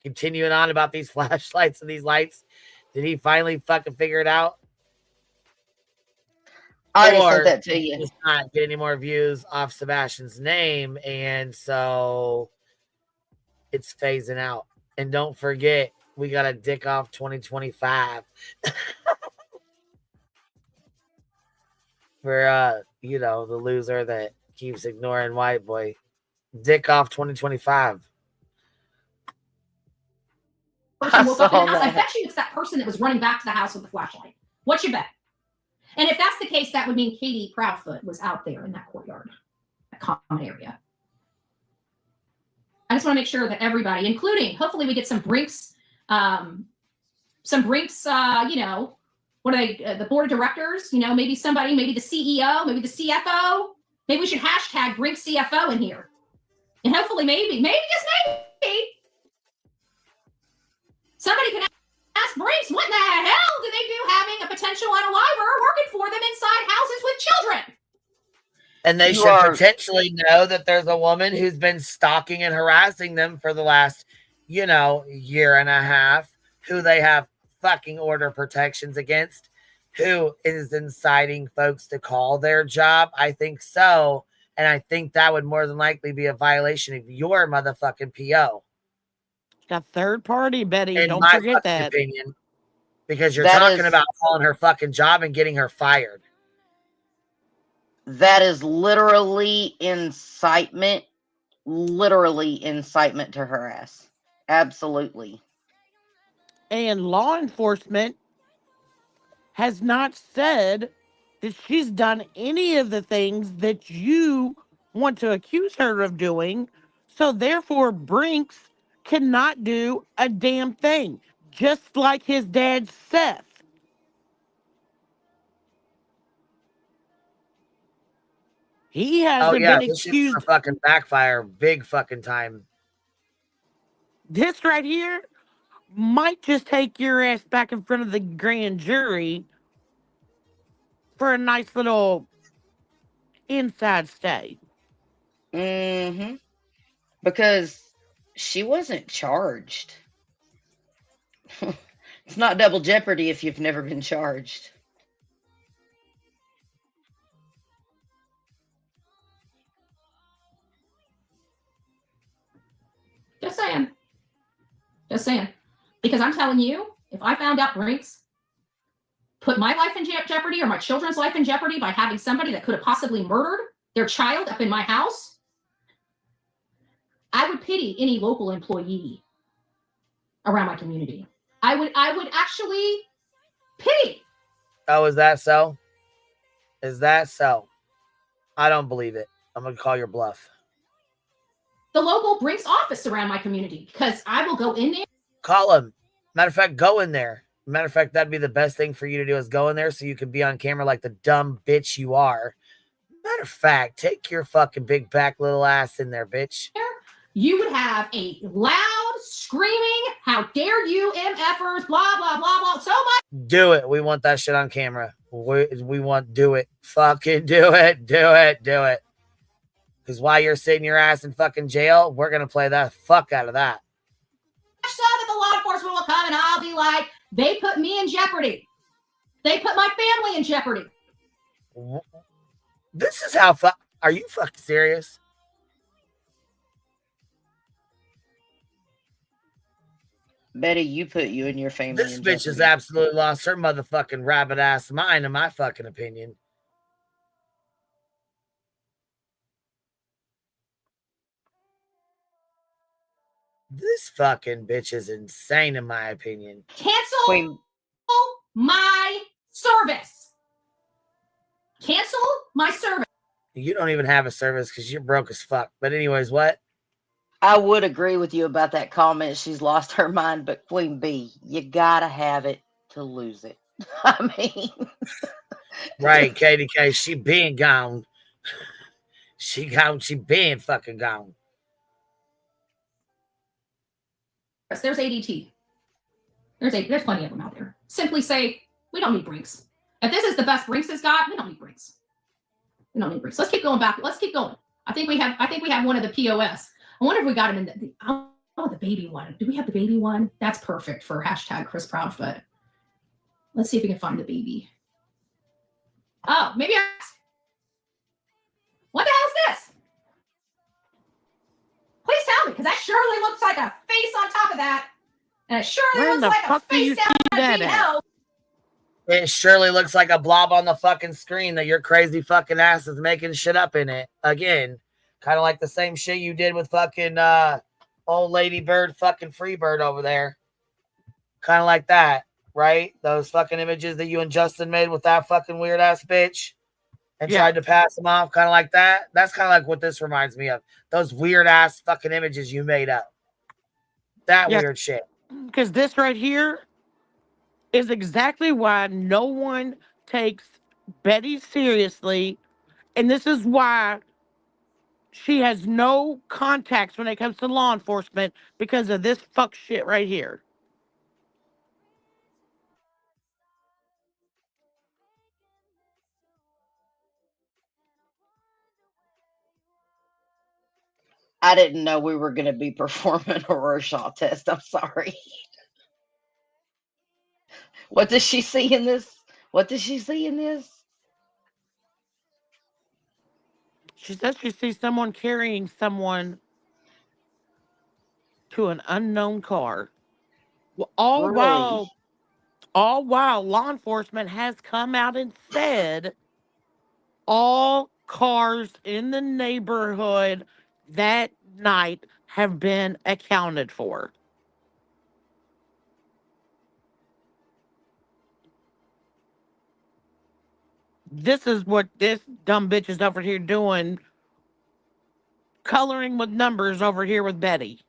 continuing on about these flashlights and these lights. Did he finally fucking figure it out? I already said that to you. Just not get any more views off Sebastian's name, and so it's phasing out. And don't forget, we got a dick off 2025. For the loser that keeps ignoring white boy. Dick off 2025. Person woke up in the house. I bet you it's that person that was running back to the house with the flashlight. What you bet? And if that's the case, that would mean Katie Proudfoot was out there in that courtyard, that common area. I just want to make sure that everybody, including, hopefully we get some Brinks, what are they, the board of directors, maybe somebody, maybe the CEO, maybe the CFO. Maybe we should hashtag Brinks CFO in here. And hopefully maybe just maybe, somebody can ask Brinks, what in the hell do they do having a potential unaliver working for them inside houses with children? And they should potentially know that there's a woman who's been stalking and harassing them for the last, year and a half, who they have fucking order protections against, who is inciting folks to call their job. I think so. And I think that would more than likely be a violation of your motherfucking PO. Got third party, Betty. In Don't forget that. Opinion, because you're talking about calling her fucking job and getting her fired. That is literally incitement. Literally incitement to harass. Absolutely. And law enforcement has not said that she's done any of the things that you want to accuse her of doing. So therefore, Brinks cannot do a damn thing. Just like his dad, Seth. He hasn't been this accused. This is a fucking backfire big fucking time. This right here might just take your ass back in front of the grand jury for a nice little inside stay. Mm-hmm. Because she wasn't charged. It's not double jeopardy if you've never been charged. Just saying. Just saying. Because I'm telling you, if I found out Brinks put my life in jeopardy or my children's life in jeopardy by having somebody that could have possibly murdered their child up in my house, I would pity any local employee around my community. I would actually pity. Oh, is that so? Is that so? I don't believe it. I'm going to call your bluff. The local Brinks office around my community, because I will go in there. Call him. Matter of fact, go in there. Matter of fact, that'd be the best thing for you to do is go in there so you can be on camera like the dumb bitch you are. Matter of fact, take your fucking big back little ass in there, bitch. You would have a loud screaming, how dare you, MFers, blah, blah, blah, blah, so much. Do it. We want that shit on camera. We want, do it. Fucking do it. Do it. Do it. Because while you're sitting your ass in fucking jail, we're going to play the fuck out of that. So that the law enforcement will come and I'll be like, they put me in jeopardy. They put my family in jeopardy. This is how are you fucking serious? Betty, you put you and your family This in bitch jeopardy. has absolutely lost her motherfucking rabbit ass mind, in my fucking opinion. This fucking bitch is insane, in my opinion. Cancel my service. Cancel my service. You don't even have a service because you're broke as fuck. But anyways, what? I would agree with you about that comment. She's lost her mind, but Queen B, you gotta have it to lose it. I mean, right, KDK, she been gone. She been fucking gone. There's ADT. There's plenty of them out there. Simply say, we don't need Brinks. If this is the best Brinks has got, we don't need Brinks. We don't need Brinks. Let's keep going back. Let's keep going. I think we have one of the POS. I wonder if we got him in the. Oh, the baby one. Do we have the baby one? That's perfect for hashtag Chris Proudfoot. Let's see if we can find the baby. Oh, maybe what the hell is this? Please tell me, because that surely looks like a face on top of that. And it surely looks like a face down at being held. It surely looks like a blob on the fucking screen that your crazy fucking ass is making shit up in it. Again, kind of like the same shit you did with fucking old lady bird fucking free bird over there. Kind of like that, right? Those fucking images that you and Justin made with that fucking weird ass bitch and tried to pass them off, kind of like that. That's kind of like what this reminds me of. Those weird ass fucking images you made up. That weird shit. Because this right here is exactly why no one takes Betty seriously. And this is why she has no contacts when it comes to law enforcement because of this fuck shit right here. I didn't know we were going to be performing a Rorschach test. I'm sorry. What does she see in this? What does she see in this? She says she sees someone carrying someone to an unknown car. All Really? while law enforcement has come out and said all cars in the neighborhood that night have been accounted for. This is what this dumb bitch is over here doing, coloring with numbers over here with Betty.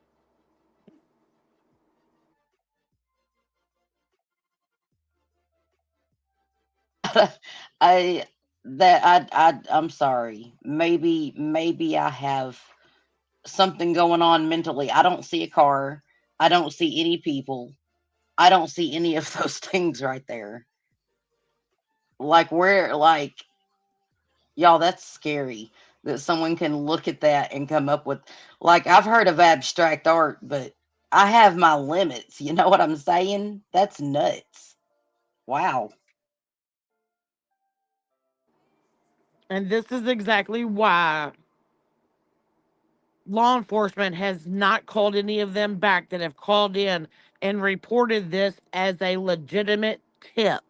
I'm sorry. Maybe I have something going on mentally. I don't see a car. I don't see any people. I don't see any of those things right there. Like where y'all, that's scary that someone can look at that and come up with, like, I've heard of abstract art, but I have my limits. You know what I'm saying? That's nuts. Wow. And this is exactly why law enforcement has not called any of them back that have called in and reported this as a legitimate tip.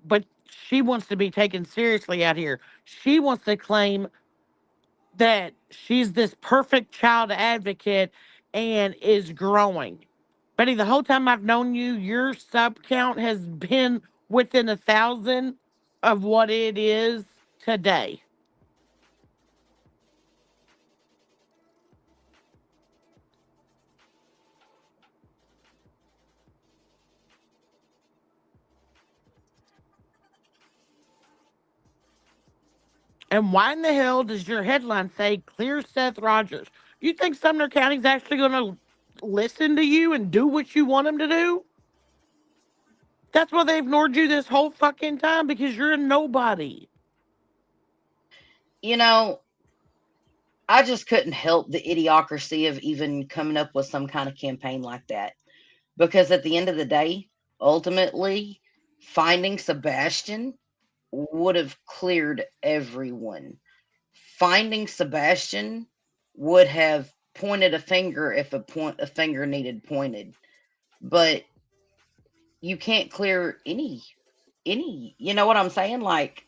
But she wants to be taken seriously out here. She wants to claim that she's this perfect child advocate and is growing. Betty, the whole time I've known you, your sub count has been within 1,000 of what it is today. And why in the hell does your headline say clear Seth Rogers? You think Sumner County's actually going to listen to you and do what you want them to do? That's why they've ignored you this whole fucking time, because you're a nobody. You know, I just couldn't help the idiocracy of even coming up with some kind of campaign like that. Because at the end of the day, ultimately, finding Sebastian would have cleared everyone. Finding Sebastian would have pointed a finger if a finger needed pointed. But you can't clear any, you know what I'm saying? Like,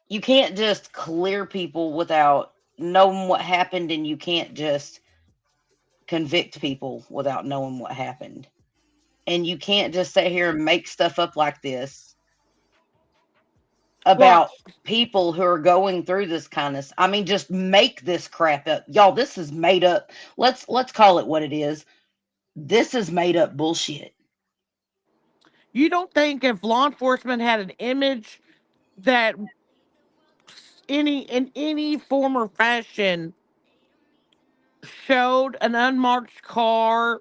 you can't just clear people without knowing what happened, and you can't just convict people without knowing what happened. And you can't just sit here and make stuff up like this Well, about people who are going through this kind of, I mean, just make this crap up. Y'all, this is made up. Let's call it what it is. This is made up bullshit. you don't think if law enforcement had an image that in any form or fashion showed an unmarked car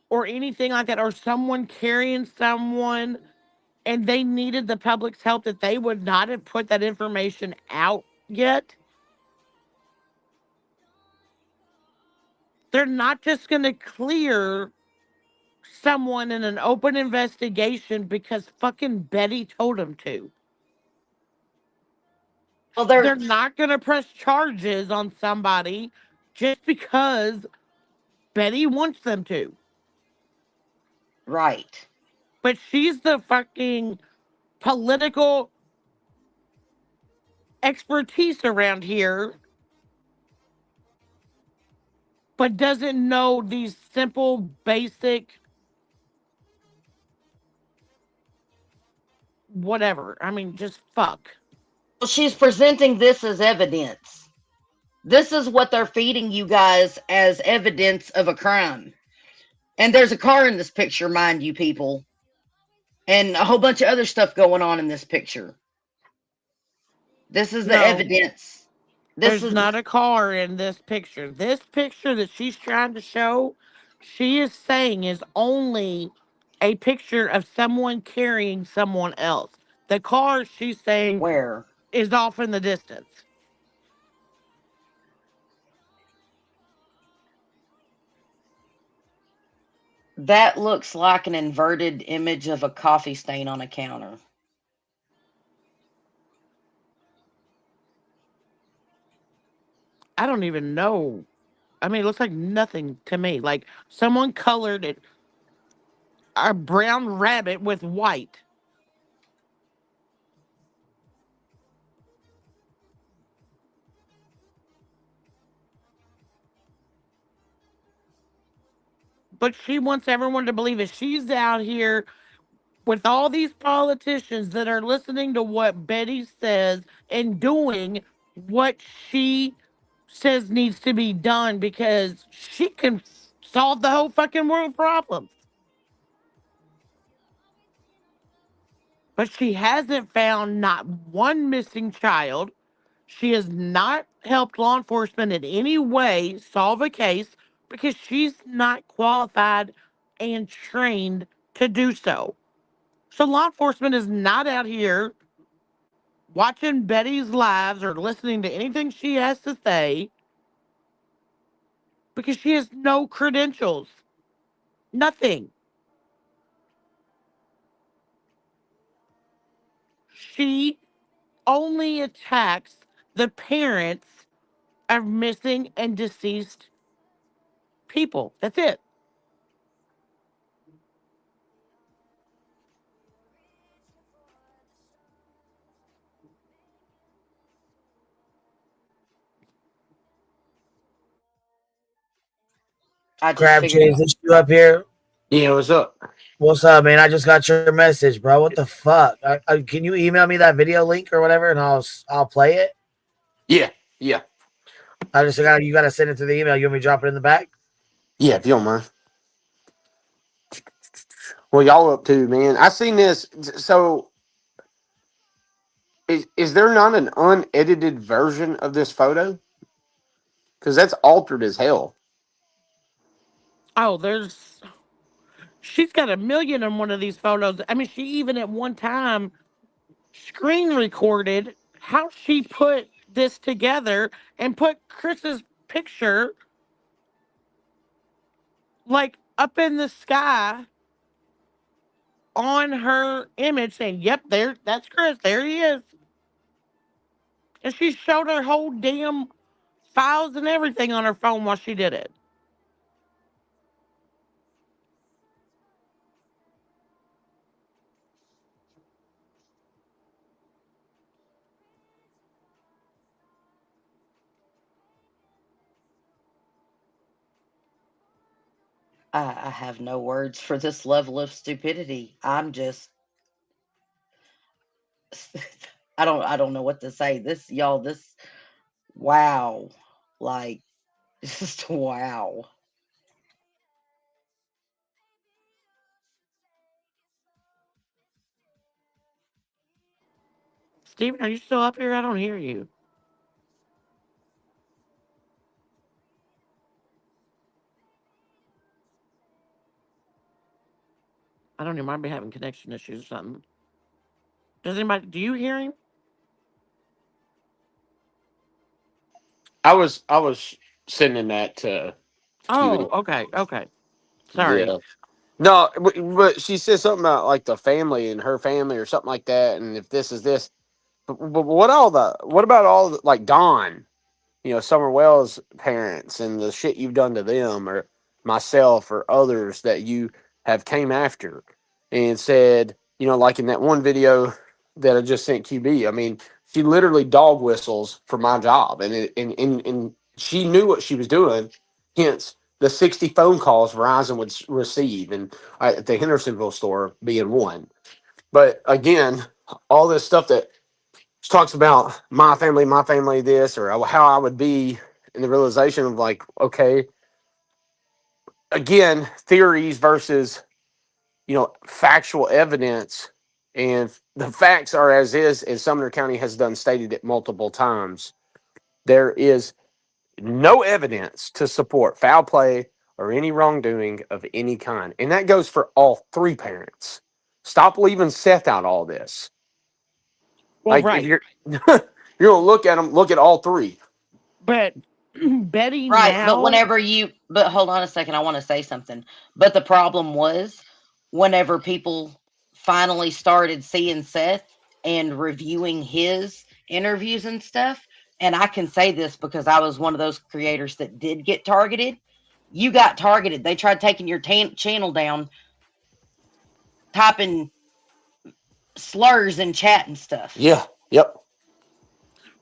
or anything like that, or someone carrying someone and they needed the public's help, that they would not have put that information out yet. They're not just going to clear someone in an open investigation because fucking Betty told them to. Well, They're not going to press charges on somebody just because Betty wants them to. Right. But she's the fucking political expertise around here, but doesn't know these simple, basic, whatever. I mean, just fuck. Well, she's presenting this as evidence. This is what they're feeding you guys as evidence of a crime. And there's a car in this picture, mind you, people. And a whole bunch of other stuff going on in this picture. This is the No, evidence. This there's is not a car in this picture. This picture that she's trying to show, she is saying is only a picture of someone carrying someone else. The car, she's saying, where? is off in the distance. That looks like an inverted image of a coffee stain on a counter. I don't even know. I mean, it looks like nothing to me. Like someone colored it a brown rabbit with white. But she wants everyone to believe that she's out here with all these politicians that are listening to what Betty says and doing what she says needs to be done because she can solve the whole fucking world problems. But she hasn't found not one missing child. She has not helped law enforcement in any way solve a case because she's not qualified and trained to do so. So law enforcement is not out here watching Betty's lives or listening to anything she has to say because she has no credentials. Nothing. She only attacks the parents of missing and deceased people. That's it. I just Crab figured Cheese, is you up here? Yeah, what's up? What's up, man? I just got your message, bro. What the fuck? Can you email me that video link or whatever, and I'll play it. Yeah, yeah, I just got you got to send it to the email. You want me to drop it in the back? yeah, if you don't mind. Well, y'all up too, man. I seen this. So, is there not an unedited version of this photo? Because that's altered as hell. Oh, she's got a million in one of these photos. I mean, she even at one time screen recorded how she put this together and put Chris's picture like up in the sky on her image saying, yep, that's Chris. There he is. And she showed her whole damn files and everything on her phone while she did it. I have no words for this level of stupidity. I'm just I don't know what to say. This y'all this wow. Like just wow. Steven, are you still up here? I don't hear you. I don't know. He might be having connection issues or something. Does anybody? Do you hear him? I was sending that to Oh, QE. okay, okay. Sorry. Yeah. No, but she said something about like the family and her family or something like that, and if this is this, but what about all the, like Don? Summer Wells' parents and the shit you've done to them, or myself, or others that you have came after and said, like in that one video that I just sent QB. I mean, she literally dog whistles for my job, and she knew what she was doing. Hence, the 60 phone calls Verizon would receive, and at the Hendersonville store being one. But again, all this stuff that talks about my family, this, or how I would be, in the realization of like, okay, again, theories versus, factual evidence. And the facts are as is, as Sumner County has done stated it multiple times. There is no evidence to support foul play or any wrongdoing of any kind. And that goes for all three parents. Stop leaving Seth out all this. Well, Like if right, you're you're gonna look at them, look at all three. but Betty Right, but now. whenever but hold on a second, I want to say something. But the problem was whenever people finally started seeing Seth and reviewing his interviews and stuff, and I can say this because I was one of those creators that did get targeted. You got targeted. They tried taking your channel down, typing slurs in chat and stuff. Yeah. Yep.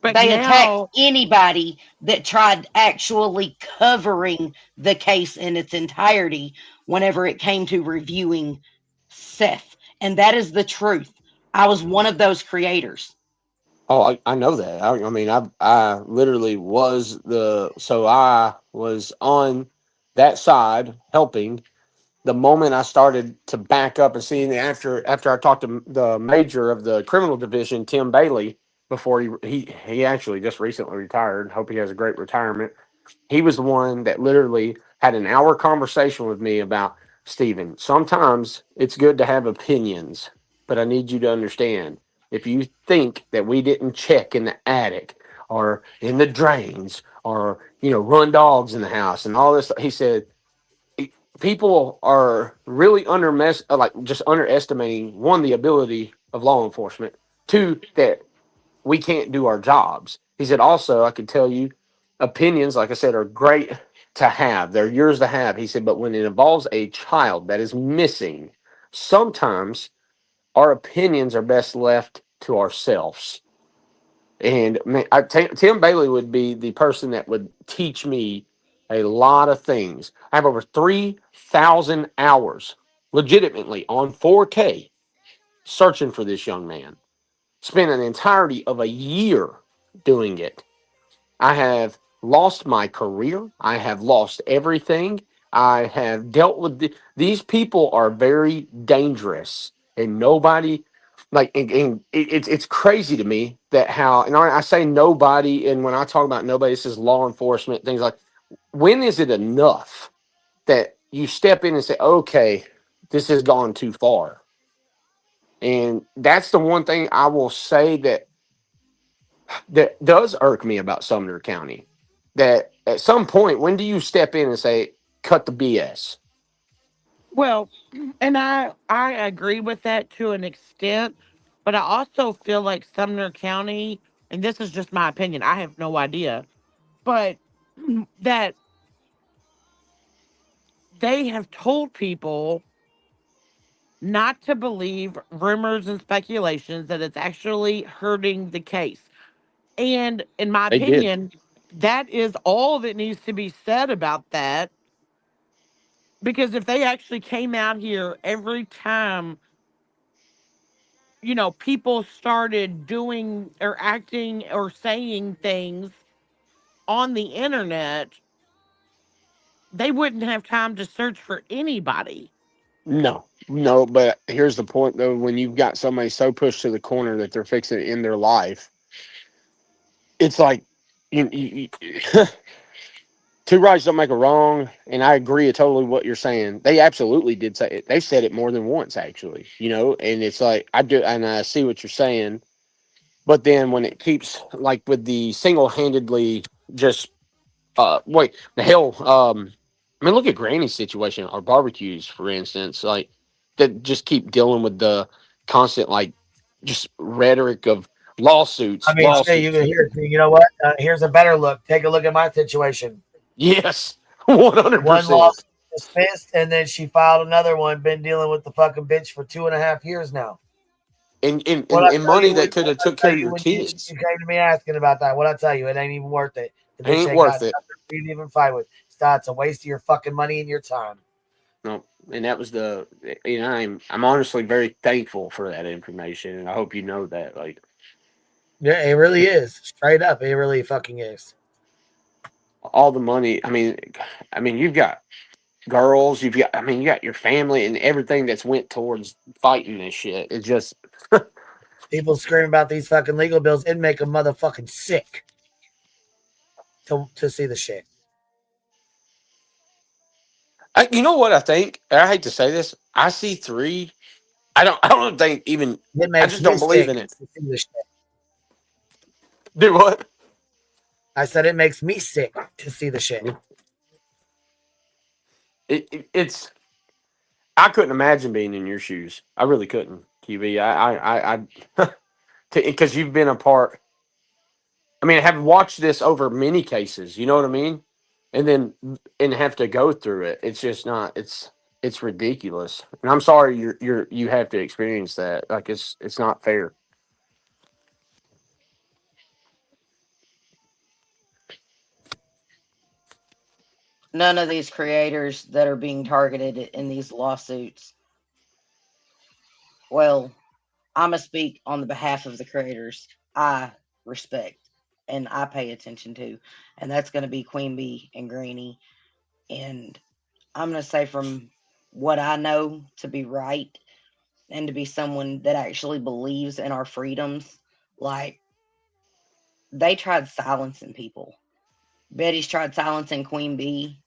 But They attacked now, anybody that tried actually covering the case in its entirety whenever it came to reviewing Seth. And that is the truth. I was one of those creators. Oh, I know that. I mean, I literally was so I was on that side helping. The moment I started to back up and seeing after I talked to the major of the criminal division, Tim Bailey, before he actually just recently retired. Hope he has a great retirement. He was the one that literally had an hour conversation with me about, Stephen, sometimes it's good to have opinions, but I need you to understand, if you think that we didn't check in the attic or in the drains or run dogs in the house and all this, he said, people are really just underestimating, one, the ability of law enforcement, two, that we can't do our jobs. He said, also, I could tell you, opinions, like I said, are great to have. They're yours to have. He said, but when it involves a child that is missing, sometimes our opinions are best left to ourselves. And man, Tim Bailey would be the person that would teach me a lot of things. I have over 3,000 hours legitimately on 4K searching for this young man. Spent an entirety of a year doing it. I have lost my career. I have lost everything. I have dealt with these people are very dangerous, and nobody and it's crazy to me that how, and I say nobody, and when I talk about nobody, this is law enforcement, things like, when is it enough that you step in and say, okay, this has gone too far? And that's the one thing I will say that does irk me about Sumner County. That at some point, when do you step in and say, cut the BS? well, and I agree with that to an extent, but I also feel like Sumner County, and this is just my opinion, I have no idea, but that they have told people not to believe rumors and speculations, that it's actually hurting the case. And in my They did. opinion, that is all that needs to be said about that. Because if they actually came out here every time, people started doing or acting or saying things on the internet, they wouldn't have time to search for anybody. No, no, but here's the point though: when you've got somebody so pushed to the corner that they're fixing to end their life, it's like you two rights don't make a wrong, and I agree totally what you're saying. They absolutely did say it. They said it more than once, actually. And it's like I do, and I see what you're saying. But then when it keeps like with the single-handedly just wait the hell I mean look at Granny's situation or barbecues for instance, like that just keep dealing with the constant like just rhetoric of I lawsuits, mean, shit, you lawsuits. can hear. You know what? Here's a better look. Take a look at my situation. Yes, 100. One percent lawsuit dismissed, and then she filed another one. Been dealing with the fucking bitch for 2.5 years now. What I and tell money you, that could have took care of your when you kids came to me asking about that, what I tell you, it ain't even worth it. The bitch ain't ain't got worth it. nothing for you to even fight with. It's a waste of your fucking money and your time. No, and that was I'm honestly very thankful for that information, and I hope you know that. Like Yeah, it really is. Straight up, it really fucking is. all the money. I mean, you've got girls, you got your family and everything that's went towards fighting this shit. It's just, People scream about these fucking legal bills. It make a motherfucking sick to see the shit. you know what I think? I hate to say this. I see three. I don't think even. It I makes just me don't believe sick in it. to see the shit. Do what? I said it makes me sick to see the shit. It's. I couldn't imagine being in your shoes. I really couldn't, QB. Because you've been a part. I mean, I have watched this over many cases. You know what I mean? And have to go through it. It's just not. It's ridiculous. And I'm sorry you have to experience that. Like it's not fair. None of these creators that are being targeted in these lawsuits, well, I'm going to speak on the behalf of the creators I respect and I pay attention to, and that's going to be Queen Bee and Greenie. And I'm going to say, from what I know to be right and to be someone that actually believes in our freedoms, like, they tried silencing people. Betty's tried silencing Queen Bee,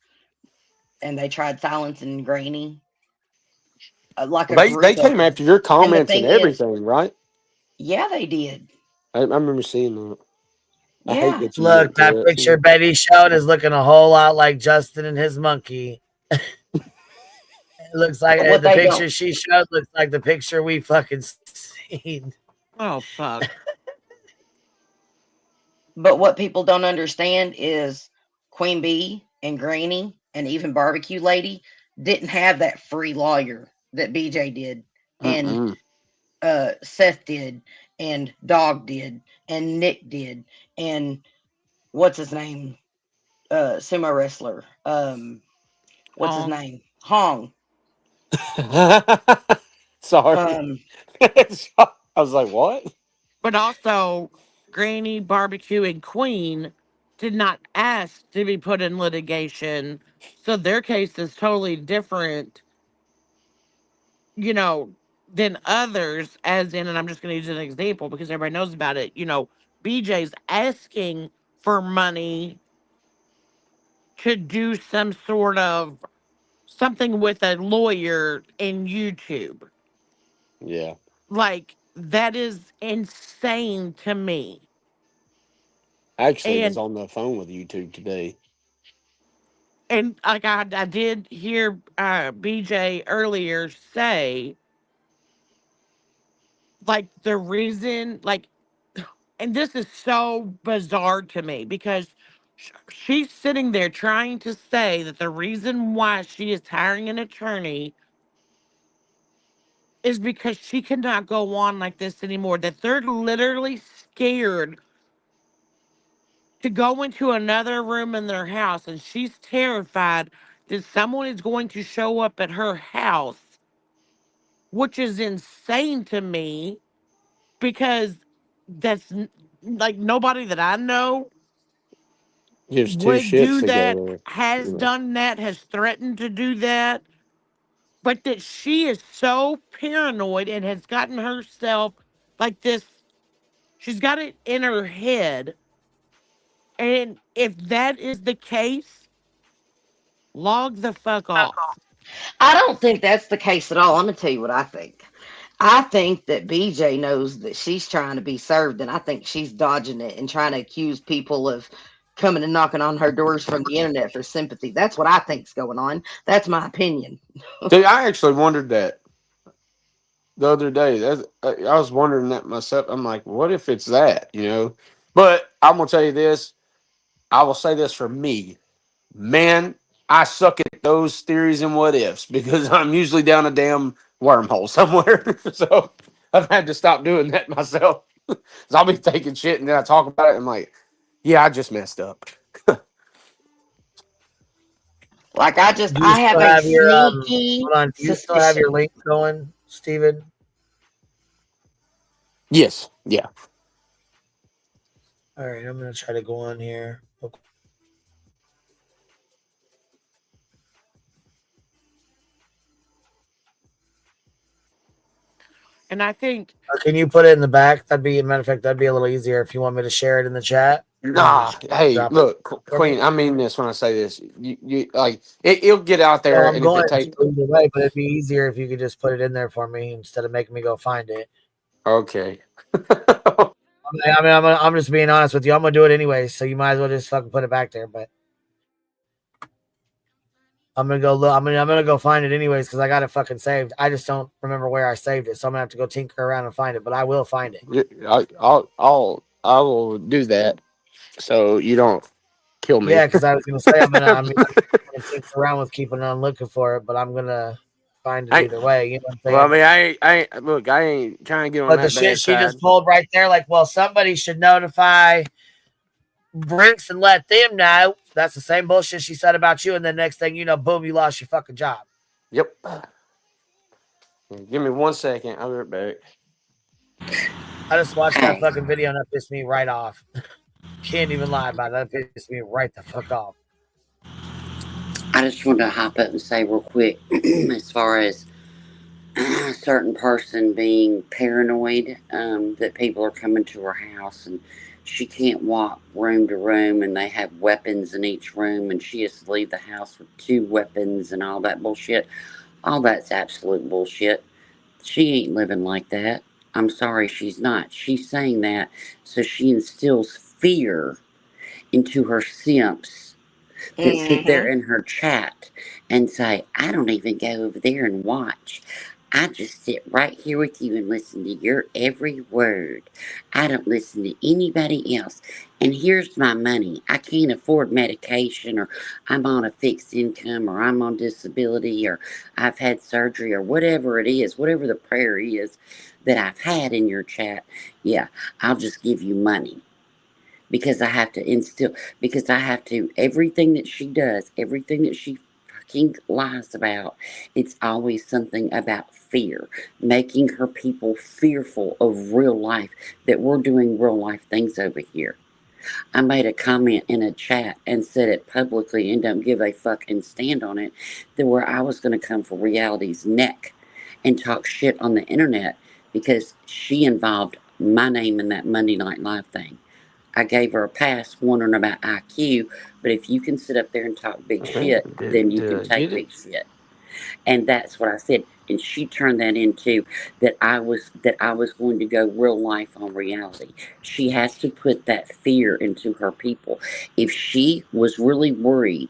and they tried silencing Greenie, like a They group of came them. after your And the comments and thing is, everything, right? yeah, they did. I remember seeing that. I hate Yeah. that you Look, went that through it picture too. Betty showed is looking a whole lot like Justin and his monkey. It looks like But what the they don't picture she showed looks like the picture we fucking seen. Oh fuck. but what people don't understand is Queen Bee and Greenie and even Barbecue Lady didn't have that free lawyer that BJ did, and Mm-mm. Seth did, and Dog did, and Nick did, and what's his name? Sumo wrestler. What's his Oh, name? Hong. Sorry. Um, I was like, what? but also, Granny, Barbecue, and Queen did not ask to be put in litigation, so their case is totally different, you know, than others. As in, and I'm just going to use an example because everybody knows about it. BJ's asking for money to do some sort of something with a lawyer in YouTube. Yeah. Like, that is insane to me. I actually was And on the phone with YouTube today. like I did hear BJ earlier say, like, the reason, like, and this is so bizarre to me because she's sitting there trying to say that the reason why she is hiring an attorney is because she cannot go on like this anymore, that they're literally scared to go into another room in their house, and she's terrified that someone is going to show up at her house, which is insane to me because like nobody that I know Gives two would shits do to that, go there. has You know. done that, has threatened to do that, but that she is so paranoid and has gotten herself like this. She's got it in her head. And if that is the case, Log the fuck off. I don't think that's the case at all. I'm gonna tell you what I think. I think that BJ knows that she's trying to be served, and I think she's dodging it and trying to accuse people of coming and knocking on her doors from the internet for sympathy. That's what I think's going on. That's my opinion. See, I actually wondered that the other day. I was wondering that myself. I'm like, what if it's that, you know? But I'm gonna tell you this. I will say this for me, man. I suck at those theories and what ifs because I'm usually down a damn wormhole somewhere. So I've had to stop doing that myself. So I'll be taking shit and then I talk about it. And I'm like, yeah, I just messed up. Like Do you I have still a have your sneaky hold on? Do you still have your suspicion. link going, Steven? Yes. Yeah. All right, I'm gonna try to go on here. Okay. And I think Can you put it in the back? That'd be, matter of fact, that'd be a little easier if you want me to share it in the chat. Nah, hey, Drop it look, for me. Queen. I mean this when I say this. You like it'll get out Well, there, I'm and if going it to takes, either way, but it'd be easier if you could just put it in there for me instead of making me go find it. okay. I'm just being honest with you. I'm gonna do it anyway, so you might as well just fucking put it back there. But I'm gonna go look. I'm gonna go find it anyways because I got it fucking saved. I just don't remember where I saved it, so I'm gonna have to go tinker around and find it. But I will find it. I will do that so you don't kill me. Yeah, because I was gonna say I'm gonna tinker around with keeping on looking for it, but I'm gonna find it I either way. You know what I'm well, I saying? mean, look. I ain't trying to get on But the that shit bad she side. just pulled right there, like, well, somebody should notify Brinks and let them know. That's the same bullshit she said about you, and then next thing you know, boom, you lost your fucking job. Yep. Give me 1 second. I'll be right back. I just watched that fucking video and that pissed me right off. Can't even lie about it. That pissed me right the fuck off. I just want to hop up and say real quick, as far as a certain person being paranoid, that people are coming to her house and she can't walk room to room and they have weapons in each room and she has to leave the house with 2 weapons and all that bullshit. All that's absolute bullshit. She ain't living like that. I'm sorry, she's not. She's saying that so she instills fear into her simps that sit there in her chat and say, I don't even go over there and watch. I just sit right here with you and listen to your every word. I don't listen to anybody else. And here's my money. I can't afford medication, or I'm on a fixed income, or I'm on disability, or I've had surgery, or whatever it is, whatever the prayer is that I've had in your chat. Yeah, I'll just give you money. Because I have to instill, because I have to, everything that she does, everything that she fucking lies about, it's always something about fear, making her people fearful of real life, that we're doing real life things over here. I made a comment in a chat and said it publicly and don't give a fuck and stand on it, that where I was going to come for reality's neck and talk shit on the internet because she involved my name in that Monday Night Live thing. I gave her a pass wondering about IQ, but if you can sit up there and talk big shit, then you can take big shit. And that's what I said. And she turned that into that I was going to go real life on reality. She has to put that fear into her people. If she was really worried,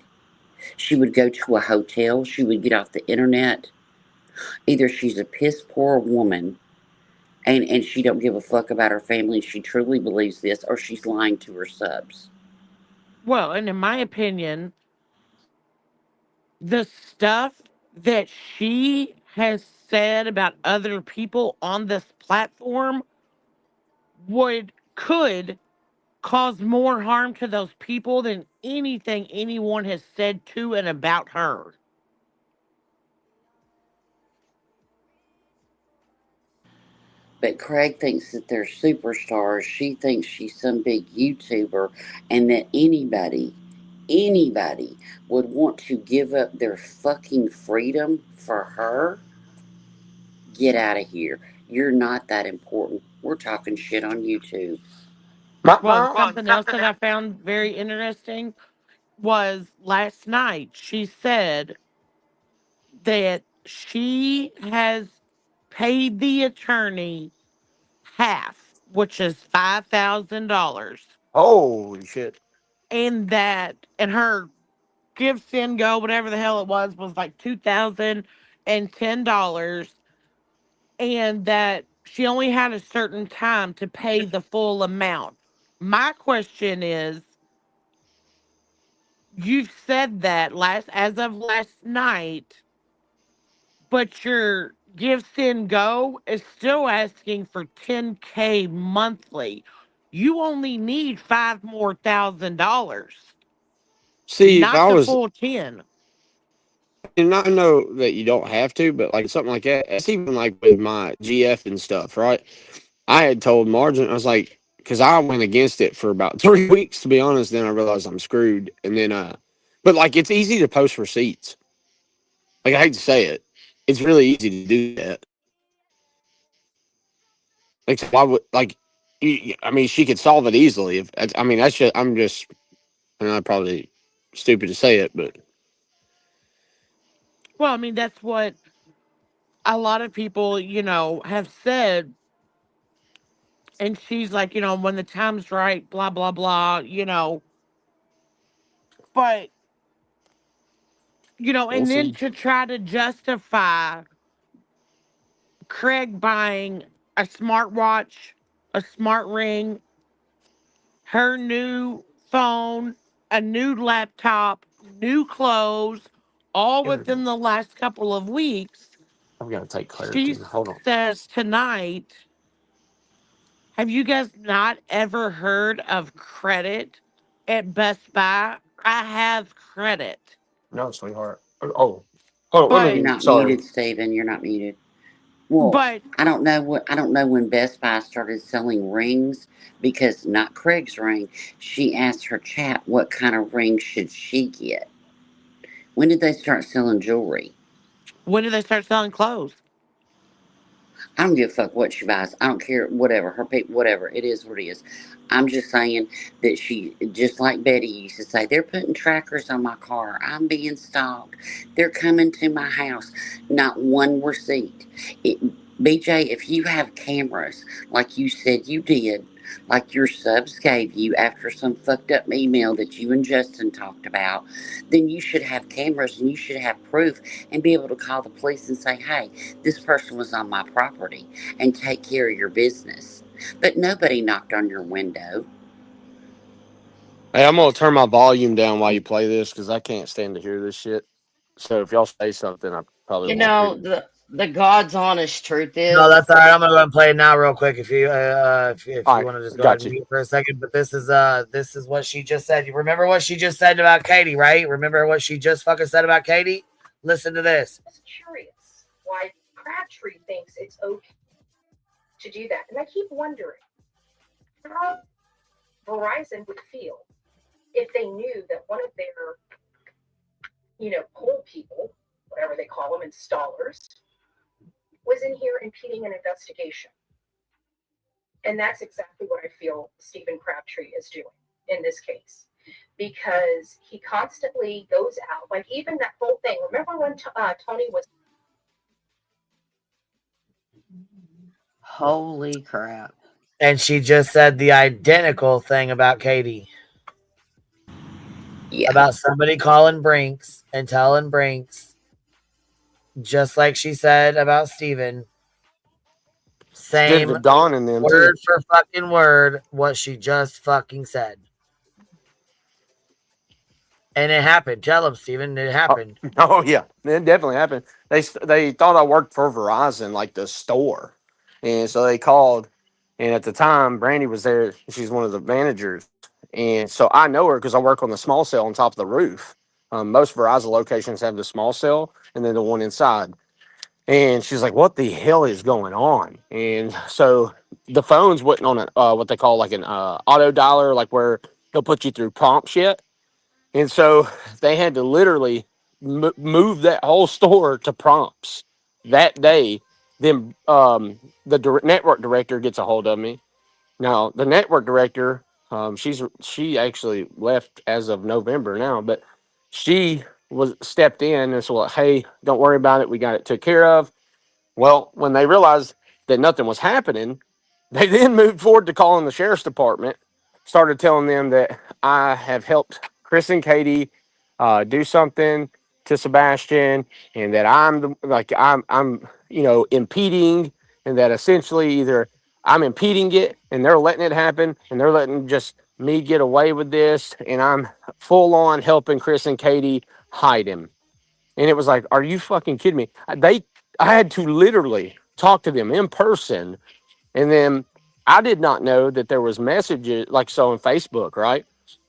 she would go to a hotel, she would get off the internet. Either she's a piss poor woman and she don't give a fuck about her family, she truly believes this, or she's lying to her subs. Well, and in my opinion, the stuff that she has said about other people on this platform could cause more harm to those people than anything anyone has said to and about her. But Craig thinks that they're superstars. She thinks she's some big YouTuber, and that anybody would want to give up their fucking freedom for her. Get out of here. You're not that important. We're talking shit on YouTube. Well, and something else that I found very interesting was last night she said that she has paid the attorney half, which is $5,000, Holy shit. and her give, send, go, whatever the hell it was like $2,010, and that she only had a certain time to pay the full amount. My question is, you've said that as of last night, but your give, send, go is still asking for 10K monthly. You only need five more $1,000, See, if not I the was, full 10. and I know that you don't have to, but like something like that, it's even like with my GF and stuff, right? I had told Margin, I was like, because I went against it for about 3 weeks, to be honest. Then I realized I'm screwed. And then, but like, it's easy to post receipts. Like, I hate to say it, it's really easy to do that. Like, so why would, like, I mean, she could solve it easily. If I mean, that's just, I know, probably stupid to say it, but Well, I mean, that's what a lot of people, have said. And she's like, when the time's right, blah, blah, blah, But, we'll and then see. to try to justify Craig buying a smartwatch, a smart ring, her new phone, a new laptop, new clothes, all within the last couple of weeks. I've got to take She Claritin. Hold on. says tonight, have you guys not ever heard of credit at Best Buy? I have credit. No, sweetheart. Oh, hold on. Let But You're me, not sorry. muted, Stephen. You're not muted. Well, but I don't know when Best Buy started selling rings because not Craig's ring. She asked her chat what kind of ring should she get. When did they start selling jewelry? when do they start selling clothes? I don't give a fuck what she buys. I don't care. Whatever. Her people, whatever. It is what it is. I'm just saying that she, just like Betty used to say, they're putting trackers on my car. I'm being stalked. They're coming to my house. Not one receipt. It, BJ, if you have cameras, like you said you did, like your subs gave you after some fucked up email that you and Justin talked about, then you should have cameras and you should have proof and be able to call the police and say, hey, this person was on my property, and take care of your business. But nobody knocked on your window. Hey, I'm gonna turn my volume down while you play this because I can't stand to hear this shit. So if y'all say something, I probably You won't hear know, it. the God's honest truth No, is, that's all right. I'm gonna go and play it now, real quick. If All you right, want to just go ahead got and you. mute for a second. But this is what she just said. You remember what she just said about Katie, right? Remember what she just fucking said about Katie? Listen to this. I was curious why Crabtree thinks it's okay to do that. And I keep wondering how Verizon would feel if they knew that one of their, pole people, whatever they call them, installers, was in here impeding an investigation. And that's exactly what I feel Stephen Crabtree is doing in this case, because he constantly goes out, like even that whole thing. Remember when Tony was. holy crap. And she just said the identical thing about Katie. Yeah. About somebody calling Brinks and telling Brinks, just like she said about Steven, She did it to same Dawn and them too. word for fucking word what she just fucking said. And it happened. Tell him, Steven, it happened. Oh yeah, it definitely happened. They thought I worked for Verizon, like the store, and so they called. And at the time, Brandy was there. She's one of the managers, and so I know her because I work on the small cell on top of the roof. Most Verizon locations have the small cell, and then the one inside. And she's like, "What the hell is going on?" And so the phones wasn't on what they call like an auto dialer, like where he'll put you through prompts yet. And so they had to literally move that whole store to prompts that day. Then the network director gets a hold of me. Now, the network director She actually left as of November now, but she was stepped in and said, "Well, hey, don't worry about it. We got it took care of." Well, when they realized that nothing was happening, they then moved forward to calling the sheriff's department, started telling them that I have helped Chris and Katie do something to Sebastian, and that I'm impeding, and that essentially either I'm impeding it and they're letting it happen, and they're letting just me get away with this, and I'm full on helping Chris and Katie hide him. And it was like, are you fucking kidding me? I had to literally talk to them in person. And then I did not know that there was messages like so on Facebook, right?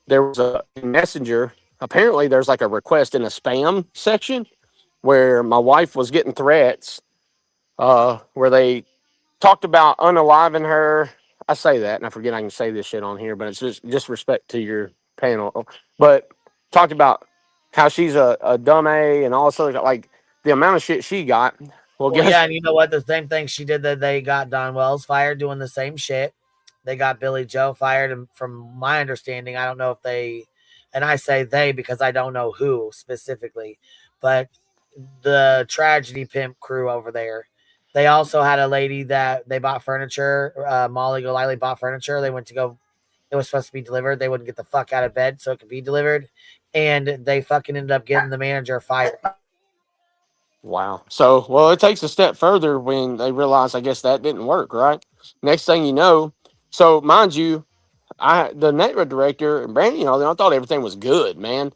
There was a messenger. Apparently there's like a request in a spam section where my wife was getting threats, where they talked about unaliving her. I say that and I forget I can say this shit on here, but it's just respect to your panel. But talked about how she's a dumb A and all this other, like the amount of shit she got. Well, Well, guess yeah, and you know what? The same thing she did that they got Don Wells fired doing the same shit. They got Billy Joe fired, and from my understanding, I don't know if they, and I say they because I don't know who specifically, but the tragedy pimp crew over there. They also had a lady that they bought furniture. Molly Golightly bought furniture. They went to go. It was supposed to be delivered. They wouldn't get the fuck out of bed so it could be delivered, and they fucking ended up getting the manager fired. Wow. So, well, it takes a step further when they realize, I guess that didn't work, right? Next thing you know, so mind you, the network director and Brandon, I thought everything was good, man.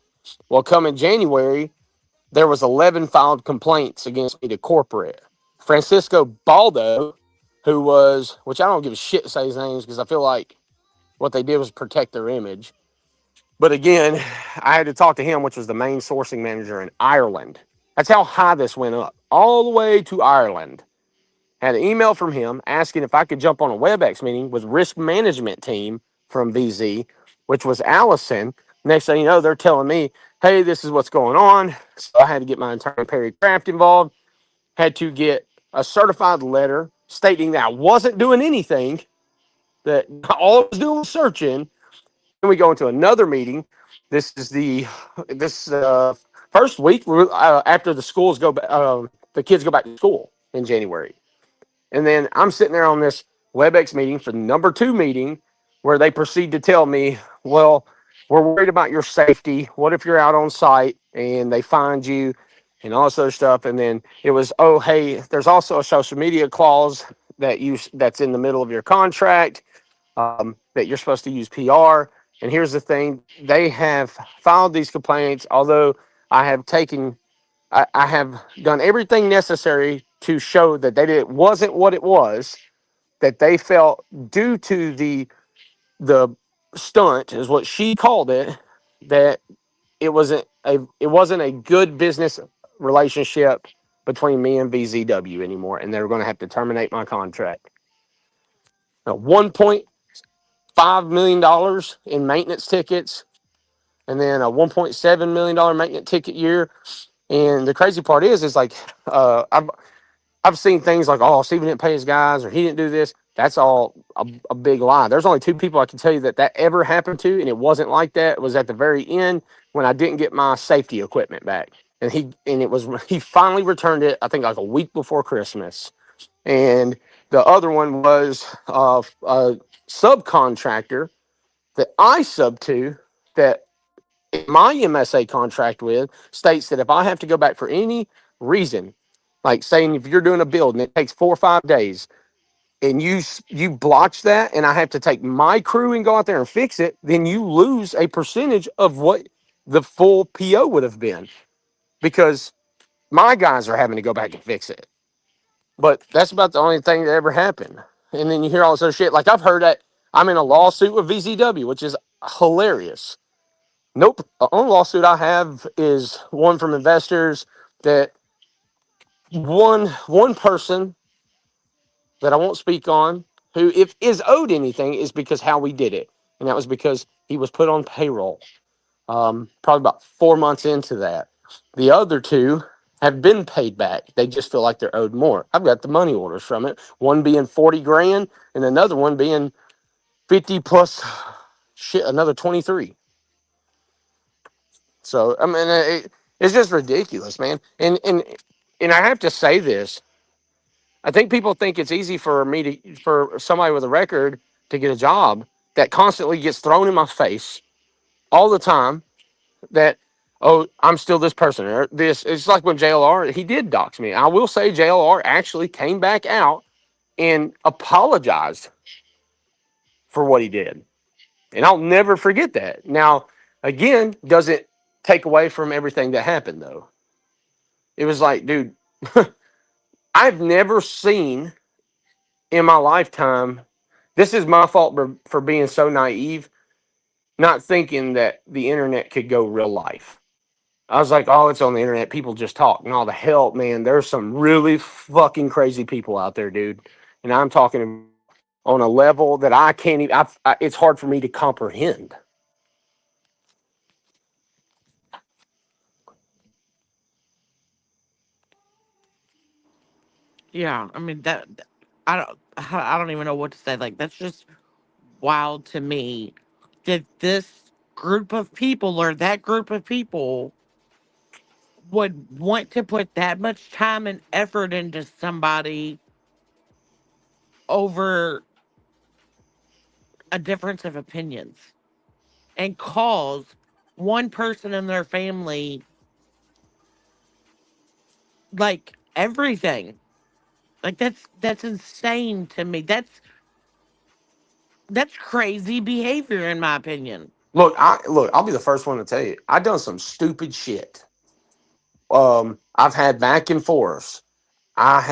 Well, come in January, there was 11 filed complaints against me to corporate. Francisco Baldo, which I don't give a shit to say his names because I feel like what they did was protect their image. But again, I had to talk to him, which was the main sourcing manager in Ireland. That's how high this went up, all the way to Ireland. Had an email from him asking if I could jump on a WebEx meeting with risk management team from VZ, which was Allison. Next thing you know, they're telling me, hey, this is what's going on. So I had to get my attorney Perry Craft involved, had to get a certified letter stating that I wasn't doing anything, that all I was doing was searching. Then we go into another meeting. This is this first week after the kids go back to school in January. And then I'm sitting there on this WebEx meeting for the number 2 meeting where they proceed to tell me, well, we're worried about your safety. What if you're out on site and they find you and all this other stuff? And then it was, oh, hey, there's also a social media clause that's in the middle of your contract, that you're supposed to use PR. And here's the thing. They have filed these complaints, although I have done everything necessary to show that it wasn't what it was, that they felt due to the stunt is what she called it, that it wasn't a good business relationship between me and VZW anymore, and they were going to have to terminate my contract. Now, $1.5 million in maintenance tickets, and then a $1.7 million maintenance ticket year. And the crazy part is like, I've seen things like, oh, Steven didn't pay his guys or he didn't do this. That's all a big lie. There's only 2 people I can tell you that ever happened to, and it wasn't like that. It was at the very end when I didn't get my safety equipment back. And he finally returned it, I think like a week before Christmas. And the other one was a subcontractor that I sub to, that my MSA contract with states that if I have to go back for any reason, like saying if you're doing a build and it takes 4 or 5 days, and you blotch that, and I have to take my crew and go out there and fix it, then you lose a percentage of what the full PO would have been, because my guys are having to go back and fix it. But that's about the only thing that ever happened. And then you hear all this other shit. Like, I've heard that I'm in a lawsuit with VZW, which is hilarious. Nope. The only lawsuit I have is one from investors that one person that I won't speak on, who if is owed anything, is because how we did it. And that was because he was put on payroll. Probably about 4 months into that. The other 2 have been paid back. They just feel like they're owed more. I've got the money orders from it. One being 40 grand and another one being 50 plus shit, another 23. So I mean, it's just ridiculous, man. And I have to say this. I think people think it's easy for somebody with a record to get a job that constantly gets thrown in my face all the time. That, oh, I'm still this person or this. It's like when JLR, he did dox me. I will say JLR actually came back out and apologized for what he did, and I'll never forget that. Now, again, doesn't take away from everything that happened though. It was like, dude, I've never seen in my lifetime. This is my fault for being so naive, not thinking that the internet could go real life. I was like, oh, it's on the internet. People just talk. And all the hell, man, there's some really fucking crazy people out there, dude. And I'm talking on a level that I can't even, it's hard for me to comprehend. Yeah, I mean I don't even know what to say. Like that's just wild to me that this group of people or that group of people would want to put that much time and effort into somebody over a difference of opinions and cause one person in their family like everything. Like that's insane to me. That's crazy behavior in my opinion. Look, I'll be the first one to tell you, I done some stupid shit. I've had back and forths. We I've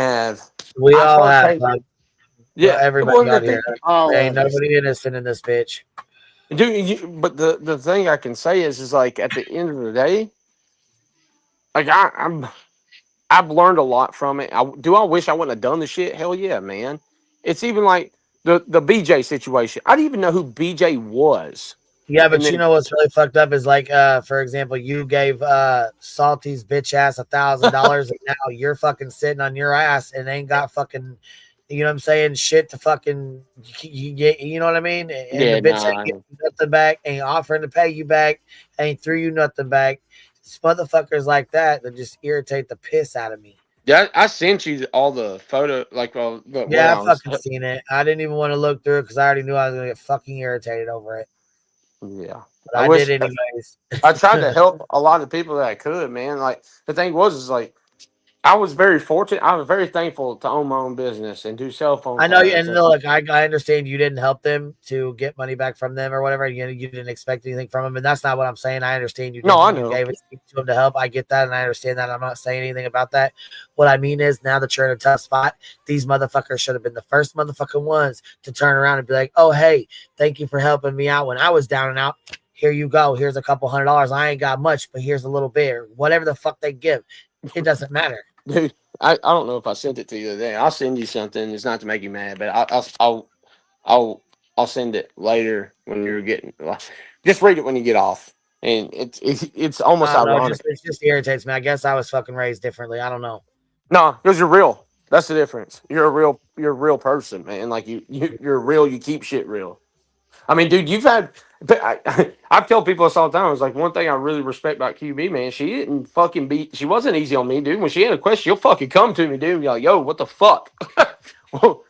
all hurt have. people. Well, Yeah. everybody Well, out here. All There ain't of us. nobody innocent in this bitch. Dude, but the thing I can say is like at the end of the day, like I've learned a lot from it. I wish I wouldn't have done the shit? Hell yeah, man. It's even like the BJ situation. I didn't even know who BJ was. Yeah, And but you then know what's really fucked up is like, for example, you gave Salty's bitch ass $1,000, and now you're fucking sitting on your ass and ain't got fucking, you know what I'm saying, shit to fucking, you know what I mean? And the yeah, bitch ain't nah. getting nothing back, ain't offering to pay you back, ain't threw you nothing back. It's motherfuckers like that just irritate the piss out of me. Yeah, I sent you all the photo, like what Yeah, I I was. fucking seen it. I didn't even want to look through it because I already knew I was gonna get fucking irritated over it. Yeah, But I I did wish anyways. I tried to help a lot of people that I could, man. Like the thing was, is like I was very fortunate. I was very thankful to own my own business and do cell phone I know, cards. and look, I understand you didn't help them to get money back from them or whatever. You didn't expect anything from them, and that's not what I'm saying. I understand you No, I didn't. You know. gave it to them to help. I get that, and I understand that. I'm not saying anything about that. What I mean is, now that you're in a tough spot, these motherfuckers should have been the first motherfucking ones to turn around and be like, "Oh, hey, thank you for helping me out when I was down and out. Here you go. Here's a couple $100. I ain't got much, but here's a little bit, or whatever the fuck they give. It doesn't matter." Dude, I don't know if I sent it to you the other day. I'll send you something. It's not to make you mad, but I'll I'll send it later when you're getting. Just read it when you get off, and it's almost I don't know. ironic. It just irritates me. I guess I was fucking raised differently. I don't know. No, because you're real. That's the difference. You're a real person, man. Like you're real. You keep shit real. I mean, dude, you've had. I've told people this all the time. I was like, one thing I really respect about QB, man. She didn't fucking beat. She wasn't easy on me, dude. When she had a question, she'll fucking come to me, dude. You're like, yo, what the fuck?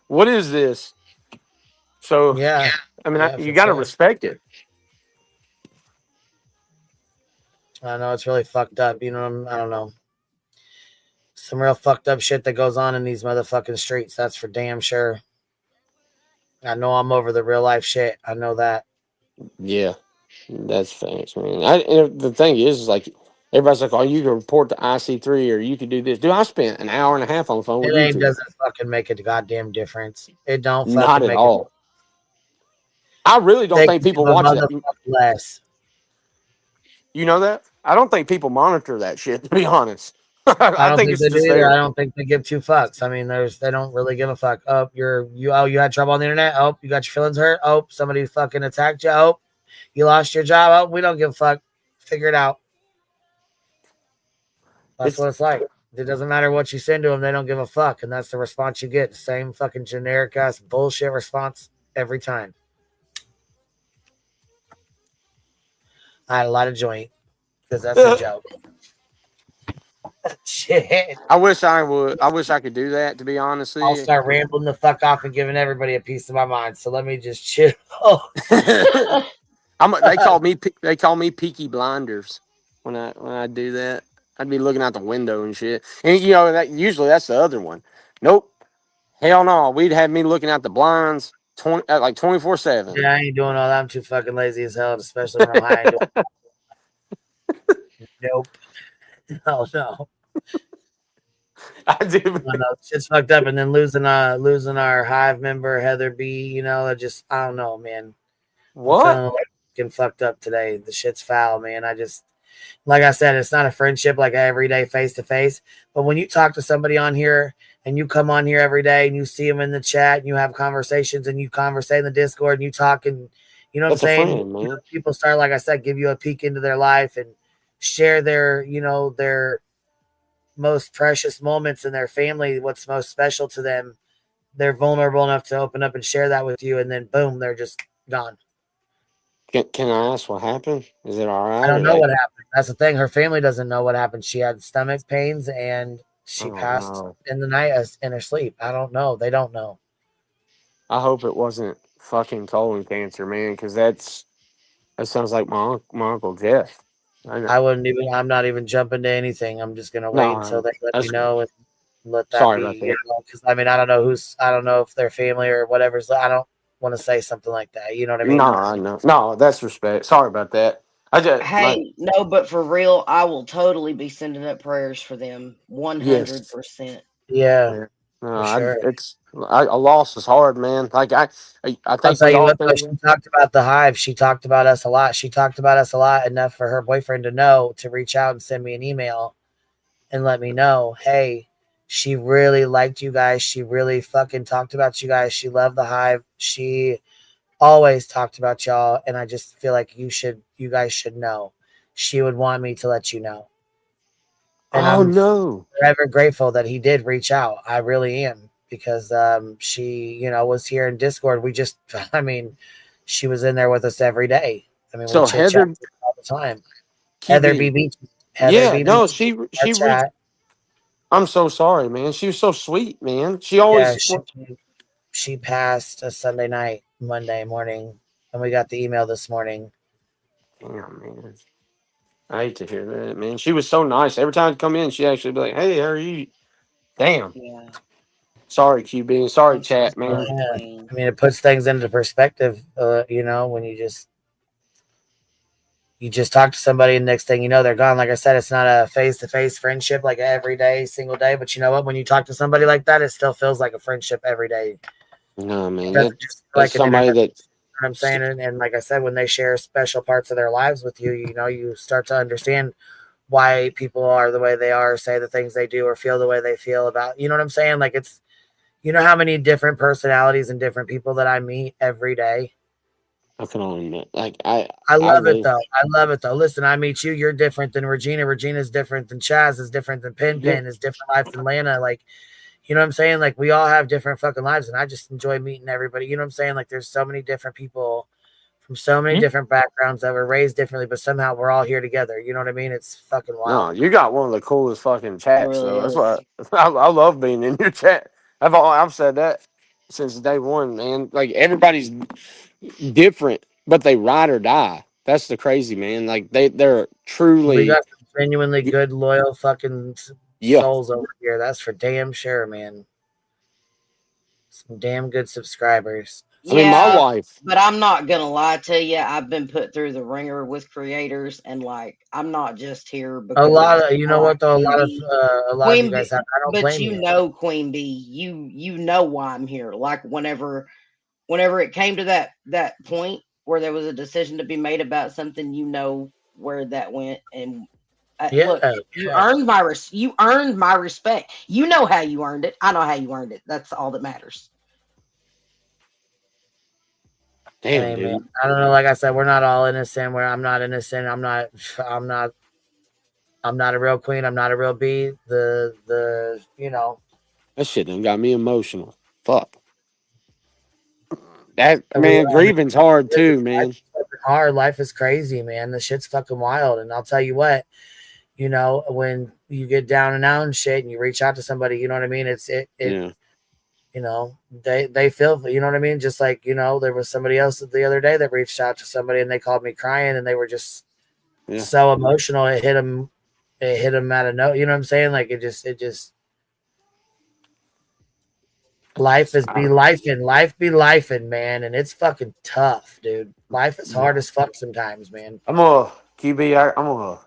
What is this? So, Yeah, I mean, yeah, you for got to sure. respect it. I know it's really fucked up. You know, I don't know. Some real fucked up shit that goes on in these motherfucking streets. That's for damn sure. I know I'm over the real life shit. I know that. Yeah, that's facts, man. The thing is like everybody's like, oh, you can report to IC3 or you could do this. Dude, I spent an hour and a half on the phone with It ain't YouTube. doesn't fucking make a goddamn difference. It don't Not fucking at make it. all. I really don't They think can people give a watch that. motherfucker less. You know that? I don't think people monitor that shit, to be honest. I I don't think think it's they do just either. I there. don't think they give two fucks. I mean, they don't really give a fuck. Oh, you had trouble on the internet. Oh, you got your feelings hurt. Oh, somebody fucking attacked you. Oh, you lost your job. Oh, we don't give a fuck. Figure it out. That's It's what it's like. It doesn't matter what you send to them; they don't give a fuck, and that's the response you get. The same fucking generic ass bullshit response every time. I had a lot of joint because that's a joke. Shit. I wish I would. I wish I could do that. To be honest with I'll you. start rambling the fuck off and giving everybody a piece of my mind. So let me just chill. They call me Peaky Blinders when I do that. I'd be looking out the window and shit. And you know that usually that's the other one. Nope. Hell no. We'd have me looking out the blinds 24/7. Yeah, I ain't doing all that. I'm too fucking lazy as hell, especially when I'm high. Nope. No. I do. No, shit's fucked up. And then losing our hive member Heather B. You know, I don't know, man. What? I'm feeling fucking fucked up today. The shit's foul, man. Like I said, it's not a friendship like every day face to face. But when you talk to somebody on here and you come on here every day and you see them in the chat and you have conversations and you converse in the Discord and you talk and you know what I'm saying? Friend, man. People start, like I said, give you a peek into their life and share their most precious moments in their family, what's most special to them. They're vulnerable enough to open up and share that with you, and then boom, they're just gone. Can I ask what happened? Is it all right? I don't know what happened. That's the thing. Her family doesn't know what happened. She had stomach pains and she passed in the night in her sleep. I don't know. They don't know. I hope it wasn't fucking colon cancer, man, because that sounds like my uncle Jeff. I'm not even jumping to anything. I'm just gonna wait until they let me know and let that Sorry be. about that. Because I don't know if their family or whatever's. I don't want to say something like that. You know what I mean? No, I know. No, that's respect. Sorry about that. No, but for real, I will totally be sending up prayers for them. 100%. Yeah. No, sure. A loss is hard, man. Like I I'll think tell we you all what, though, think. she talked about the hive. She talked about us a lot. She talked about us a lot enough for her boyfriend to know to reach out and send me an email and let me know, hey, she really liked you guys. She really fucking talked about you guys. She loved the hive. She always talked about y'all, and I just feel like you guys should know. She would want me to let you know. And I'm forever grateful that he did reach out. I really am, because she, was here in Discord. We just, she was in there with us every day. We chit chat all the time. Heather BB. No, she I'm so sorry, man. She was so sweet, man. She always. She passed a Sunday night, Monday morning, and we got the email this morning. Damn, man. I hate to hear that, man. She was so nice. Every time I'd come in, she'd actually be like, hey, how are you? Damn. Yeah. Sorry, QB. Sorry, chat, man. Yeah. It puts things into perspective, when you just talk to somebody and next thing you know, they're gone. Like I said, it's not a face-to-face friendship like every day, single day. But you know what? When you talk to somebody like that, it still feels like a friendship every day. No, man. That's somebody that... You know what I'm saying? And like I said, when they share special parts of their lives with you, you start to understand why people are the way they are, say the things they do, or feel the way they feel about, you know what I'm saying? Like it's, how many different personalities and different people that I meet every day. I can only admit, I love it though. I love it though. Listen, I meet you. You're different than Regina. Regina's different than Chaz. Is different than Pin. Pin is different life than Lana. Like, you know what I'm saying? Like we all have different fucking lives, and I just enjoy meeting everybody. You know what I'm saying? Like there's so many different people from so many different backgrounds that were raised differently, but somehow we're all here together. You know what I mean? It's fucking wild. No, you got one of the coolest fucking chats, really though. That's why I love being in your chat. I've said that since day one, man. Like everybody's different, but they ride or die. That's the crazy, man. Like they're truly. We got some genuinely good, loyal fucking souls over here. That's for damn sure, man. Some damn good subscribers. My wife. But I'm not gonna lie to you. I've been put through the ringer with creators, and like I'm not just here because a lot of a lot of you guys have. I don't but blame you you. know, Queen Bee, you know why I'm here. Like whenever it came to that point where there was a decision to be made about something, you know where that went. And look, you earned my respect. You know how you earned it. I know how you earned it. That's all that matters. Damn, dude. I don't know. Like I said, we're not all innocent. I'm not innocent. I'm not a real queen. I'm not a real bee. That shit done got me emotional. Fuck. That man, grieving's hard too, man. hard. Life is crazy, man. The shit's fucking wild. And I'll tell you what, you know, when you get down and out and shit and you reach out to somebody, you know what I mean? Yeah. You know, they feel, you know what I mean? Just like, you know, there was somebody else the other day that reached out to somebody and they called me crying and they were just so emotional. It hit them out of no, you know what I'm saying? Like it just life be lifing, man. And it's fucking tough, dude. Life is hard as fuck sometimes, man. I'm gonna QB. I'm gonna,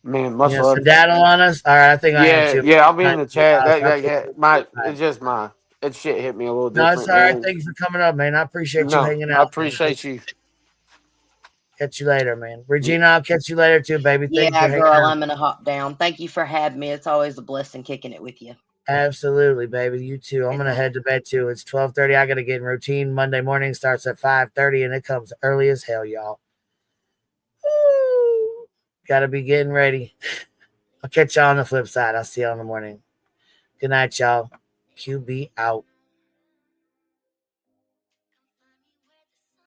man, much You know, love. some daddle on us. All right, I think I am too. Yeah, I'll be in the chat. I'll catch Yeah, you my later. it's just my that shit hit me a little No, it's different, all right. man. Thanks for coming up, man. I appreciate you No, hanging I out, man. appreciate you. Catch you later, man. Regina, I'll catch you later too, baby. Thank you for Yeah, hanging girl, out. I'm gonna hop down. Thank you for having me. It's always a blessing kicking it with you. Absolutely, baby. You too. I'm gonna head to bed too. It's 12:30. I gotta get in routine. Monday morning starts at 5:30 and it comes early as hell, y'all. Woo! Gotta be getting ready. I'll catch y'all on the flip side. I'll see y'all in the morning. Good night, y'all. QB out.